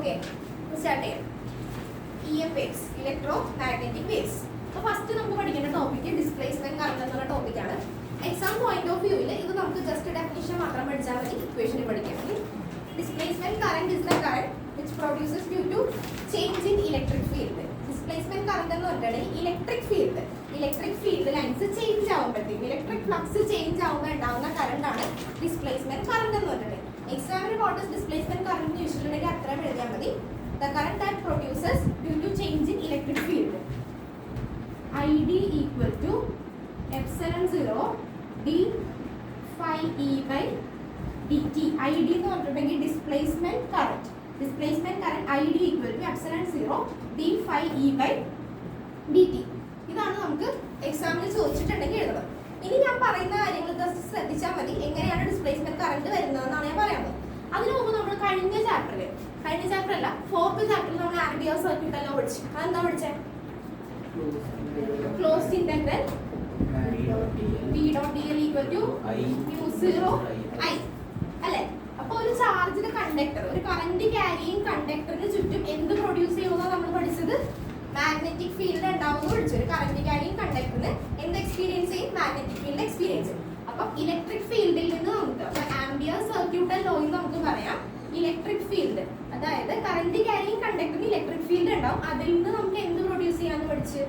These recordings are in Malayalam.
ഓക്കെ, സ്റ്റാർട്ട് ചെയ്യാം. EM waves, electromagnetic waves. അപ്പോൾ ഫസ്റ്റ് നമുക്ക് പഠിക്കേണ്ട ടോപ്പിക് ഡിസ്പ്ലേസ്മെന്റ് കറന്റ് എന്നുള്ള ടോപ്പിക്കാണ്. എക്സാം പോയിന്റ് ഓഫ് വ്യൂവിൽ ഇത് നമുക്ക് ജസ്റ്റ് ഡെഫിനിഷൻ മാത്രം പഠിച്ചാൽ മതി, ഇക്വേഷൻ പഠിക്കാൻ. Displacement current is the current which produces due to change in electric field. Displacement current എന്ന് പറഞ്ഞിട്ടുണ്ടെങ്കിൽ ഇലക്ട്രിക് ഫീൽഡ് ലൈൻസ് ചേഞ്ച് ആകുമ്പോഴത്തേക്കും ഇലക്ട്രിക് ഫ്ലക്സ് ചേഞ്ച് ആകുമ്പോൾ ഉണ്ടാകുന്ന കറണ്ട് ആണ് ഡിസ്പ്ലേസ്മെന്റ് കറന്റ് എന്ന് പറഞ്ഞിട്ടുണ്ടെങ്കിൽ. എക്സാമിന് വാട്ട് ഇസ് ഡിസ്പ്ലേസ്മെന്റ് കറന്റ് ചോദിച്ചിട്ടുണ്ടെങ്കിൽ അത്രയും എഴുതിയാൽ മതി. The current that produces due to change in electric field. ID equal to epsilon 0 d phi E by dt. ID എന്ന് പറഞ്ഞിട്ടുണ്ടെങ്കിൽ displacement current ID equal to epsilon 0 d phi E by dt. ഇതാണ് നമുക്ക് എക്സാമിന് ചോദിച്ചിട്ടുണ്ടെങ്കിൽ എഴുതണം. ഇനി ഞാൻ പറയുന്ന കാര്യങ്ങൾ ജസ്റ്റ് ശ്രദ്ധിച്ചാൽ മതി. എങ്ങനെയാണ് ഡിസ്പ്ലേസ്മെന്റ് കറന്റ് വരുന്നതെന്നാണ് ഞാൻ പറയുന്നത്. അതിനു മുമ്പ് നമ്മൾ കഴിഞ്ഞ ചാപ്റ്റർ അല്ല, 4th ചാപ്റ്ററിൽ നമ്മൾ ആംബിയർ സർക്യൂട്ട് എല്ലാം പഠിച്ചു. അതെന്താ പഠിച്ചത്? Closed integral B.dl equal to mu0 I അല്ലേ? അപ്പോൾ ഒരു ചാർജിന്റെ കണ്ടക്ടർ, ഒരു കറന്റ് ക്യാരിയിങ് കണ്ടക്ടറിന് ചുറ്റും എന്ത് പ്രൊഡ്യൂസ് ചെയ്യുമെന്നാ നമ്മൾ പഠിച്ചത്? മാഗ്നറ്റിക് ഫീൽഡ് ഉണ്ടാവുമെന്ന് പഠിച്ചു. ഒരു കറന്റ് ക്യാരിയിങ് കണ്ടക്ടറിന് എന്ത് എക്സ്പീരിയൻസ് ചെയ്യും? Magnetic field experience. അപ്പം ഇലക്ട്രിക് ഫീൽഡിൽ നിന്ന് നമുക്ക് ആംബിയർ സർക്യൂട്ടൽ ലോയിൽ നമുക്ക് പറയാം ഇലക്ട്രിക് ഫീൽഡ്, അതായത് കറന്റ് ക്യാരിയിങ് കണ്ടക്ടറിന് ഇലക്ട്രിക് ഫീൽഡ് ഉണ്ടാവും. അതിൽ നിന്ന് നമുക്ക് എന്ത് പ്രൊഡ്യൂസ് ചെയ്യാന്ന് പഠിച്ച്?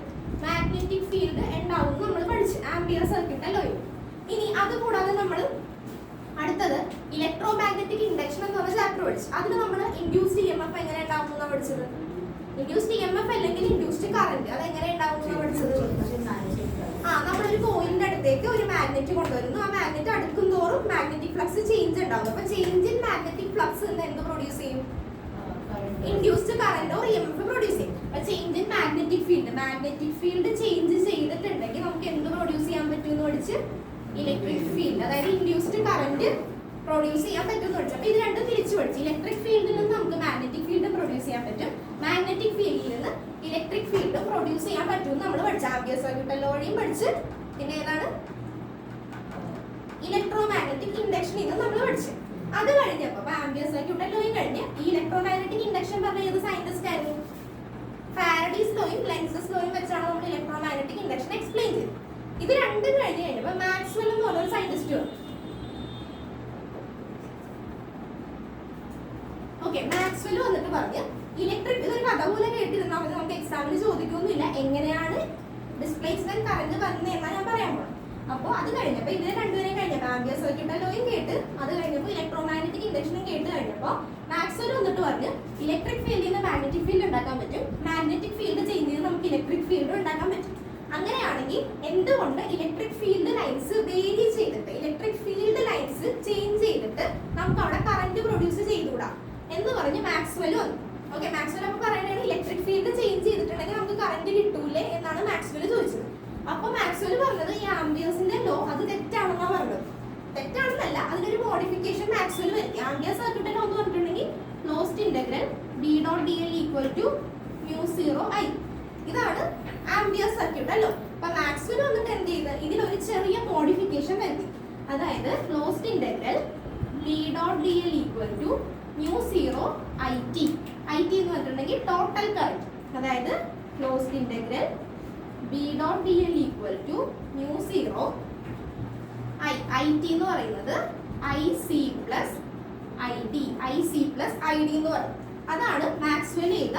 മാഗ്നറ്റിക് ഫീൽഡ് ഉണ്ടാവും നമ്മൾ പഠിച്ച് ആംബിയർ സർക്യൂട്ടൽ ലോയിൽ. ഇനി അതുകൂടാതെ നമ്മൾ അടുത്തത് ഇലക്ട്രോ മാഗ്നറ്റിക് ഇൻഡക്ഷൻ എന്ന് പറഞ്ഞ ചാപ്റ്റർ പഠിച്ചു. അതിൽ നമ്മൾ ഇൻഡ്യൂസ്ഡ് EMF എങ്ങനെ ഉണ്ടാവും എന്നാണ് പഠിച്ചത്. ഇൻഡ്യൂസ്ഡ് EMF അല്ലെങ്കിൽ ഇൻഡ്യൂസ്ഡ് കറന്റ് അത് എങ്ങനെ ഉണ്ടാവും എന്നാണ് പഠിച്ചത്. നമ്മളൊരു കോയിലിന്റെ അടുത്തേക്ക് ഒരു മാഗ്നറ്റ് കൊണ്ടുവരുന്നു. ആ മാഗ്നറ്റ് അടുക്കും തോറും മാഗ്നറ്റിക് ഫ്ലക്സ് ചേഞ്ച് ഉണ്ടാവും. അപ്പൊ ചേഞ്ച് ഇൻ മാഗ്നറ്റിക് ഫ്ലക്സ് എന്ത് പ്രൊഡ്യൂസ് ചെയ്യും? Induced current or EMF produce ചെയ്യും. അപ്പൊ change in magnetic field change ചെയ്തിട്ടുണ്ടെങ്കിൽ നമുക്ക് എന്ത് പ്രൊഡ്യൂസ് ചെയ്യാൻ പറ്റുമെന്ന് പഠിച്ച്? ഇലക്ട്രിക് ഫീൽഡ്, അതായത് ഇൻഡ്യൂസ്ഡ് കറന്റ് പ്രൊഡ്യൂസ് ചെയ്യാൻ പറ്റുമെന്ന് പഠിച്ചു. അപ്പൊ ഇത് രണ്ടും തിരിച്ചു പഠിച്ചു. ഇലക്ട്രിക് ഫീൽഡിൽ നിന്ന് നമുക്ക് മാഗ്നറ്റിക് ഫീൽഡ് പ്രൊഡ്യൂസ് ചെയ്യാൻ പറ്റും, മാഗ്നറ്റിക് ഫീൽഡിൽ നിന്ന് ഇലക്ട്രിക് ഫീൽഡ് പ്രൊഡ്യൂസ് ചെയ്യാൻ പറ്റും നമ്മൾ പഠിച്ചു. ആംബിയർ സർക്യൂട്ടൽ ലോ വഴിയും പഠിച്ച്. പിന്നെ ഏതാണ്? ഇലക്ട്രോ മാഗ്നറ്റിക് ഇൻഡക്ഷൻ ഇത് നമ്മൾ പഠിച്ചു. അത് കഴിഞ്ഞപ്പോൾ ആംബിയർ സർക്യൂട്ടൽ ലോയും കഴിഞ്ഞ് ഈ ഇലക്ട്രോ മാഗ്നറ്റിക് ഇൻഡക്ഷൻ പറഞ്ഞ ഏത് സയന്റിസ്റ്റ് ആയിരുന്നു? ഫാരഡീസ് ലോയും ലെൻസസ് ലോയും വെച്ചാണ് നമ്മൾ ഇലക്ട്രോ മാഗ്നറ്റിക് ഇൻഡക്ഷൻ എക്സ്പ്ലെയിൻ ചെയ്തത്. ഇത് രണ്ടും കഴിഞ്ഞ് കഴിഞ്ഞപ്പോൾ മാക്സ്വെൽ എന്ന് പറഞ്ഞൊരു സയന്റിസ്റ്റ് വന്നു. ഓക്കെ, മാക്സ്വെൽ വന്നിട്ട് പറഞ്ഞ് ഇലക്ട്രിക്, ഇതൊരു കഥ പോലെ കേട്ടിരുന്നാൽ മതി, നമുക്ക് എക്സാമിന് ചോദിക്കൊന്നുമില്ല എങ്ങനെയാണ് ഡിസ്പ്ലേസ്മെന്റ് കറന്റ് വന്നതെന്നാണ് ഞാൻ പറയാൻ പോകുന്നത്. അപ്പോൾ അത് കഴിഞ്ഞപ്പോൾ ഇതിനെ രണ്ടുപേരെയും കഴിഞ്ഞപ്പോൾ ആംബിയർ സർക്യൂട്ടൽ ലോയും കേട്ട്, അത് കഴിഞ്ഞപ്പോൾ ഇലക്ട്രോ മാഗ്നറ്റിക് ഇൻഡക്ഷനും കേട്ട് കഴിഞ്ഞപ്പോൾ മാക്സ്വെൽ വന്നിട്ട് പറഞ്ഞ് ഇലക്ട്രിക് ഫീൽഡിൽ നിന്ന് മാഗ്നറ്റിക് ഫീൽഡ് ഉണ്ടാക്കാൻ പറ്റും, മാഗ്നറ്റിക് ഫീൽഡ് ചേഞ്ച് ചെയ്ത് നമുക്ക് ഇലക്ട്രിക് ഫീൽഡ് ഉണ്ടാക്കാൻ പറ്റും. അങ്ങനെയാണെങ്കിൽ എന്തുകൊണ്ട് ഇലക്ട്രിക് ഫീൽഡ് ലൈൻസ് വേരി ചെയ്തിട്ട്, ഇലക്ട്രിക് ഫീൽഡ് ലൈൻസ് ചേഞ്ച് ചെയ്തിട്ട് നമുക്ക് അവിടെ കറന്റ് പ്രൊഡ്യൂസ് ചെയ്തുകൂടാ എന്ന് പറഞ്ഞ് മാക്സ്വെൽ വന്നു. ഓക്കെ, മാക്സ്വെൽ അപ്പോൾ പറയുന്നത് ഇലക്ട്രിക് ഫീൽഡ് ചേഞ്ച് ചെയ്തിട്ടുണ്ടെങ്കിൽ നമുക്ക് കറന്റ് കിട്ടൂലേ എന്നാണ് മാക്സ്വെൽ ചോദിച്ചത്. അപ്പൊ മാക്സ്വെൽ പറഞ്ഞത് ഈ ആംബിയേഴ്സിന്റെ ലോ അത് തെറ്റാണെന്നാണ് പറഞ്ഞത്. തെറ്റാണെന്നല്ല, അതിനൊരു മോഡിഫിക്കേഷൻ മാക്സ്വെൽ വരുത്തി. ആംബിയർ സർക്യൂട്ടൽ ലോ എന്ന് പറഞ്ഞിട്ടുണ്ടെങ്കിൽ closed integral B.dl equal to mu0 I. ഇതാണ് ആംബിയർ സർക്യൂട്ടൽ ലോ. അപ്പൊ മാക്സ്വെൽ വന്നിട്ട് എന്ത് ചെയ്ത് ഇതിലൊരു ചെറിയ മോഡിഫിക്കേഷൻ വരുത്തി. അതായത് closed integral B.dl equal to mu0 IT. IT എന്ന് പറഞ്ഞിട്ടുണ്ടെങ്കിൽ ടോട്ടൽ കറന്റ്, അതായത് closed integral B.dl equal to mu0 I. IT എന്ന് പറയുന്നത് IC plus ID എന്ന് പറയും. അതാണ് മാക്സ്വെൽ ചെയ്ത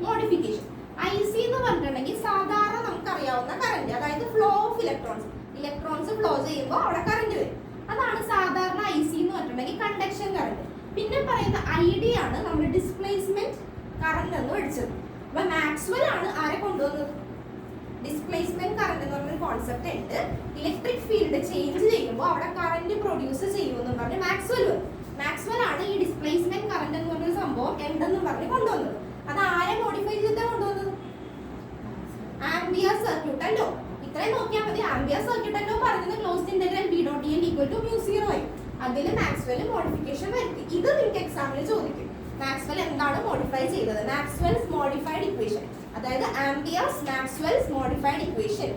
മോഡിഫിക്കേഷൻ. IC എന്ന് പറഞ്ഞിട്ടുണ്ടെങ്കിൽ സാധാരണ നമുക്കറിയാവുന്ന കറന്റ്, അതായത് ഫ്ലോ ഓഫ് ഇലക്ട്രോൺസ് ഫ്ലോ ചെയ്യുമ്പോൾ അവിടെ കറന്റ് വരും. അതാണ് സാധാരണ IC എന്ന് പറഞ്ഞിട്ടുണ്ടെങ്കിൽ കണ്ടക്ഷൻ കറന്റ്. പിന്നെ പറയുന്ന ID ആണ് നമ്മൾ ഡിസ്പ്ലേസ്മെന്റ് കറന്റ് എന്ന് പഠിച്ചത്. അപ്പൊ മാക്സ്വെൽ ആണ് ആരെ കൊണ്ടുവന്നത്? ഡിസ്പ്ലേസ്മെന്റ് കറന്റ് എന്ന് പറഞ്ഞൊരു കോൺസെപ്റ്റ് ഉണ്ട്. ഇലക്ട്രിക് ഫീൽഡ് ചേഞ്ച് ചെയ്യുമ്പോൾ അവിടെ കറന്റ് പ്രൊഡ്യൂസ് ചെയ്യുമെന്നും പറഞ്ഞ് മാക്സ്വെൽ ആണ് ഈ ഡിസ്പ്ലേസ്മെന്റ് കറന്റ് എന്ന് പറഞ്ഞൊരു സംഭവം എന്തെന്നും പറഞ്ഞ് കൊണ്ടുവന്നത്. അത് ആരെ മോഡിഫൈ ചെയ്തിട്ടാണ് കൊണ്ടുവന്നത്? Ampere circuital law. ഇത്രയും നോക്കിയാൽ മതി. ആംബിയർ സർക്യൂട്ടൽ ലോ പറയുന്നത് closed integral B.dl equal to mu0 I. അതിൽ മാക്സ്വെൽ മോഡിഫിക്കേഷൻ വരുത്തി. ഇത് നിങ്ങൾക്ക് എക്സാമിന് ചോദിക്കും. മാക്സ്വെൽ എന്താണ് മോഡിഫൈ ചെയ്തത്? മാക്സ്വെൽസ് മോഡിഫൈഡ് ഇക്വേഷൻ, അതായത് Ampere's Maxwell's modified equation.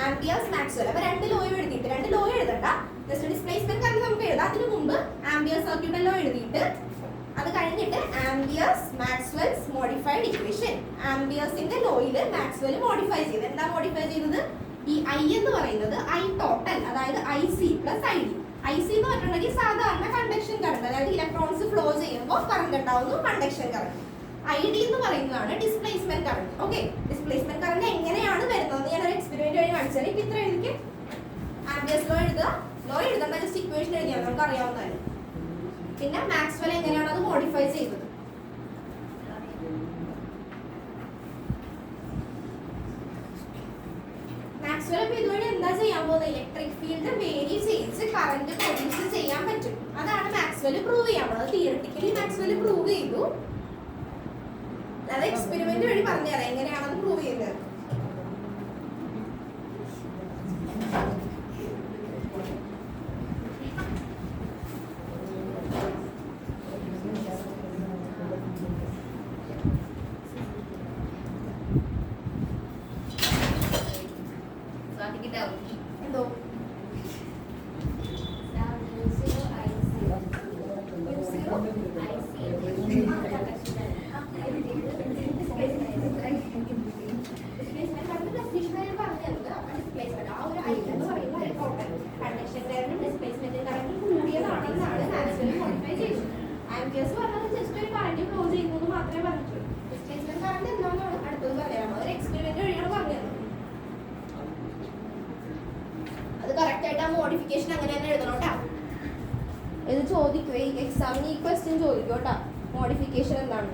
Ampere's Maxwell. അപ്പൊ രണ്ട് ലോ എഴുതണ്ട, ജസ്റ്റ് ഡിസ്പ്ലേസ്മെന്റ് കറന്റ് നമുക്ക് എഴുതാം. അതിന് മുമ്പ് ആംബിയർ സർക്യൂട്ടൽ ലോ എഴുതിയിട്ട് അത് കഴിഞ്ഞിട്ട് ആംബിയേഴ്സ് മാക്സ്വെൽസ് മോഡിഫൈഡ് ഇക്വേഷൻ. ആംബിയേഴ്സിന്റെ ലോയിൽ മാക്സ്വെൽ മോഡിഫൈ ചെയ്ത് എന്താ മോഡിഫൈ ചെയ്തത്? ഈ ഐ എന്ന് പറയുന്നത് ഐ ടോട്ടൽ, അതായത് I C plus I D. I C എന്ന് പറഞ്ഞിട്ടുണ്ടെങ്കിൽ സാധാരണ കണ്ടക്ഷൻ കറണ്ട്, അതായത് ഇലക്ട്രോൺസ് ഫ്ലോ ചെയ്യുമ്പോൾ കറണ്ട് ഉണ്ടാവുന്നു, കണ്ടക്ഷൻ കറണ്ട്. ഐ ഡി എന്ന് പറയുന്നതാണ് displacement current. Okay, displacement current എങ്ങനെയാണ് വരുന്നത് ഞാൻ ഒരു എക്സ്പെരിമെന്റ് വഴി കാണിച്ചാൽ. ഇപ്പൊ ഇത്ര എഴുതിക്ക്, ആംബിയേഴ്സ് ലോ എഴുതുക. ലോ എഴുതേണ്ട, ജസ്റ്റ് ഇക്വേഷൻ എഴുതിയാൽ നമുക്ക് അറിയാവുന്നതാണ്. പിന്നെ മാക്സ്വെൽ എങ്ങനെയാണ് അത് മോഡിഫൈ ചെയ്തത്. മാക്സ്വെൽ ഇപ്പൊ ഇതുവഴി എന്താ ചെയ്യാൻ പോകുന്നത്? ഇലക്ട്രിക് ഫീൽഡ് വേരി ചെയ്ത് കറന്റ് പ്രൊഡ്യൂസ് ചെയ്യാൻ പറ്റും. അതാണ് മാക്സ്വെൽ പ്രൂവ് ചെയ്യാൻ പോകുന്നത്. തിയററ്റിക്കലി മാക്സ്വെൽ പ്രൂവ് ചെയ്തു. അത് എക്സ്പെരിമെന്റ് വഴി പറഞ്ഞുതരാം എങ്ങനെയാണ് അത് പ്രൂവ് ചെയ്യുന്നത്. എന്തോ ആംബിയേഴ്സ് പറഞ്ഞത് ജസ്റ്റ് ഒരു കറന്റ് ഫ്ലോ ചെയ്യുന്നത് മാത്രമേ പറഞ്ഞിട്ടുള്ളൂ. ഡിസ്പ്ലേസ്മെന്റ് കറന്റ് എന്താണെന്നാണ് അടുത്തത് പറയാം. ഒരു എക്സ്പെരിമെന്റ് വഴിയാണ് പറഞ്ഞത്. അത് കറക്റ്റ് ആയിട്ട് ആ മോഡിഫിക്കേഷൻ അങ്ങനെ തന്നെ എഴുതണം കേട്ടോ. ഇത് ചോദിക്കും ഈ എക്സാമിന്, ഈ ക്വസ്റ്റ്യൻ ചോദിക്കും കേട്ടോ. മോഡിഫിക്കേഷൻ എന്താണ്?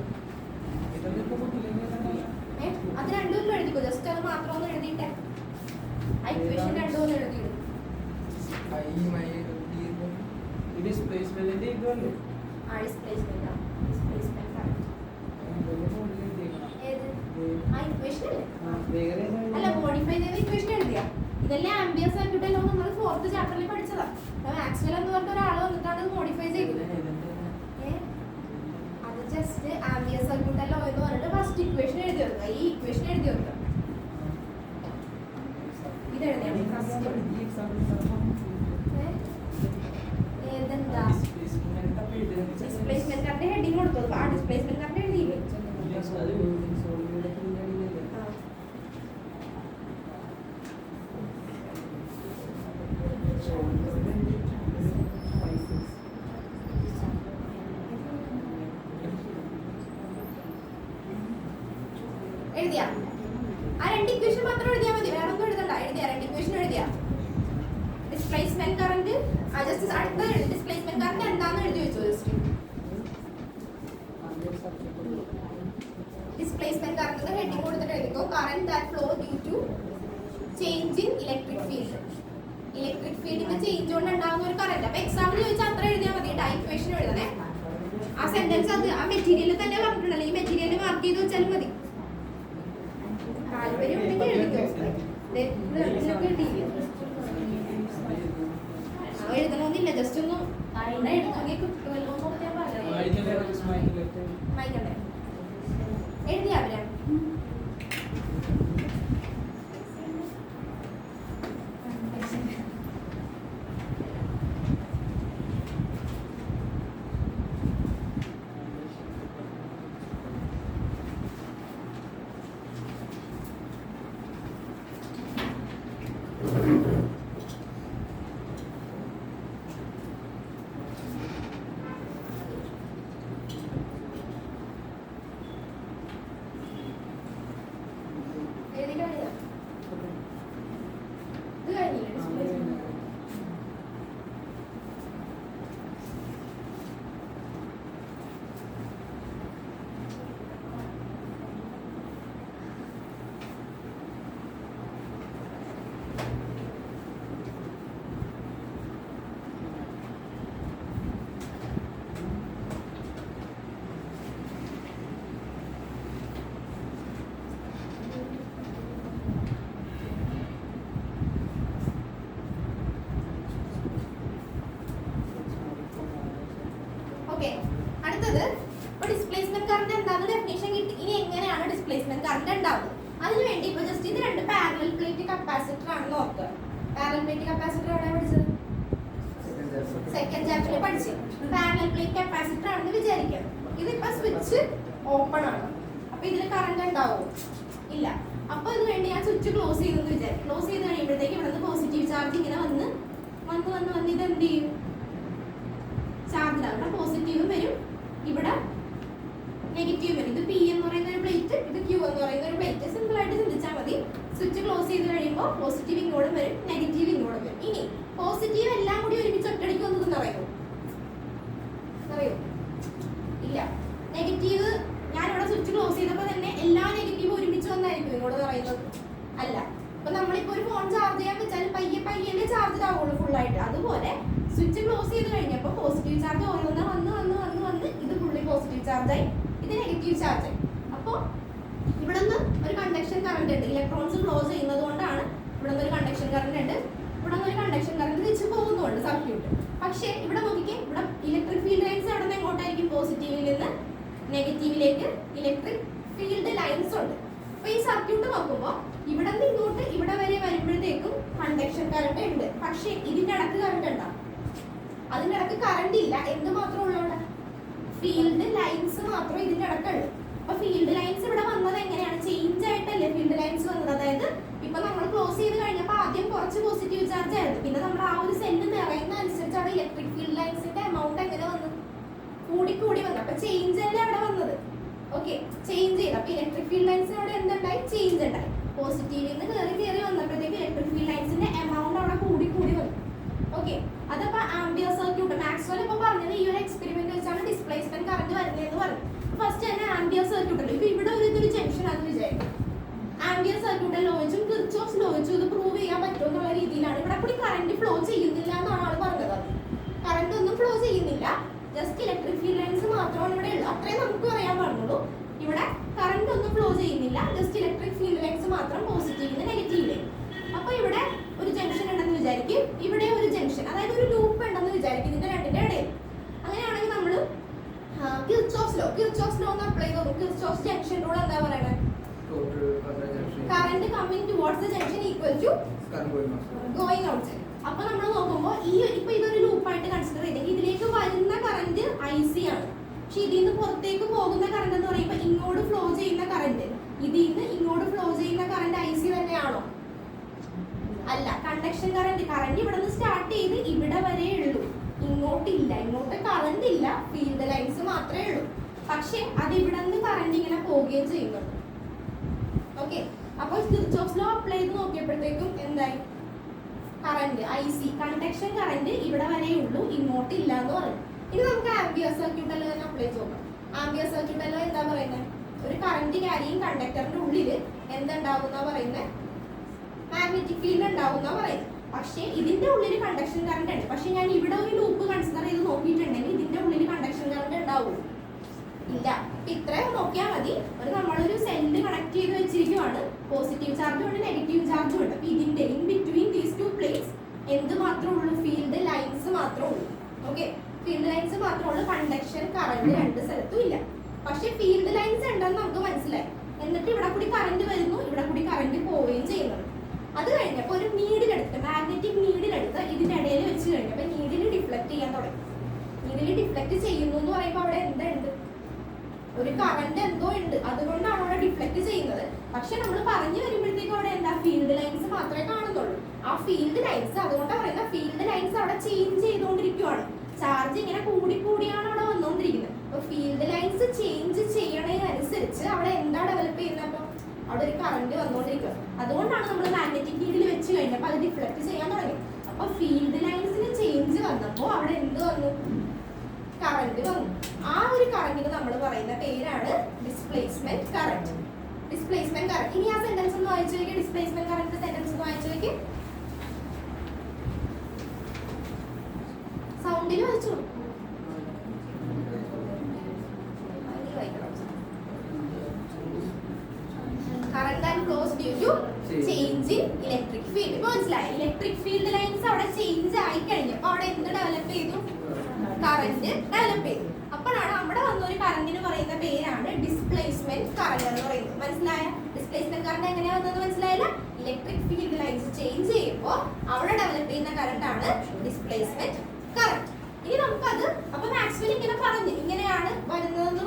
അത് രണ്ടും എഴുതിക്കോ, ജസ്റ്റ് അത് മാത്രം ഒന്ന് എഴുതിയിട്ടെ. ഇക്വേഷൻ രണ്ടും ഒന്ന് എഴുതിയിടും. ഡിസ്പ്ലേസ്മെന്റ് ഇതുവല്ലേ? ആ ഡിസ്പ്ലേസ്മെന്റ് ഏത്? ആ ഇക്വേഷൻ അല്ലേ? അല്ല, മോഡിഫൈ ചെയ്ത ഇക്വേഷൻ എഴുതിയാ. ഇതെല്ലാം ആംബിയർ സർക്യൂട്ടല്ലോ നമ്മൾ 4th ചാപ്റ്ററിൽ പഠിച്ചതാ. മാക്സ്വെൽ എന്ന് പറഞ്ഞ ഒരാൾ വന്നിട്ടാണ് മോഡിഫൈ ചെയ്തത്. അത് ജസ്റ്റ് ആംബിയർ സർക്യൂട്ടല്ലോ എന്ന് പറഞ്ഞിട്ട് ഫസ്റ്റ് ഇക്വേഷൻ എഴുതി വെക്കുക. ഈ ഇക്വേഷൻ എഴുതി വെക്കുക. ഇത് എഴുതിയാണ് ഏതെന്താ ഡിസ്പ്ലേസ്മെന്റ് കറന്റ് ഹെഡിങ് കൊടുത്തത്. ആ ഡിസ്പ്ലേസ്മെന്റ് കറന്റ് എഴുതിയില്ലേ? എഴുതിയാ? ആ രണ്ട് ഇക്വേഷൻ മാത്രം എഴുതിയാൽ മതി, വേറെ ഒന്നും എഴുതണ്ട. എഴുതിയാ? രണ്ട് ഇക്വേഷൻ എഴുതിയാ? ഡിസ്പ്ലേസ്മെന്റ് കറന്റ് ജസ്റ്റ് അടുത്ത ഡിസ്പ്ലേസ്മെന്റ് കറന്റ് എന്താന്ന് എഴുതി വെച്ചു. ജസ്റ്റ് ഡിസ്പ്ലേസ്മെന്റ് കറന്റ് ഹെഡിങ് കൊടുത്തിട്ട് എഴുതിക്കോ. Current that flow due to change in electric field. Electric ഫീൽഡിന്റെ ചേഞ്ച് കൊണ്ട് ഉണ്ടാകുന്ന ഒരു കറന്റ്. അപ്പൊ എക്സാമ്പിൾ ചോദിച്ചാൽ അത്ര എഴുതിയാൽ മതി. ഇക്വേഷൻ എഴുതണേ. ആ സെന്റൻസ് അത് ആ മെറ്റീരിയലിൽ തന്നെ പറഞ്ഞിട്ടുണ്ടല്ലോ. ഈ മെറ്റീരിയൽ മാർക്ക് ചെയ്ത് വെച്ചാൽ മതി. താല്പര്യം ഉണ്ടെങ്കിൽ എഴുതിക്കോ. എഴുതണമെന്നില്ല, ജസ്റ്റ് ഒന്ന് എഴുതണമെങ്കിൽ കിട്ടുമല്ലോ എന്ന് ഞാൻ പറയാം. വായിക്കണ്ടേ? എഴുതിയാ അവരാ? അടുത്തത് ഡിസ്പ്ലേസ്മെന്റ് കറന്റ് എന്താണെന്ന് ഡെഫിനേഷൻ കിട്ടി. ഇനി എങ്ങനെയാണ് ഡിസ്പ്ലേസ്മെന്റ് കറന്റ് ഉണ്ടാവുന്നത്? അതിനുവേണ്ടി ഇപ്പൊ ജസ്റ്റ് ഇത് രണ്ട് പാരലൽ പ്ലേറ്റ് കപ്പാസിറ്റർ ആണെന്ന് ഓർക്കുക. പാരലൽ പ്ലേറ്റ് കപ്പാസിറ്റർ എവിടെ പഠിച്ചത്? സെക്കൻഡ് ചാപ്റ്ററിൽ പഠിച്ചു. പാരലൽ പ്ലേറ്റ് കപ്പാസിറ്റർ ആണെന്ന് വിചാരിക്കാം. ഇതിപ്പോ സ്വിച്ച് ഓപ്പൺ ആണ്. അപ്പൊ ഇതിൽ കറണ്ട് ഉണ്ടാവും ഇല്ല. അപ്പൊ ഇത് വേണ്ടി ഞാൻ സ്വിച്ച് ക്ലോസ് ചെയ്തെന്ന് വിചാരിക്കും. ക്ലോസ് ചെയ്ത് കഴിയുമ്പോഴത്തേക്ക് ഇവിടെ നിന്ന് പോസിറ്റീവ് ചാർജ് ഇങ്ങനെ വന്ന് വന്ന് വന്ന് വന്ന് ഇത് എന്ത് ചെയ്യും? ചാർജ് ആവും. ഇവിടെ പോസിറ്റീവും വരും, ഇവിടെ നെഗറ്റീവ് വരും. ഇത് പി എന്ന് പറയുന്ന ഒരു പ്ലേറ്റ്, ഇത് ക്യൂ എന്ന് പറയുന്ന ഒരു പ്ലേറ്റ്. സിമ്പിൾ ആയിട്ട് ചിന്തിച്ചാൽ മതി. സ്വിച്ച് ക്ലോസ് ചെയ്ത് കഴിയുമ്പോൾ പോസിറ്റീവ് ഇങ്ങോട്ടും വരും, നെഗറ്റീവ് ഇങ്ങോട്ടും വരും. ഇനി പോസിറ്റീവ് എല്ലാം കൂടി ഒരുമിച്ച് ഒറ്റയടിക്ക് വന്നതെന്ന് അറിയോ? ഇല്ല. നെഗറ്റീവ് ഞാനിവിടെ സ്വിച്ച് ക്ലോസ് ചെയ്തപ്പോൾ തന്നെ എല്ലാ നെഗറ്റീവ് ഒരുമിച്ച് വന്നായിരിക്കും ഇങ്ങോട്ട് പറയുന്നത് അല്ല. അപ്പൊ നമ്മളിപ്പോ ഒരു ഫോൺ ചാർജ് ചെയ്യാൻ വെച്ചാൽ പയ്യെ പയ്യല്ലേ ചാർജ് ആവുള്ളൂ ഫുൾ ആയിട്ട്. അതുപോലെ സ്വിച്ച് ക്ലോസ് ചെയ്ത് കഴിഞ്ഞപ്പോൾ പോസിറ്റീവ് ചാർജ് ഓരോന്ന് വന്ന് വന്ന് വന്ന് വന്ന് ഇത് ഫുള്ളി പോസിറ്റീവ് ചാർജായി, ഇത് നെഗറ്റീവ് ചാർജായി. അപ്പോൾ ഇവിടെ നിന്ന് ഒരു കണ്ടക്ഷൻ കറണ്ട് ഉണ്ട്. ഇലക്ട്രോൺസ് ഫ്ലോ ചെയ്യുന്നത് കൊണ്ടാണ് ഇവിടെ നിന്ന് ഒരു കണ്ടക്ഷൻ കറണ്ട് ഉണ്ട്, ഇവിടെ നിന്ന് ഒരു കണ്ടക്ഷൻ കറണ്ട് തിരിച്ചു പോകുന്നുണ്ട് സർക്യൂട്ട്. പക്ഷേ ഇവിടെ നോക്കിക്കേ, ഇവിടെ ഇലക്ട്രിക് ഫീൽഡ് ലൈൻസ് അവിടെ നിന്ന് എങ്ങോട്ടായിരിക്കും? പോസിറ്റീവിൽ നിന്ന് നെഗറ്റീവിലേക്ക് ഇലക്ട്രിക് ഫീൽഡ് ലൈൻസ് ഉണ്ട്. അപ്പൊ ഈ സർക്യൂട്ട് നോക്കുമ്പോൾ ഇവിടെ നിന്ന് ഇങ്ങോട്ട് ഇവിടെ വരെ വരുമ്പോഴത്തേക്കും കണ്ടക്ഷൻ കറണ്ട് ഉണ്ട്. പക്ഷേ ഇതിന്റെ ഇടക്ക് കറണ്ട് ഉണ്ടാവും, അതിന്റെ ഇടക്ക് കറണ്ട് ഇല്ല. എന്ത് മാത്രം ഉള്ളതുകൊണ്ട്? ഫീൽഡ് ലൈൻസ് മാത്രം ഇതിന്റെ ഇടക്കുള്ളൂ. അപ്പൊ ഫീൽഡ് ലൈൻസ് ഇവിടെ വന്നത് എങ്ങനെയാണ്? ചേഞ്ച് ആയിട്ടല്ലേ ഫീൽഡ് ലൈൻസ് വന്നത്. അതായത് ഇപ്പൊ നമ്മൾ ക്ലോസ് ചെയ്ത് കഴിഞ്ഞപ്പോൾ ആദ്യം കുറച്ച് പോസിറ്റീവ് ചാർജ് ആയിരുന്നു, പിന്നെ നമ്മൾ ആ ഒരു സെല്ല് നിറയുന്ന അനുസരിച്ചാണ് ഇലക്ട്രിക് ഫീൽഡ് ലൈൻസിന്റെ എമൗണ്ട് എങ്ങനെ വന്നു? കൂടി വന്നു. അപ്പൊ ചേഞ്ച് അല്ലേ അവിടെ വന്നത്. ഓക്കെ, ചേഞ്ച് ചെയ്ത് അപ്പൊ ഇലക്ട്രിക് ഫീൽഡ് ലൈൻസിനോട് എന്തുണ്ടായി? ചേഞ്ച് ഉണ്ടായി. പോസിറ്റീവിൽ നിന്ന് കയറി വന്നപ്പോഴത്തേക്ക് ഇലക്ട്രിക് ഫീൽഡ് ലൈൻസിന്റെ എമൗണ്ട് അവിടെ കൂടി വന്നു. ഓക്കെ, അതപ്പോ ആംബിയർ സർക്യൂട്ട് മാക്സ്വെൽ ഇപ്പൊ പറഞ്ഞത് ഈ ഒരു എക്സ്പെരിമെന്റ് വെച്ചാണ് ഡിസ്പ്ലേസ്മെന്റ് കറന്റ് വരുന്നതെന്ന് പറഞ്ഞു. ഫസ്റ്റ് തന്നെ ആംബിയർ സർക്യൂട്ട് ഉണ്ട്. ഇപ്പൊ ഇവിടെ ഒരു ജംഗ്ഷൻ ആണെന്ന് വിചാരിക്കും. ആംബിയർ സർക്യൂട്ട് ലോ വെച്ചും കിർച്ചോഫ് ലോ വെച്ചും ഇത് പ്രൂവ് ചെയ്യാൻ പറ്റും എന്നുള്ള രീതിയിലാണ്. ഇവിടെ കൂടി കറന്റ് ഫ്ലോ ചെയ്യുന്നില്ല എന്നാണ് ആൾ പറഞ്ഞത്. കറന്റ് ഒന്നും ഫ്ലോ ചെയ്യുന്നില്ല, ജസ്റ്റ് ഇലക്ട്രിക് ഫീൽഡ് ലൈൻസ് മാത്രമാണ് ഇവിടെ ഉള്ളത്. അത്രയും നമുക്ക് പറയാൻ പാടുള്ളൂ. ഇവിടെ കറന്റ് ഒന്നും ഫ്ലോ ചെയ്യുന്നില്ല, ജസ്റ്റ് ഇലക്ട്രിക് ഫീൽഡ് ലൈൻസ് മാത്രം പോസിറ്റീവിന് നെഗറ്റീവിലേക്ക്. അപ്പൊ ഇവിടെ ഒരു ജംഗ്ഷൻ ഉണ്ടെന്ന് വിചാരിക്കും, ഇവിടെ ഒരു ജംഗ്ഷൻ, അതായത് ഒരു ലൂപ്പ് ഉണ്ടെന്ന് വിചാരിക്കും ഇതിന്റെ രണ്ടിന്റെ ഇടയിൽ. അങ്ങനെയാണെങ്കിൽ നമ്മൾ കിർച്ചോഫ് ലോ എന്ന് അപ്ലൈ ചെയ്തു. കിർച്ചോഫ് ജംഗ്ഷൻ റൂൾ എന്താ പറയുന്നത്? Current coming towards the junction equal to going outside. അപ്പൊ നമ്മൾ നോക്കുമ്പോൾ ഇപ്പൊ ഇതൊരു ലൂപ്പായിട്ട് കൺസിഡർ ചെയ്തെങ്കിൽ ഇതിലേക്ക് വരുന്ന കറന്റ് ഐസി ആണ്. പക്ഷെ ഇതിൽ നിന്ന് പുറത്തേക്ക് പോകുന്ന കറന്റ് എന്ന് പറയുമ്പോൾ ഇങ്ങോട്ട് ഫ്ലോ ചെയ്യുന്ന കറന്റ്, ഇതിൽ നിന്ന് ഇങ്ങോട്ട് ഫ്ലോ ചെയ്യുന്ന കറന്റ് ഐസി തന്നെയാണോ? അല്ല. കണ്ടക്ഷൻ കറന്റ് ഇവിടെ നിന്ന് സ്റ്റാർട്ട് ചെയ്ത് ഇവിടെ വരെ ഉള്ളൂ, ഇങ്ങോട്ടില്ല. ഇങ്ങോട്ട് കറന്റ് ഇല്ല, ഫീൽഡ് ലൈൻസ് മാത്രമേ ഉള്ളൂ. പക്ഷെ അത് ഇവിടെ നിന്ന് കറന്റ് ഇങ്ങനെ പോവുകയും ചെയ്യുന്നുണ്ട്. ഓക്കെ, അപ്പോൾ കിർച്ചോഫ് ലോ അപ്ലൈ ചെയ്ത് നോക്കിയപ്പോഴത്തേക്കും എന്തായി? കറന്റ് ഐസി കണ്ടക്ഷൻ കറന്റ് ഇവിടെ വരെ ഉള്ളൂ, ഇങ്ങോട്ടില്ല എന്ന് പറഞ്ഞു. ഇനി നമുക്ക് ആംബിയർ സർക്യൂട്ട് എല്ലാം തന്നെ അപ്ലൈ ചെയ്ത് നോക്കാം. ആംബിയർ സർക്യൂട്ട് എല്ലാം എന്താ പറയുന്നത്? ഒരു കറന്റ് ക്യാരിയും കണ്ടക്ടറിന്റെ ഉള്ളിൽ എന്തുണ്ടാവുന്ന പറയുന്നത്? മാഗ്നറ്റിക് ഫീൽഡ് ഉണ്ടാവുന്ന പറയുന്നത്. പക്ഷേ ഇതിന്റെ ഉള്ളിൽ കണ്ടക്ഷൻ കറന്റ് ഉണ്ട്. പക്ഷെ ഞാൻ ഇവിടെ ഒരു ലൂപ്പ് കൺസിഡർ ചെയ്ത് നോക്കിയിട്ടുണ്ടെങ്കിൽ ഇതിന്റെ ഉള്ളിൽ കണ്ടക്ഷൻ കറന്റ് ഉണ്ടാവും ഇല്ല. ഇത്രയും നോക്കിയാൽ മതി. നമ്മളൊരു സെല്ല് കണക്ട് ചെയ്ത് വെച്ചിരിക്കുവാണ്. പോസിറ്റീവ് ചാർജും ഉണ്ട്, നെഗറ്റീവ് ചാർജും ഉണ്ട്. അപ്പൊ ഇതിന്റെ in between these two plates എന്ത് മാത്രമേ ഉള്ളൂ? ഫീൽഡ് ലൈൻസ് മാത്രമേ ഉള്ളൂ. ഓക്കെ, ഫീൽഡ് ലൈൻസ് മാത്രമേ ഉള്ളൂ, കണ്ടക്ഷൻ കറന്റ് രണ്ട് സ്ഥലത്തും ഇല്ല. പക്ഷെ ഫീൽഡ് ലൈൻസ് ഉണ്ടെന്ന് നമുക്ക് മനസ്സിലായി. എന്നിട്ട് ഇവിടെ കൂടി കറന്റ് വരുന്നു, ഇവിടെ കൂടി കറന്റ് പോവുകയും ചെയ്യുന്നുണ്ട്. അത് കഴിഞ്ഞപ്പോൾ ഒരു നീഡിലെടുത്ത്, മാഗ്നറ്റിക് നീഡിലെടുത്ത് ഇതിന്റെ ഇടയിൽ വെച്ച് കഴിഞ്ഞപ്പോൾ നീഡിൽ ഡിഫ്ലക്ട് ചെയ്യാൻ തുടങ്ങി. നീഡിൽ ഡിഫ്ലക്ട് ചെയ്യുന്നു എന്ന് പറയുമ്പോൾ അവിടെ എന്തുണ്ട്? ഒരു കറന്റ് എന്തോ ഉണ്ട്, അതുകൊണ്ടാണ് അവിടെ ഡിഫ്ലക്ട് ചെയ്യുന്നത്. പക്ഷെ നമ്മൾ പറഞ്ഞു വരുമ്പോഴത്തേക്കും അവിടെ എന്താ? ഫീൽഡ് ലൈൻസ് മാത്രമേ കാണുന്നുള്ളൂ. ആ ഫീൽഡ് ലൈൻസ്, അതുകൊണ്ടാണ് പറയുന്നത് ഫീൽഡ് ലൈൻസ് അവിടെ ചേഞ്ച് ചെയ്തുകൊണ്ടിരിക്കുവാണ്. ചാർജ് ഇങ്ങനെ കൂടിയാണ് അവിടെ വന്നുകൊണ്ടിരിക്കുന്നത്. അപ്പൊ ഫീൽഡ് ലൈൻസ് ചേഞ്ച് ചെയ്യണതിനനുസരിച്ച് അവിടെ എന്താ ഡെവലപ്പ് ചെയ്യുന്നത്? അപ്പൊ അവിടെ ഒരു കറന്റ് വന്നുകൊണ്ടിരിക്കുക. അതുകൊണ്ടാണ് നമ്മൾ മാഗ്നറ്റിക് ഫീൽഡിൽ വെച്ച് കഴിഞ്ഞപ്പോൾ അത് ഡിഫ്ലക്ട് ചെയ്യാൻ തുടങ്ങി. അപ്പൊ ഫീൽഡ് ലൈൻസിന് ചേഞ്ച് വന്നപ്പോൾ അവിടെ എന്ത് വന്നു? കറന്റ് വന്നു. ആ ഒരു കറന്റിന് നമ്മൾ പറയുന്ന പേരാണ് ഡിസ്പ്ലേസ്മെന്റ് കറന്റ്. Displacement current. ഇനി ആ സെന്റൻസ് ഒന്ന് വായിച്ചു നോക്കി. ഡിസ്പ്ലേസ്മെന്റ് കറന്റ് സെന്റൻസ് ഒന്ന് വായിച്ചു നോക്കി. സൗണ്ടിൽ വായിച്ചു. Current and flows due to change in electric field. മനസ്സിലായി? ഇലക്ട്രിക് ഫീൽഡ് ലൈൻസ് അവിടെ ചേഞ്ച് ആയി കഴിഞ്ഞപ്പോൾ അവിടെ എന്ത് ഡെവലപ്പ് ചെയ്തു? കറന്റ് ഡെവലപ്പ് ചെയ്തു. അപ്പോഴാണ് അവിടെ വന്നൊരു കറന്റിന് പറയുന്ന പേരാണ് ഡിസ്പ്ലേസ്മെന്റ് കറന്റ് എന്ന് പറയുന്നത്. മനസ്സിലായ? ഡിസ്പ്ലേസ്മെന്റ് കറന്റ് എങ്ങനെയാ വന്നത് മനസ്സിലായില്ല? ഇലക്ട്രിക് ഫീൽഡ് ലൈൻസ് ചേഞ്ച് ചെയ്യുമ്പോൾ അവിടെ ഡെവലപ്പ് ചെയ്യുന്ന കറന്റ് ആണ് ഡിസ്പ്ലേസ്മെന്റ് കറന്റ്. ഇനി നമുക്കത് അപ്പൊ മാക്സ്വെൽ ഇങ്ങനെ പറഞ്ഞു, ഇങ്ങനെയാണ് വരുന്നതെന്ന്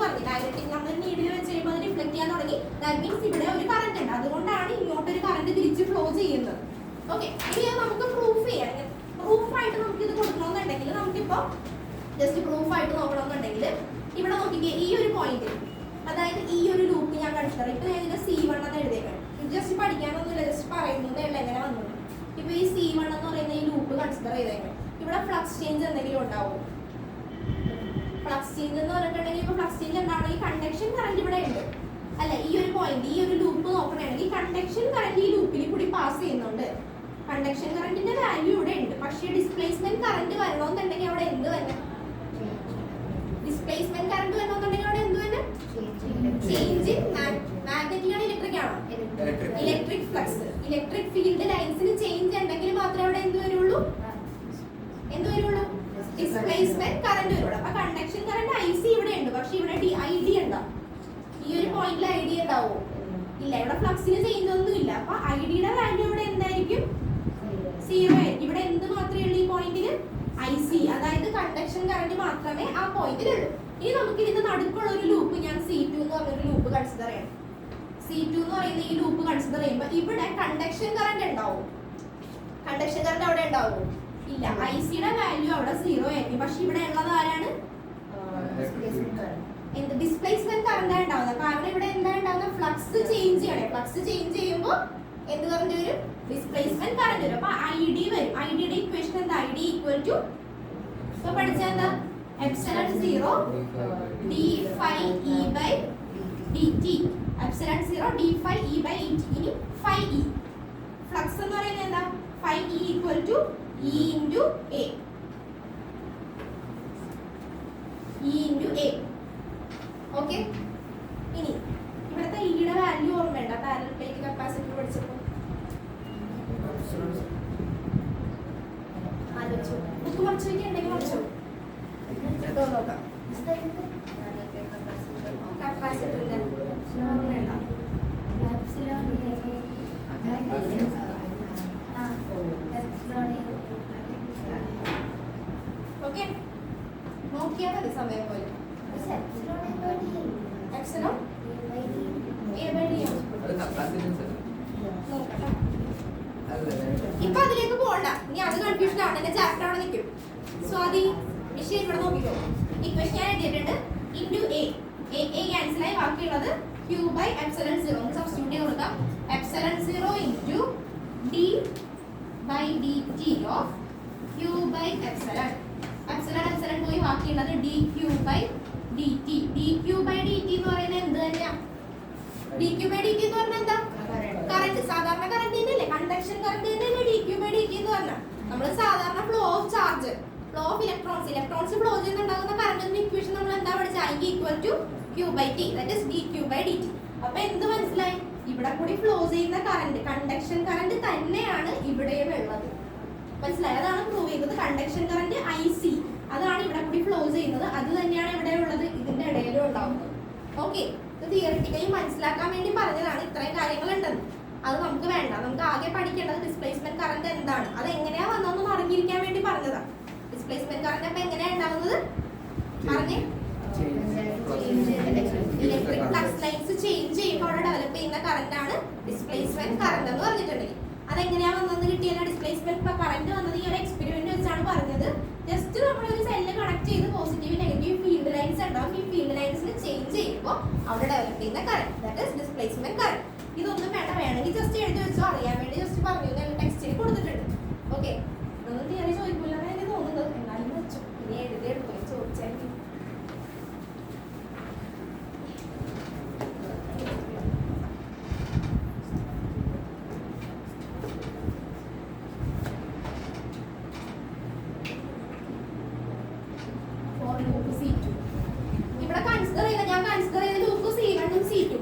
ദാറ്റ് മീൻസ് ഇവിടെ ഒരു കറന്റ് ഉണ്ട്, അതുകൊണ്ടാണ് ഇങ്ങോട്ടൊരു കറന്റ് തിരിച്ച് ഫ്ലോ ചെയ്യുന്നത്. ഓക്കെ, ഇനി നമുക്ക് പ്രൂഫ് ചെയ്യാം. പ്രൂഫായിട്ട് നമുക്ക് ഇത് കൊടുക്കണമെന്നുണ്ടെങ്കിൽ നമുക്കിപ്പോൾ ജസ്റ്റ് പ്രൂഫായിട്ട് നോക്കണമെന്നുണ്ടെങ്കിൽ ഇവിടെ നോക്കിക്കേ, ഈ ഒരു പോയിന്റ്, അതായത് ഈ ഒരു ലൂപ്പ് ഞാൻ കൺസിഡർ, ഇപ്പൊ ഞാൻ ഇതിന്റെ C1 എന്ന് എഴുതിയേക്കാം. ഇത് ജസ്റ്റ് പഠിക്കാനൊന്നുമില്ല, ജസ്റ്റ് പറയുന്നതേ ഉള്ളൂ എങ്ങനെ വന്നു. ഇപ്പൊ ഈ C1 എന്ന് പറയുന്ന ഈ ലൂപ്പ് കൺസിഡർ ചെയ്തേക്കാം. ഇവിടെ ഫ്ലക്സ് ചേഞ്ച് എന്തെങ്കിലും ഉണ്ടാവും. ഫ്ലക്സ് ചേഞ്ച് എന്ന് പറഞ്ഞിട്ടുണ്ടെങ്കിൽ ഇപ്പൊ ഫ്ലക്സ് ചേഞ്ച് ഉണ്ടാവണമെങ്കിൽ കണ്ടക്ഷൻ കറന്റ് ഇവിടെ ഉണ്ട് അല്ല, ഈ ഒരു പോയിന്റ്, ഈ ഒരു ലൂപ്പ് നോക്കണമെങ്കിൽ കണ്ടക്ഷൻ കറന്റ് ഈ ലൂപ്പിൽ കൂടി പാസ് ചെയ്യുന്നുണ്ട്. കണ്ടക്ഷൻ കറന്റിന്റെ വാല്യൂ ഇവിടെ ഉണ്ട്. പക്ഷേ ഡിസ്പ്ലേസ്മെന്റ് കറന്റ് വരണമെന്നുണ്ടെങ്കിൽ അവിടെ എന്ത് വരണം? ഡിസ്പ്ലേസ്മെന്റ് കറന്റ് വരണമെന്നുണ്ടെങ്കിൽ അവിടെ എന്ത് വരണം? ചേഞ്ച് ഇൻ മാഗ്നറ്റിക് ആണ് ഇലക്ട്രിക് ആണോ? Electric flux. ഇലക്ട്രിക് ഫീൽഡ് ലൈൻസിന് ചേഞ്ച് ഉണ്ടെങ്കിൽ മാത്രമേ അവിടെ എന്ത് വരുള്ളൂ? ഡിസ്പ്ലേസ്മെന്റ് കറന്റ് വരുള്ളൂ. അപ്പൊ കണ്ടക്ഷൻ കറന്റ് IC ഇവിടെ ഉണ്ട്, പക്ഷെ ഇവിടെ ID ഉണ്ടാവും. ഈ ഒരു പോയിന്റിൽ ID ഉണ്ടാവോ? ഇല്ല. ഇവിടെ ഫ്ലക്സിന് ചേഞ്ച് ഒന്നും ഇല്ല. അപ്പൊ IDയുടെ വാല്യൂ ഇവിടെ എന്തായിരിക്കും? 0 ആയിരിക്കും. ഇവിടെ എന്ത് മാത്രമേ ഉള്ളൂ ഈ പോയിന്റിൽ? IC, അതായത് കണ്ടക്ഷൻ കറന്റ് മാത്രമേ ആ പോയിന്റിൽ ഉള്ളൂ. ഇനി നമുക്ക് ഇതിന്റെ നടുക്കുള്ള ഒരു ലൂപ്പ്, ഞാൻ C2 എന്ന് പറഞ്ഞൊരു ലൂപ്പ് കൺസിഡർ ചെയ്യണം. C2 എന്ന് പറയുന്ന ഈ ലൂപ്പ് കൺസിഡർ ചെയ്യുമ്പോൾ ഇവിടെ കണ്ടക്ഷൻ കറന്റ് ഉണ്ടാവും. കണ്ടക്ഷൻ കറന്റ് അവിടെ ഉണ്ടാവും? ഇല്ല. ICയുടെ വാല്യൂ അവിടെ 0 ആയിരിക്കും. പക്ഷെ ഇവിടെ ഉള്ളത് ആരാണ്? എന്ത്? ഡിസ്പ്ലേസ്മെന്റ് കറന്റ് ഉണ്ടാവുന്നത്. കാരണം ഇവിടെ എന്താ ഉണ്ടാവുന്നത്? ഫ്ലക്സ് ചേഞ്ച് ചെയ്യണേ. ഫ്ലക്സ് ചേഞ്ച് ചെയ്യുമ്പോൾ എന്ത് കറന്റ് വരും? ഡിസ്പ്ലേസ്മെന്റ് കറന്റ് വരും. അപ്പൊ ID വരും. IDയുടെ ഇക്വേഷൻ എന്താ? ID ഈക്വൽ ടു, ഇപ്പൊ പഠിച്ചാൽ എന്താ? Epsilon 0 d phi E by dt. Epsilon 0 d phi E by et. ഇനി phi E. ഫ്ലക്സ് എന്ന് പറയുന്നത് എന്താ? phi E equal to E into A. E into A. Okay, ഇനി ഇവിടുത്തെ ഇയുടെ വാല്യൂ ഓർമ്മയുണ്ട? പാരലൽ പ്ലേറ്റ് കപ്പാസിറ്റർ പഠിച്ചപ്പോൾ ആലോചിച്ചു. ബുക്ക് മറിച്ച് വയ്ക്കുന്നുണ്ടെങ്കിൽ മറിച്ചോ നോക്കാം. കപ്പാസിറ്ററിന്റെ ഓർമ്മയുണ്ട? ഓക്കെ, നോക്കിയാൽ മതി സമയം പോലെ. എപ്സിലോൺ A by D ഇപ്പൊ അതിലേക്ക് പോകണ്ട. ഇനി അത് കൺഫ്യൂഷൻ ആണ്. എന്റെ ചാപ്റ്റർ അവിടെ നിൽക്കും. സോ അത് വിഷയം ഇവിടെ നോക്കിക്കോ. ഇക്വേഷൻ ഞാൻ എഴുതിയിട്ടുണ്ട്. ഇൻറ്റു A ക്യാൻസൽ ആയി ബാക്കിയുള്ളത് Q by എപ്സിലോൺ 0. നമുക്ക് സബ്സ്റ്റിറ്റ്യൂട്ട് ചെയ്ത് കൊടുക്കാം. Epsilon 0 into D by dt of Q by epsilon. Epsilon പോയി ബാക്കിയുള്ളത് dQ by dt. dQ by dt എന്ന് പറയുന്നത് എന്ത് തന്നെയാ? dQ by dt എന്ന് പറഞ്ഞാൽ എന്താ? കറന്റ്. സാധാരണ കറന്റ് തന്നെയല്ലേ? കണ്ടക്ഷൻ കറന്റ് തന്നെയല്ലേ dQ by dt എന്ന് പറഞ്ഞാൽ? നമ്മൾ സാധാരണ flow of charge, flow of electrons flow ചെയ്യുന്നുണ്ടാകുന്ന കറന്റിന്റെ ഇക്വേഷൻ നമ്മൾ എന്താ പഠിച്ചത്? I equal to Q by T, that is dQ by dt. അപ്പൊ എന്ത് മനസ്സിലായി? ഇവിടെ കൂടി ഫ്ലോ ചെയ്യുന്ന കറന്റ്, കണ്ടക്ഷൻ കറന്റ് തന്നെയാണ് ഇവിടെയും ഉള്ളത്. മനസ്സിലായി? അതാണ് പ്രൂവ് ചെയ്തത്. കണ്ടക്ഷൻ കറന്റ് IC, അതാണ് ഇവിടെ കൂടി ഫ്ലോ ചെയ്യുന്നത്. അത് തന്നെയാണ് ഇവിടെ ഉള്ളത്, ഇതിന്റെ ഇടയിലും ഉണ്ടാവുന്നത്. ഓക്കെ, ഇത് തിയറിറ്റിക്കലി മനസ്സിലാക്കാൻ വേണ്ടി പറഞ്ഞതാണ്. ഇത്രയും കാര്യങ്ങൾ ഉണ്ടെന്ന് അത് നമുക്ക് വേണ്ട. നമുക്ക് ആകെ പഠിക്കേണ്ടത് ഡിസ്പ്ലേസ്മെന്റ് കറന്റ് എന്താണ്, അത് എങ്ങനെയാ വന്നതെന്ന് അറിഞ്ഞിരിക്കാൻ വേണ്ടി പറഞ്ഞതാണ്. ഡിസ്പ്ലേസ്മെന്റ് കറന്റ് അപ്പൊ എങ്ങനെയാ ഉണ്ടാവുന്നത് പറഞ്ഞേ? ഇലക്ട്രിക് ഫ്ലക്സ് ലൈൻസ് ചേഞ്ച് ചെയ്യുമ്പോൾ അവിടെ ഡെവലപ്പ് ചെയ്യുന്ന കറന്റ് ആണ് ഡിസ്പ്ലേസ്മെന്റ് കറന്റ് എന്ന് പറഞ്ഞിട്ടുണ്ടെങ്കിൽ. അതെങ്ങനെയാ വന്നെന്ന് കിട്ടിയാൽ ഡിസ്പ്ലേസ്മെന്റ് കറന്റ് വന്നത് ഈ ഒരു എക്സ്പെരിമെന്റ് വെച്ചാണ് പറഞ്ഞത്. ജസ്റ്റ് നമ്മളൊരു സെല്ല് കണക്ട് ചെയ്ത് പോസിറ്റീവ് നെഗറ്റീവ് ഫീൽഡ് ലൈൻസ് ഉണ്ടാവും. ഈ ഫീൽഡ് ലൈൻസിന് ചേഞ്ച് ചെയ്യുമ്പോൾ അവിടെ ഡെവലപ്പ് ചെയ്യുന്ന current, that is displacement current. ഇതൊന്നും വേണ്ട, വേണമെങ്കിൽ ജസ്റ്റ് എഴുതി വെച്ചോ, അറിയാൻ വേണ്ടി ജസ്റ്റ് പറഞ്ഞു. ടെക്സ്റ്റിൽ കൊടുത്തിട്ടുണ്ട്. ഓക്കെ, ഇതൊന്നും തിയറി ചോദിക്കില്ലെന്ന് എനിക്ക് തോന്നുന്നത്. എന്നാലും വെച്ചോ, ഇനി എഴുതി എടുക്കും ചോദിച്ചാൽ.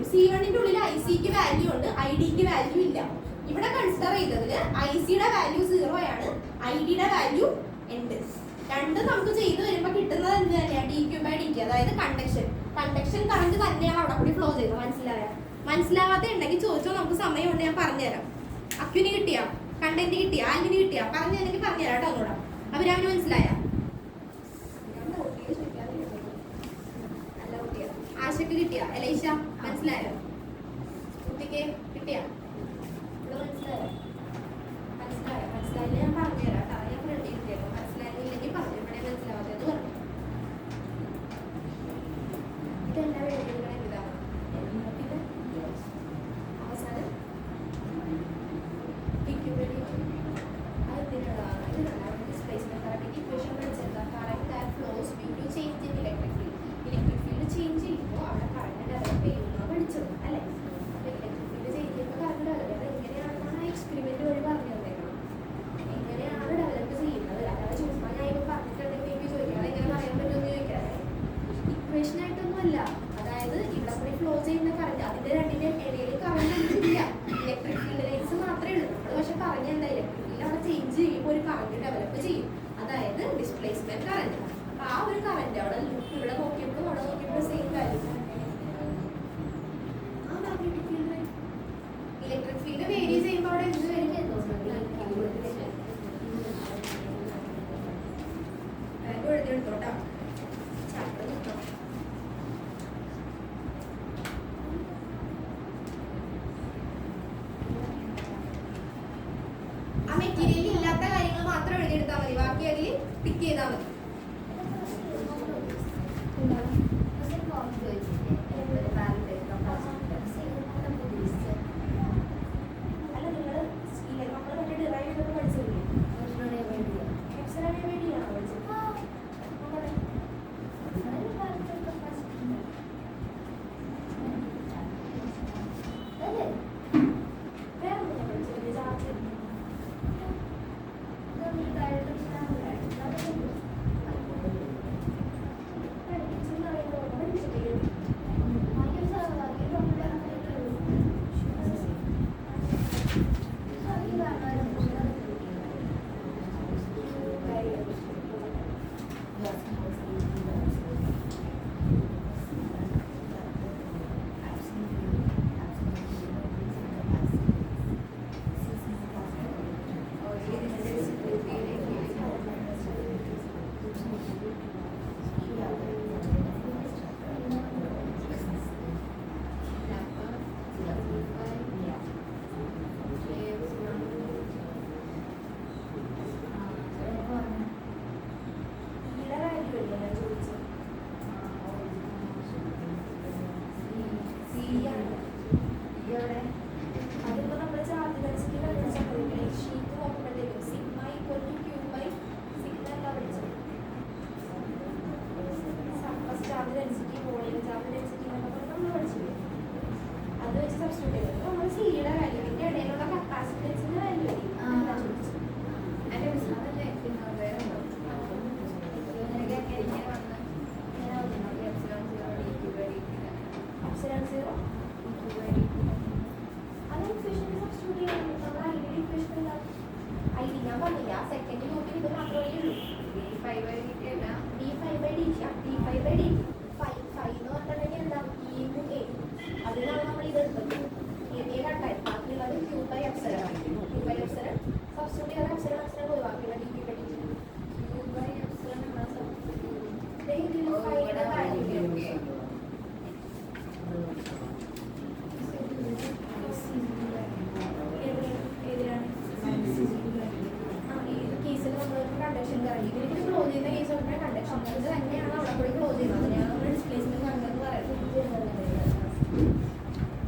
C1ന്റെ ഉള്ളിൽ ICക്ക് വാല്യൂ ഉണ്ട്, IDക്ക് വാല്യൂ ഇല്ല. ഇവിടെ കൺസിഡർ ചെയ്തതില് ICയുടെ വാല്യൂ 0 ആണ്, IDയുടെ വാല്യൂ ഉണ്ട്. രണ്ടും നമുക്ക് ചെയ്ത് വരുമ്പോൾ കിട്ടുന്നത് എന്ത് തന്നെയാണ്? dQ by dt, അതായത് കണ്ടക്ഷൻ കറന്റ് തന്നെയാണ് അവിടെ കൂടി ഫ്ലോ ചെയ്തത്. മനസ്സിലാവാത്ത ഉണ്ടെങ്കിൽ ചോദിച്ചോ, നമുക്ക് സമയമുണ്ട്, ഞാൻ പറഞ്ഞുതരാം. അക്യുന് കിട്ടിയാ, കണ്ടന്റ് കിട്ടിയാ, ആൽവിന് കിട്ടിയാ പറഞ്ഞു തന്നെങ്കിൽ പറഞ്ഞുതരാം കേട്ടോ. ഒന്നുകൂടെ അവരവന് മനസ്സിലായ? ആശയ്ക്ക് കിട്ടിയ? എലൈഷ മനസ്സിലായോ? അവിടെ ഇവിടെ നോക്കിയപ്പോഴും അവിടെ നോക്കിയപ്പോഴും സെയിം കാര്യം. ഇലക്ട്രിക് ഫീൽഡ് വേരി ചെയ്യുമ്പോൾ അവിടെ എന്ത് വരും? എഴുതിയെടുത്തോട്ടാ ചാപ്റ്റർ കിട്ടും. ആ മെറ്റീരിയലിൽ ഇല്ലാത്ത കാര്യങ്ങൾ മാത്രം എഴുതിയെടുത്താൽ മതി, ബാക്കി അതിൽ ടിക്ക് ചെയ്താൽ മതി. അല്ല നിങ്ങൾ നമ്മൾ മറ്റേ ഡിറൈവ് ചെയ്തൊക്കെ പഠിച്ചില്ലേ? വേണ്ടിയാണോ പഠിച്ചത്?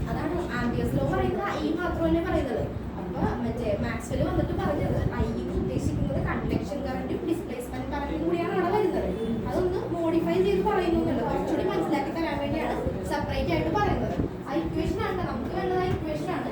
അതാണ് ആംബിയസ് ലോ പറയുന്നത്. ഐ മാത്രമല്ലേ പറയുന്നത്. അപ്പൊ മറ്റേ മാക്സ്വെൽ വന്നിട്ട് പറഞ്ഞത് ഐ ഉദ്ദേശിക്കുന്നത് കണ്ടക്ഷൻ കറന്റും ഡിസ്പ്ലേസ്മെന്റ് കറന്റും കൂടിയാണ് അവിടെ വരുന്നത്. അതൊന്ന് മോഡിഫൈ ചെയ്ത് പറയുന്നുണ്ടല്ലോ, കുറച്ചുകൂടി മനസ്സിലാക്കി തരാൻ വേണ്ടിയാണ് സെപ്പറേറ്റ് ആയിട്ട് പറയുന്നത്. ആ ഇക്വേഷൻ ആണ് നമുക്ക് വേണ്ടത്. ആ ഇക്വേഷൻ ആണ്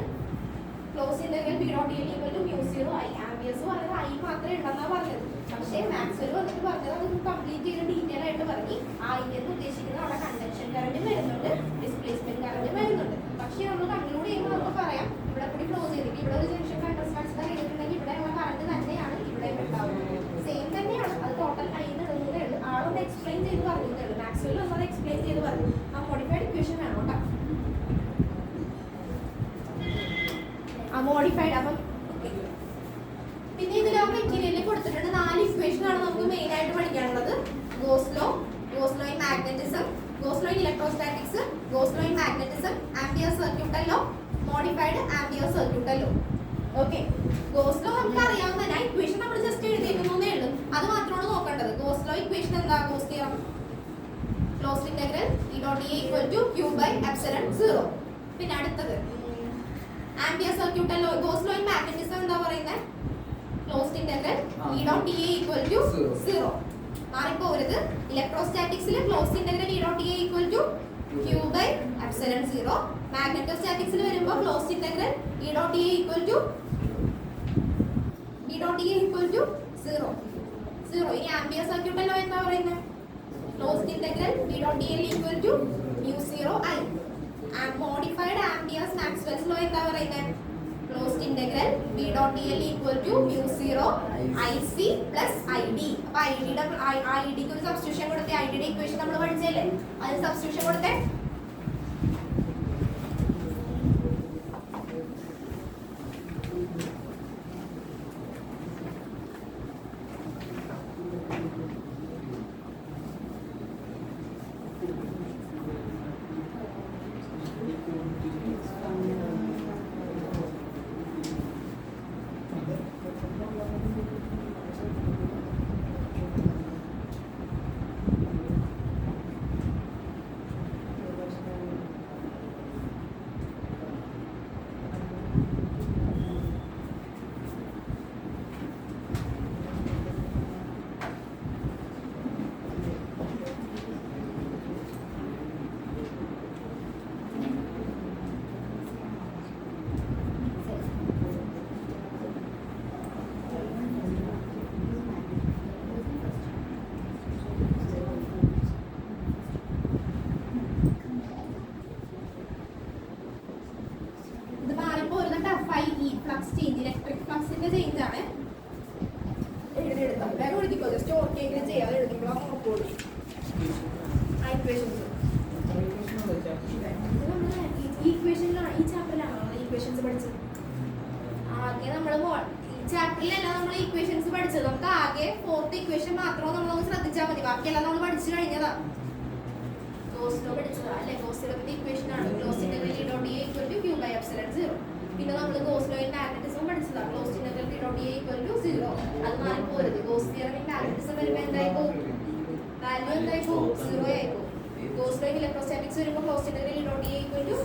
close integral P dot L equal to mu zero I. Ampere's പറയുന്നത് ഐ മാത്രമേ ഉണ്ടെന്നാ പറഞ്ഞത്. പക്ഷേ മാക്സ്വെൽ വന്നിട്ട് പറഞ്ഞത് അത് കംപ്ലീറ്റ് ചെയ്ത് ഡീറ്റെയിൽ ആയിട്ട് പറഞ്ഞ് ഐ എന്ന് ഉദ്ദേശിക്കുന്നത് അവിടെ കണ്ടക്ഷൻ കറന്റ് വരുന്നുണ്ട്, ഡിസ്പ്ലേസ്മെന്റ് കറന്റ് വരുന്നുണ്ട്. പക്ഷേ നമ്മൾ കൺക്ലൂഡ് ചെയ്യുമ്പോൾ നമുക്ക് പറയാം ഇവിടെ കൂടി ക്ലോസ് ചെയ്തിട്ട് ഇവിടെ ഒരു ജംഗ്ഷൻ കൺസിഡർ ചെയ്തിട്ടുണ്ടെങ്കിൽ ഇവിടെയുള്ള കറന്റ് തന്നെയാണ് ഇവിടെ ഉണ്ടാവുന്നത്. സെയിം തന്നെയാണ്. അത് ടോട്ടൽ ഐ എന്ന് ഇടുന്നതേ ഉള്ളൂ. ആളൊന്ന് എക്സ്പ്ലെയിൻ ചെയ്ത് പറഞ്ഞതേ ഉള്ളൂ. മാക്സ്വെൽ ഒന്നത് എക്സ്പ്ലെയിൻ ചെയ്ത് പറഞ്ഞു. ആ മോഡിഫൈഡ് ഇക്വേഷൻ വേണം കേട്ടോ. ആ മോഡിഫൈഡ് അപ്പം പിന്നെ ഇതിൽ ആ മെറ്റീരിയലിൽ കൊടുത്തിട്ടുണ്ട് 4 ഇക്വേഷൻ ആണ് നമുക്ക് മെയിൻ ആയിട്ട് പഠിക്കാനുള്ളത്. Gauss law in magnetism, Gauss law in electrostatics, Gauss law in magnetism, Ampere circuital law, modified Ampere circuital law. Okay, Gauss law നമുക്ക് അറിയാവുന്ന ഇക്വേഷൻ നമ്മൾ ജസ്റ്റ് എഴുതിയിരിക്കുന്നേ ഉള്ളൂ. അത് മാത്രമാണ് നോക്കേണ്ടത്. ഗോസ് ലോ ഇക്വേഷൻ എന്താ? Goes theorem closed integral E dot dA equal to Q by epsilon 0. പിന്നെ അടുത്തത് Ampere circuital law. Gauss law in magnetism എന്താ പറയുന്നത്? Closed integral E dot dA equal to 0. മാറിപ്പോകരുത്. ഇലക്ട്രോസ്റ്റാറ്റിക്സിൽ closed integral E dot dA equal to Q by epsilon 0. മാഗ്നറ്റോസ്റ്റാറ്റിക്സിൽ വരുമ്പോൾ closed integral E dot dA equal to 0. ഇനി ആംപിയർ സർക്യൂട്ടൽ ലോ എന്താ പറയുന്നത്? Closed integral E dot dA equal to mu 0 I. Modified Ampere's Maxwell's law എന്താ പറയുന്നത്? Closed integral B dot D L equal to mu 0 IC plus ID. അപ്പൊ ഐഡിക്ക് ഒരു സബ്സ്റ്റിറ്റ്യൂഷൻ കൊടുത്തേ. ഐഡിയുടെ ഇക്വേഷൻ നമ്മൾ പഠിച്ചല്ലേ, അതിന് സബ്സ്റ്റിറ്റ്യൂഷൻ കൊടുത്തേ. ഫ്ലക്സ് ചേഞ്ച്, ഇലക്ട്രിക് ഫ്ലക്സിന്റെ ചേഞ്ച് ആണ്. എഴുതിയെടുത്താൽ വേഗം എഴുതിക്കോ, ജസ്റ്റ് ഓർക്കെങ്കിലും ചെയ്യാതെ എഴുതുമ്പോൾ നോക്കോളൂ. ഈക്വേഷനിലാണ്, ഈ ചാപ്റ്ററിലാണോ ഈക്വേഷൻസ് പഠിച്ചത്? ആകെ നമ്മൾ ഈ ചാപ്റ്ററിലല്ല നമ്മൾ ഈക്വേഷൻസ് പഠിച്ചത്. നമുക്ക് ആകെ 4th ഇക്വേഷൻ മാത്രമേ നമ്മൾ ശ്രദ്ധിച്ചാൽ മതി, ബാക്കിയെല്ലാം നമ്മൾ പഠിച്ചു കഴിഞ്ഞതാ. ഗോസ്ലോ പഠിച്ചതാ അല്ലെ? ഗോസ്ലോന്റെ ഇക്വേഷൻ ആണ് closed integral E dot E equal to Q by epsilon 0. പിന്നെ നമ്മൾ ഗോസ്ലോയിൽ മാഗ്നറ്റിസം പഠിച്ചതാ, closed integral E dot E equal to 0. അത് മാറിപ്പോരുത്. ഗോസ് തിയറമിൽ മാഗ്നറ്റിസം വരുമ്പോൾ എന്തായി പോകും? വാല്യൂ എന്തായി പോകും? 0 ആയി പോകും. ഗോസ്ലോയിൽ ഇലക്ട്രോസ്റ്റാറ്റിക്സ് വരുമ്പോൾ closed integral E dot E equal to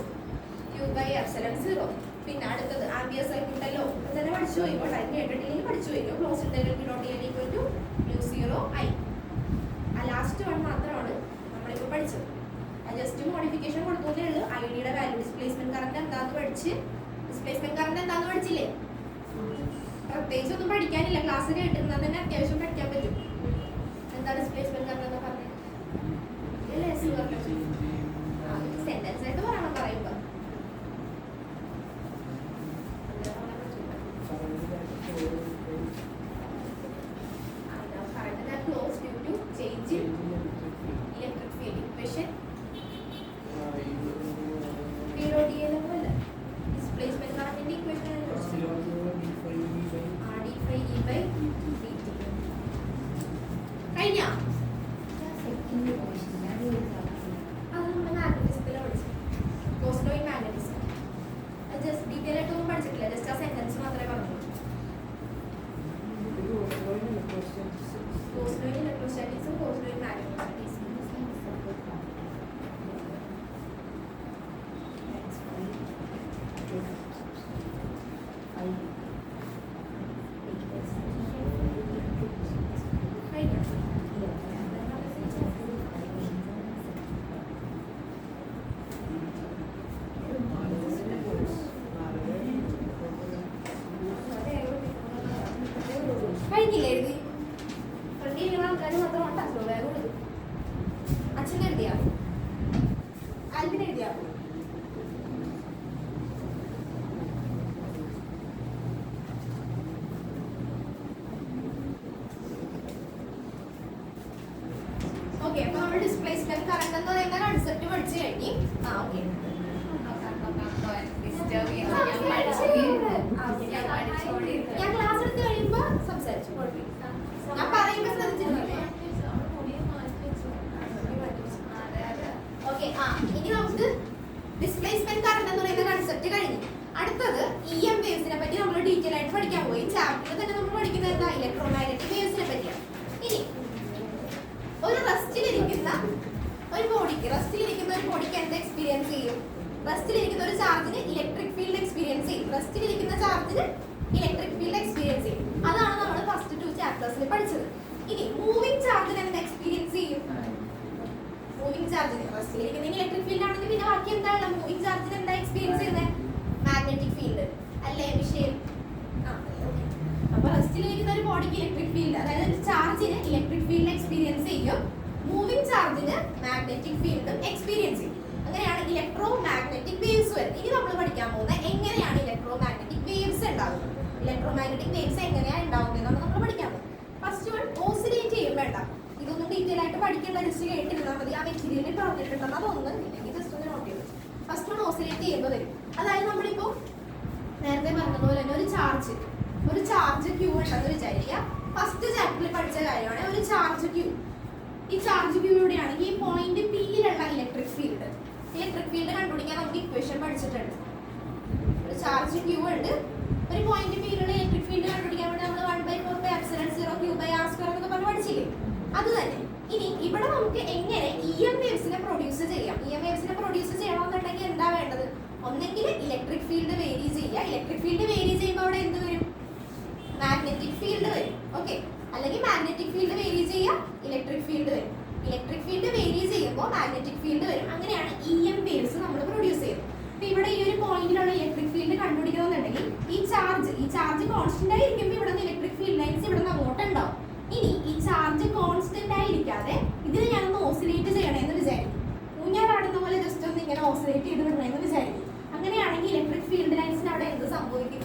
Q by epsilon 0. പിന്നെ അടുത്തത് ആംബിയർ സർക്യൂട്ട് ഉണ്ടല്ലോ, അത് തന്നെ പഠിച്ചു പോയിക്കോ. ടൈം കേട്ടിട്ടില്ലെങ്കിൽ പഠിച്ചു പോയിക്കോ. Closed integral E dot E equal to μ0I. ആ ലാസ്റ്റ് വൺ മാത്രമാണ് നമ്മളിപ്പോൾ പഠിച്ചത്. ജസ്റ്റ് മോഡിഫിക്കേഷൻ കൊടുത്തേ ഉള്ളൂ. ഐഡിയുടെ വാല്യൂ, ഡിസ്പ്ലേസ്മെന്റ് കറന്റ് എന്താന്ന് പഠിച്ച്, ഡിസ്പ്ലേസ്മെന്റ് കറന്റ് എന്താന്ന് പഠിച്ചില്ലേ? പ്രത്യേകിച്ച് ഒന്നും പഠിക്കാനില്ല, ക്ലാസ് കേട്ടിരുന്നാൽ തന്നെ അത്യാവശ്യം പഠിക്കാൻ പറ്റും. എന്താ ഡിസ്പ്ലേസ്മെന്റ് കറന്റ് എന്ന് പറഞ്ഞത്? സെന്റൻസ് ആയിട്ട് പറയണം പറയുമ്പോ. Close due to change in electric field equation. Displacement current in the equation d phi E by dt. കഴിഞ്ഞ അത് നമ്മൾ മാഗ്നറ്റിസത്തിലെ പഠിച്ചു, ഗോസ്ലോ ഇൻ മാഗ്നറ്റിസം. അത് ജസ്റ്റ് ഡീറ്റെയിൽ ആയിട്ടൊന്നും പഠിച്ചിട്ടില്ല, ജസ്റ്റ് ആ സെന്റൻസ് മാത്രമേ പറഞ്ഞു. ഗോസ്ലോ ഇൻ ഇലക്ട്രോസ്റ്റാറ്റിക്സും ഗോസ്ലോ ഇൻ മാഗ്നറ്റിക്സും. കഴിഞ്ഞില്ല എഴുതി ഫ്രണ്ടിൽ ആൾക്കാർ മാത്രം ഉണ്ടാകുമോ? വേഗം എഴുതും. അച്ഛൻ എഴുതിയാ? ആൽബിൻ എഴുതിയാ? ഓക്കെ, അപ്പൊ നമ്മൾ ഡിസ്പ്ലേസ്മെന്റ് കറന്റ് എന്ന് പറയുന്ന കൺസെപ്റ്റ് പഠിച്ചു കഴിഞ്ഞു. ഓക്കെ, ഞാൻ ക്ലാസ് എടുത്ത് കഴിയുമ്പോ സംസാരിച്ചു. ഞാൻ പറയുമ്പോ ശ്രദ്ധിച്ചിരുന്നല്ലേ? ഓക്കെ, ഇനി നമുക്ക് ഡിസ്പ്ലേസ്മെന്റ് കറന്റ് എന്ന് പറയുന്ന കൺസെപ്റ്റ് കഴിഞ്ഞു. അടുത്തത് EM വേവ്സിനെ പറ്റി നമ്മൾ ഡീറ്റെയിൽ ആയിട്ട് പഠിക്കാൻ പോയി. ചാപ്റ്ററിൽ തന്നെ നമ്മൾ പഠിക്കുന്നത് എന്താ? ഇലക്ട്രോമാഗ്നറ്റിക് വേവ്സിനെ പറ്റിയാണ്. ഇനി ഒരു റെസ്റ്റിലിരിക്കുന്ന ഒരു ബോഡിക്ക് എന്ത് എക്സ്പീരിയൻസ് ചെയ്യും? റെസ്റ്റിലിരിക്കുന്ന ഒരു ചാർജിന് ഇലക്ട്രിക് ഫീൽഡ് എക്സ്പീരിയൻസ് ചെയ്യും. റെസ്റ്റിലിരിക്കുന്ന ചാർജിന് ഇലക്ട്രിക് ഫീൽഡ് എക്സ്പീരിയൻസ് ചെയ്യും. അതാണ് നമ്മൾ ഫസ്റ്റ് 2 ചാപ്റ്റേഴ്സിൽ പഠിച്ചത്. ഇനി മൂവിംഗ് ചാർജിന് എന്ത് എക്സ്പീരിയൻസ് ചെയ്യും? മൂവിംഗ് ചാർജിന് റെസ്റ്റിലിരിക്കുന്ന ഇലക്ട്രിക് ഫീൽഡ് ആണെങ്കിൽ പിന്നെ ബാക്കി എന്താണ്? മൂവിംഗ് ചാർജിന് എന്താ എക്സ്പീരിയൻസ് ചെയ്യുന്നത്? മാഗ്നറ്റിക് ഫീൽഡ് അല്ലേ വിഷയം? അപ്പൊ റെസ്റ്റിലിരിക്കുന്ന ഒരു ബോഡിക്ക് ഇലക്ട്രിക് ഫീൽഡ്, അതായത് ചാർജിന് ഇലക്ട്രിക് ഫീൽഡ് എക്സ്പീരിയൻസ് ചെയ്യും, മൂവിംഗ് ചാർജിന് മാഗ്നറ്റിക് ഫീൽഡും എക്സ്പീരിയൻസ് ചെയ്യും. അങ്ങനെയാണ് ഇലക്ട്രോ മാഗ്നറ്റിക് വേവ്സ് വരുന്നത്. ഇനി നമ്മൾ പഠിക്കാൻ പോകുന്നത് എങ്ങനെയാണ് ഇലക്ട്രോ ഇലക്ട്രോമാഗ്നറ്റിക് വേവ്സ് ഉണ്ടാകുന്നത്. ഇലക്ട്രോമാഗ്നറ്റിക് വേവ്സ് എങ്ങനെയാണ് ഉണ്ടാവുന്നതെന്നാണ് നമ്മൾ പഠിക്കാൻ പോകുന്നത്. ഫസ്റ്റ് വൺ ഓസിലേറ്റ് ചെയ്യും. വേണ്ട, ഇതൊന്നും ഡീറ്റെയിൽ ആയിട്ട് പഠിക്കേണ്ട, ജസ്റ്റ് കേട്ടിരുന്നാൽ മതി. ആ മെറ്റീരിയലിൽ പറഞ്ഞിട്ടുണ്ടെന്ന് തോന്നുന്നു, ഇല്ലെങ്കിൽ ജസ്റ്റ് ഒന്ന് നോട്ട് ചെയ്തു. ഫസ്റ്റ് വൺ ഓസിലേറ്റ് ചെയ്യുമ്പോൾ വരും. അതായത് നമ്മളിപ്പോൾ നേരത്തെ പറഞ്ഞതുപോലെ തന്നെ ഒരു ചാർജ് ക്യൂ ഉണ്ടെന്ന് വിചാരിക്കുക. ഫസ്റ്റ് ചാപ്റ്ററിൽ പഠിച്ച കാര്യമാണ് ഒരു ചാർജ് ക്യൂ. ഈ ചാർജ് ക്യൂയിലൂടെയാണ് ഈ പോയിന്റ് പിയിലുള്ള ഇലക്ട്രിക് ഫീൽഡ് കണ്ടുപിടിക്കാൻ നമുക്ക് ഇക്വേഷൻ പഠിച്ചിട്ടുണ്ട്. ഒരു ചാർജ് ക്യൂ ഉണ്ട്, ഒരു പോയിന്റ് പിയിലുള്ള ഇലക്ട്രിക് ഫീൽഡ് കണ്ടുപിടിക്കാൻ വേണ്ടി നമ്മൾ 1/4πε0 Q/r² എന്നൊക്കെ പറഞ്ഞ് പഠിച്ചില്ലേ? അത് തന്നെ. ഇനി ഇവിടെ നമുക്ക് എങ്ങനെ EM വേവ്സിനെ പ്രൊഡ്യൂസ് ചെയ്യാം. EM വേവ്സിനെ പ്രൊഡ്യൂസ് ചെയ്യണമെന്നുണ്ടെങ്കിൽ എന്താ വേണ്ടത്? ഒന്നെങ്കിൽ ഇലക്ട്രിക് ഫീൽഡ് വേരി ചെയ്യുക. ഇലക്ട്രിക് ഫീൽഡ് വേരി ചെയ്യുമ്പോൾ അവിടെ എന്ത് വരും? മാഗ്നറ്റിക് ഫീൽഡ് വരും. ഓക്കെ, അല്ലെങ്കിൽ മാഗ്നറ്റിക് ഫീൽഡ് വേരി ചെയ്യുക, ഇലക്ട്രിക് ഫീൽഡ് വരും. ഇലക്ട്രിക് ഫീൽഡ് വേരി ചെയ്യുമ്പോൾ മാഗ്നറ്റിക് ഫീൽഡ് വരും. അങ്ങനെയാണ് EM വേവ്സ് നമ്മൾ പ്രൊഡ്യൂസ് ചെയ്യുന്നത്. അപ്പൊ ഇവിടെ ഈ ഒരു പോയിന്റിലുള്ള ഇലക്ട്രിക് ഫീൽഡ് കണ്ടുപിടിക്കണമെന്നുണ്ടെങ്കിൽ ഈ ചാർജ് കോൺസ്റ്റന്റ് ആയിരിക്കുമ്പോൾ ഇവിടെ നിന്ന് ഇലക്ട്രിക് ഫീൽഡ് ലൈൻസ് ഇവിടെ നിന്ന് അങ്ങോട്ട് ഉണ്ടാവും. ഇനി ഈ ചാർജ് കോൺസ്റ്റന്റ് ആയിരിക്കാതെ ഇതിന് ഞാനൊന്ന് ഓസിലേറ്റ് ചെയ്യണമെന്ന് വിചാരിക്കും. ഊഞ്ഞാലാടുന്ന പോലെ ജസ്റ്റ് ഒന്ന് ഇങ്ങനെ ഓസിലേറ്റ് ചെയ്ത് വിടണമെന്ന് വിചാരിക്കും. അങ്ങനെയാണെങ്കിൽ ഇലക്ട്രിക് ഫീൽഡ് ലൈൻസിന് അവിടെ എന്ത് സംഭവിക്കും?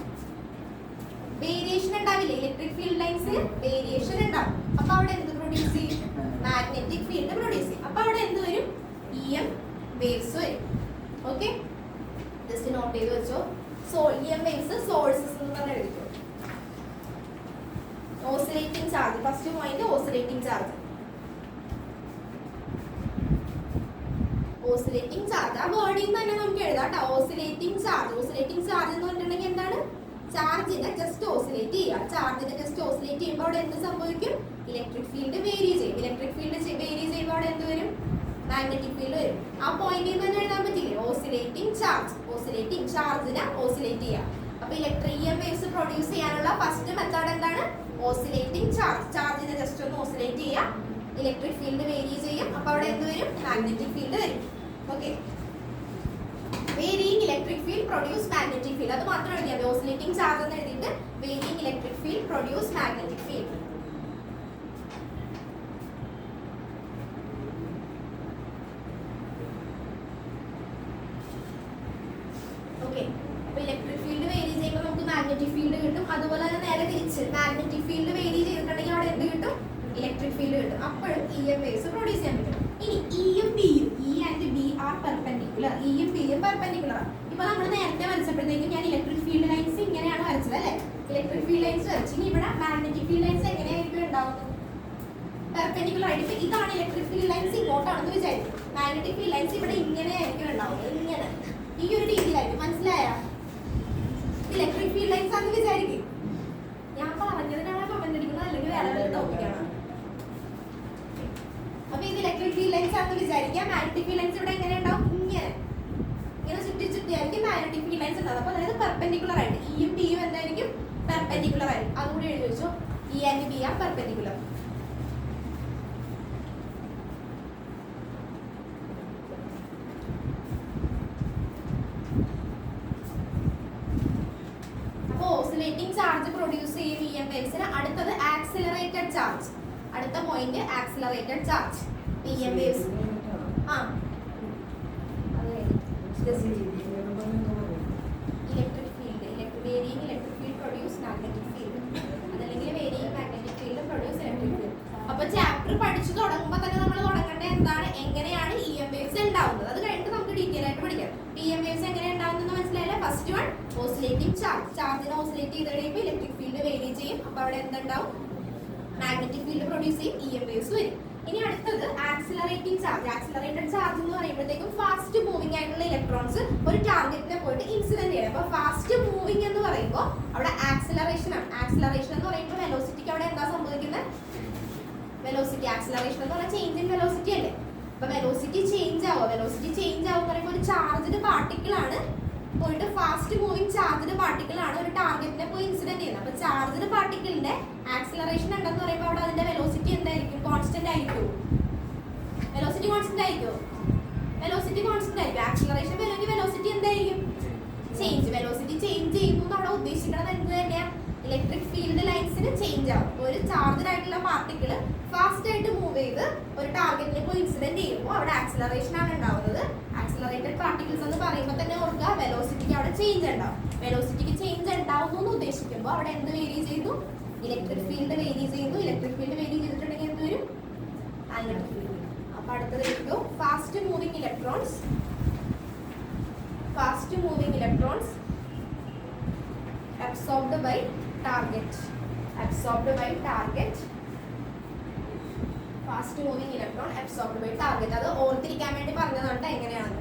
വേരിയേഷൻ ഉണ്ടാവില്ലേ? ഇലക്ട്രിക് ഫീൽഡ് ലൈൻസിന് വേരിയേഷൻ ഉണ്ടാവും. അപ്പൊ അവിടെ എന്ത് പ്രൊഡ്യൂസ് ചെയ്യും? മാഗ്നറ്റിക് ഫീൽഡ് പ്രൊഡ്യൂസ് ചെയ്യും. അപ്പൊ അവിടെ എന്ത് വരും? EM വേവ്സ് വരും. ഓക്കെ, ജസ്റ്റ് നോട്ട് ചെയ്ത് വെച്ചോ. EM വേവ്സ് സോഴ്സസ് എന്ന് പറഞ്ഞ് എഴുതിക്കോ. Oscillating charge, first point oscillating charge. ആ വേർഡിൽ തന്നെ നമുക്ക് എഴുതാം കേട്ടോ. ഓസിലേറ്റിംഗ് ചാർജ് എന്ന് പറഞ്ഞിട്ടുണ്ടെങ്കിൽ എന്താണ്? ചാർജിനെ ജസ്റ്റ് ഓസിലേറ്റ് ചെയ്യുമ്പോൾ അവിടെ എന്ത് സംഭവിക്കും? ഇലക്ട്രിക് ഫീൽഡ് വേരി ചെയ്യും. ഇലക്ട്രിക് ഫീൽഡ് വേരി ചെയ്യുമ്പോൾ അവിടെ എന്ത് വരും? മാഗ്നറ്റിക് ഫീൽഡ് വരും. ആ പോയിന്റിൽ തന്നെ എഴുതാൻ പറ്റില്ലേ? ഓസിലേറ്റിംഗ് ചാർജിനെ ഓസിലേറ്റ് ചെയ്യാം. അപ്പൊ EM വേവ്സ് പ്രൊഡ്യൂസ് ചെയ്യാനുള്ള ഫസ്റ്റ് മെത്തേഡ് എന്താണ്? ഓസിലേറ്റിംഗ് ചാർജിനെ ജസ്റ്റ് ഒന്ന് ഓസിലേറ്റ് ചെയ്യാം, ഇലക്ട്രിക് ഫീൽഡ് വേരി ചെയ്യും. അപ്പൊ അവിടെ എന്ത് വരും? മാഗ്നറ്റിക് ഫീൽഡ് വരും. Okay, varying electric field produce magnetic field. അത് മാത്രം എഴുതിയാൽ മതി. ഓസിലേറ്റിംഗ് ചാർജ് എന്ന് എഴുതിയിട്ട് varying electric field produce magnetic field. Okay, അപ്പൊ ഇലക്ട്രിക് ഫീൽഡ് വേരി ചെയ്യുമ്പോൾ നമുക്ക് മാഗ്നറ്റിക് ഫീൽഡ് കിട്ടും. അതുപോലെ തന്നെ നേരെ തിരിച്ച് മാഗ്നറ്റിക് ഫീൽഡ് വേരി ചെയ്തിട്ടുണ്ടെങ്കിൽ അവിടെ എന്ത് കിട്ടും? ഇലക്ട്രിക് ഫീൽഡ് കിട്ടും. അപ്പോഴും EM വേവ്സ് പ്രൊഡ്യൂസ് ചെയ്യാൻ പറ്റും. ഇനി EM Bയും E and B are perpendicular. EM Bയും പെർപെൻഡിക്കുലർ. ഇപ്പൊ നമ്മൾ നേരത്തെ വരച്ചപ്പോഴത്തേക്കും ഞാൻ ഇലക്ട്രിക് ഫീൽഡ് ലൈൻസ് ഇങ്ങനെയാണ് വരച്ചത് അല്ലേ? ഇലക്ട്രിക് ഫീൽഡ് ലൈൻസ് വരച്ചു. ഇനി ഇവിടെ മാഗ്നറ്റിക് ഫീൽഡ് ലൈൻസ് എങ്ങനെയായിരിക്കും ഉണ്ടാവുന്നത്? പെർപെൻഡിക്കുലർ ആയിട്ട്. ഇതാണ് ഇലക്ട്രിക് ഫീൽഡ് ലൈൻസ്, ഇങ്ങോട്ടാണെന്ന് വിചാരിക്കും. മാഗ്നറ്റിക് ഫീൽഡ് ലൈൻസ് ഇവിടെ ഇങ്ങനെയായിരിക്കും ഉണ്ടാവുന്നത്. ഇങ്ങനെ ഈ ഒരു രീതിയിലായിരിക്കും. മനസ്സിലായ? ഇലക്ട്രിക് ഫീൽഡ് ലൈൻസ് ആണെന്ന് വിചാരിക്കും. ഞാൻ പറഞ്ഞതിനാണ് കമന്റ് അടിക്കുന്നത്, അല്ലെങ്കിൽ വേറെ ടോപ്പിക്കാണ്. അപ്പൊ ഇത് ഇലക്ട്രിക് ഫീൽഡ് ലൈൻസ് ആണെന്ന് വിചാരിക്കാം. മാഗ്നറ്റിക് ഫീൽഡ് ലൈൻസ് ഇവിടെ എങ്ങനെ ഉണ്ടാവും? ഇങ്ങനെ ചുറ്റിയായിരിക്കും മാഗ്നറ്റിക് ഫീൽഡ് ലൈൻസ് ഉണ്ടാവും. അപ്പൊ അതായത് പെർപെൻഡിക്കുലർ ആയിട്ട് EM Bയും എന്തായിരിക്കും? പെർപെൻഡിക്കുലർ ആയിരിക്കും. അതുകൂടി എഴുതി വെച്ചോ. E and B are perpendicular. Oscillating charge produce ചെയ്യും EM വേവ്സിന്. അടുത്തത് ആക്സിലറേറ്റഡ് ചാർജ്. അടുത്ത point accelerated charge. EM waves electric field, varying electric field produce magnetic field, അതല്ലെങ്കിൽ varying magnetic field produce electric field. അപ്പൊ ചാപ്റ്റർ പഠിച്ചു തുടങ്ങുമ്പോൾ തന്നെ നമ്മൾ തുടങ്ങേണ്ടത് എന്താണ്? എങ്ങനെയാണ് EM വേവ്സ് ഉണ്ടാവുന്നത്. അത് കഴിഞ്ഞിട്ട് നമുക്ക് ഡീറ്റെയിൽ ആയിട്ട് പഠിക്കാം. EM വേവ്സ് എങ്ങനെ ഉണ്ടാവുന്നത് മനസ്സിലായില്ലേ? ഫസ്റ്റ് വൺ ഓസിലേറ്റിംഗ് ചാർജിനെ ഓസിലേറ്റ് ചെയ്ത് കഴിയുമ്പോൾ ഇലക്ട്രിക് ഫീൽഡ് വേരി ചെയ്യും. അപ്പൊ അവിടെ എന്തുണ്ടാവും? മാഗ്നറ്റിക് ഫീൽഡ് പ്രൊഡ്യൂസ് ചെയ്യും, EM വേവ്സ് വരും. ഇനി അടുത്തത് ആക്സിലറേറ്റിംഗ് ചാർജ്. ആക്സിലറേറ്റഡ് ചാർജ് എന്ന് പറയുമ്പോഴത്തേക്കും ഫാസ്റ്റ് മൂവിംഗ് ആയിട്ടുള്ള ഇലക്ട്രോൺസ് ഒരു ടാർഗറ്റിനെ പോയിട്ട് ഇൻസിഡന്റ് ചെയ്യണം. അപ്പൊ ഫാസ്റ്റ് മൂവിംഗ് എന്ന് പറയുമ്പോൾ അവിടെ ആക്സിലറേഷൻ ആണ്. ആക്സിലറേഷൻ എന്ന് പറയുമ്പോൾ വെലോസിറ്റിക്ക് അവിടെ എന്താ സംഭവിക്കുന്നത്? വെലോസിറ്റി ആക്സിലറേഷൻ എന്ന് പറഞ്ഞാൽ ചേഞ്ച് ഇൻ വെലോസിറ്റി അല്ലേ? അപ്പൊ വെലോസിറ്റി ചേഞ്ച് ആവും പറയുമ്പോൾ ഒരു ചാർജ്ഡ് പാർട്ടിക്കിൾ ആണ് പോയിട്ട് ഫാസ്റ്റ് മൂവിംഗ് ചാർജ്ഡ് പാർട്ടിക്കിൾ ആണ് ഒരു ടാർഗറ്റിനെ പോയി ഇൻസിഡന്റ് ചെയ്യുന്നത്. അപ്പൊ ചാർജ്ഡ് പാർട്ടിക്കിളിന്റെ ആക്സിലറേഷൻ ഉണ്ടെന്ന് പറയുമ്പോൾ അവിടെ അതിന്റെ വെലോസിറ്റി എന്തായിരിക്കും? കോൺസ്റ്റന്റ് ആയിരിക്കും. വെലോസിറ്റി കോൺസ്റ്റന്റ് ആയിരിക്കും. ആക്സിലറേഷൻ വരുമെങ്കിൽ വെലോസിറ്റി എന്തായിരിക്കും? വെലോസിറ്റി ചേഞ്ച് ചെയ്യുന്നു അവിടെ ഉദ്ദേശിക്കുന്നത് എന്ത് തന്നെയാ? ഇലക്ട്രിക് ഫീൽഡ് ലൈൻസിന് ചേഞ്ച് ആവും. ഒരു ചാർജ്ഡ് ആയിട്ടുള്ള പാർട്ടിക്കിൾ ഫാസ്റ്റ് ആയിട്ട് മൂവ് ചെയ്ത് ഒരു ടാർഗറ്റിൽ പോയി ഇൻസിഡന്റ് ചെയ്യുമ്പോൾ അവിടെ ആക്സിലറേഷൻ ആണ് ഉണ്ടാവുന്നത്. ആക്സിലറേറ്റഡ് പാർട്ടിക്കിൾസ് എന്ന് പറയുമ്പോൾ തന്നെ ഓർക്കുക വെലോസിറ്റിക്ക് അവിടെ ചേഞ്ച് ഉണ്ടാവും. വെലോസിറ്റിക്ക് ചേഞ്ച് ഉണ്ടാവുന്നു എന്ന് ഉദ്ദേശിക്കുമ്പോൾ അവിടെ എന്ത് വേരി ചെയ്തു? ഇലക്ട്രിക് ഫീൽഡ് വേരി ചെയ്യുന്നു. ഇലക്ട്രിക് ഫീൽഡ് വേരി ചെയ്തിട്ടുണ്ടെങ്കിൽ എന്ത് വരും? Magnetic field. അപ്പൊ അടുത്തത് എടുത്തു fast moving electrons. Fast moving electrons absorbed by target. Absorbed by target. Fast moving electron absorbed by target. അത് ഓർത്തിരിക്കാൻ വേണ്ടി പറഞ്ഞതാണ് എങ്ങനെയാണ്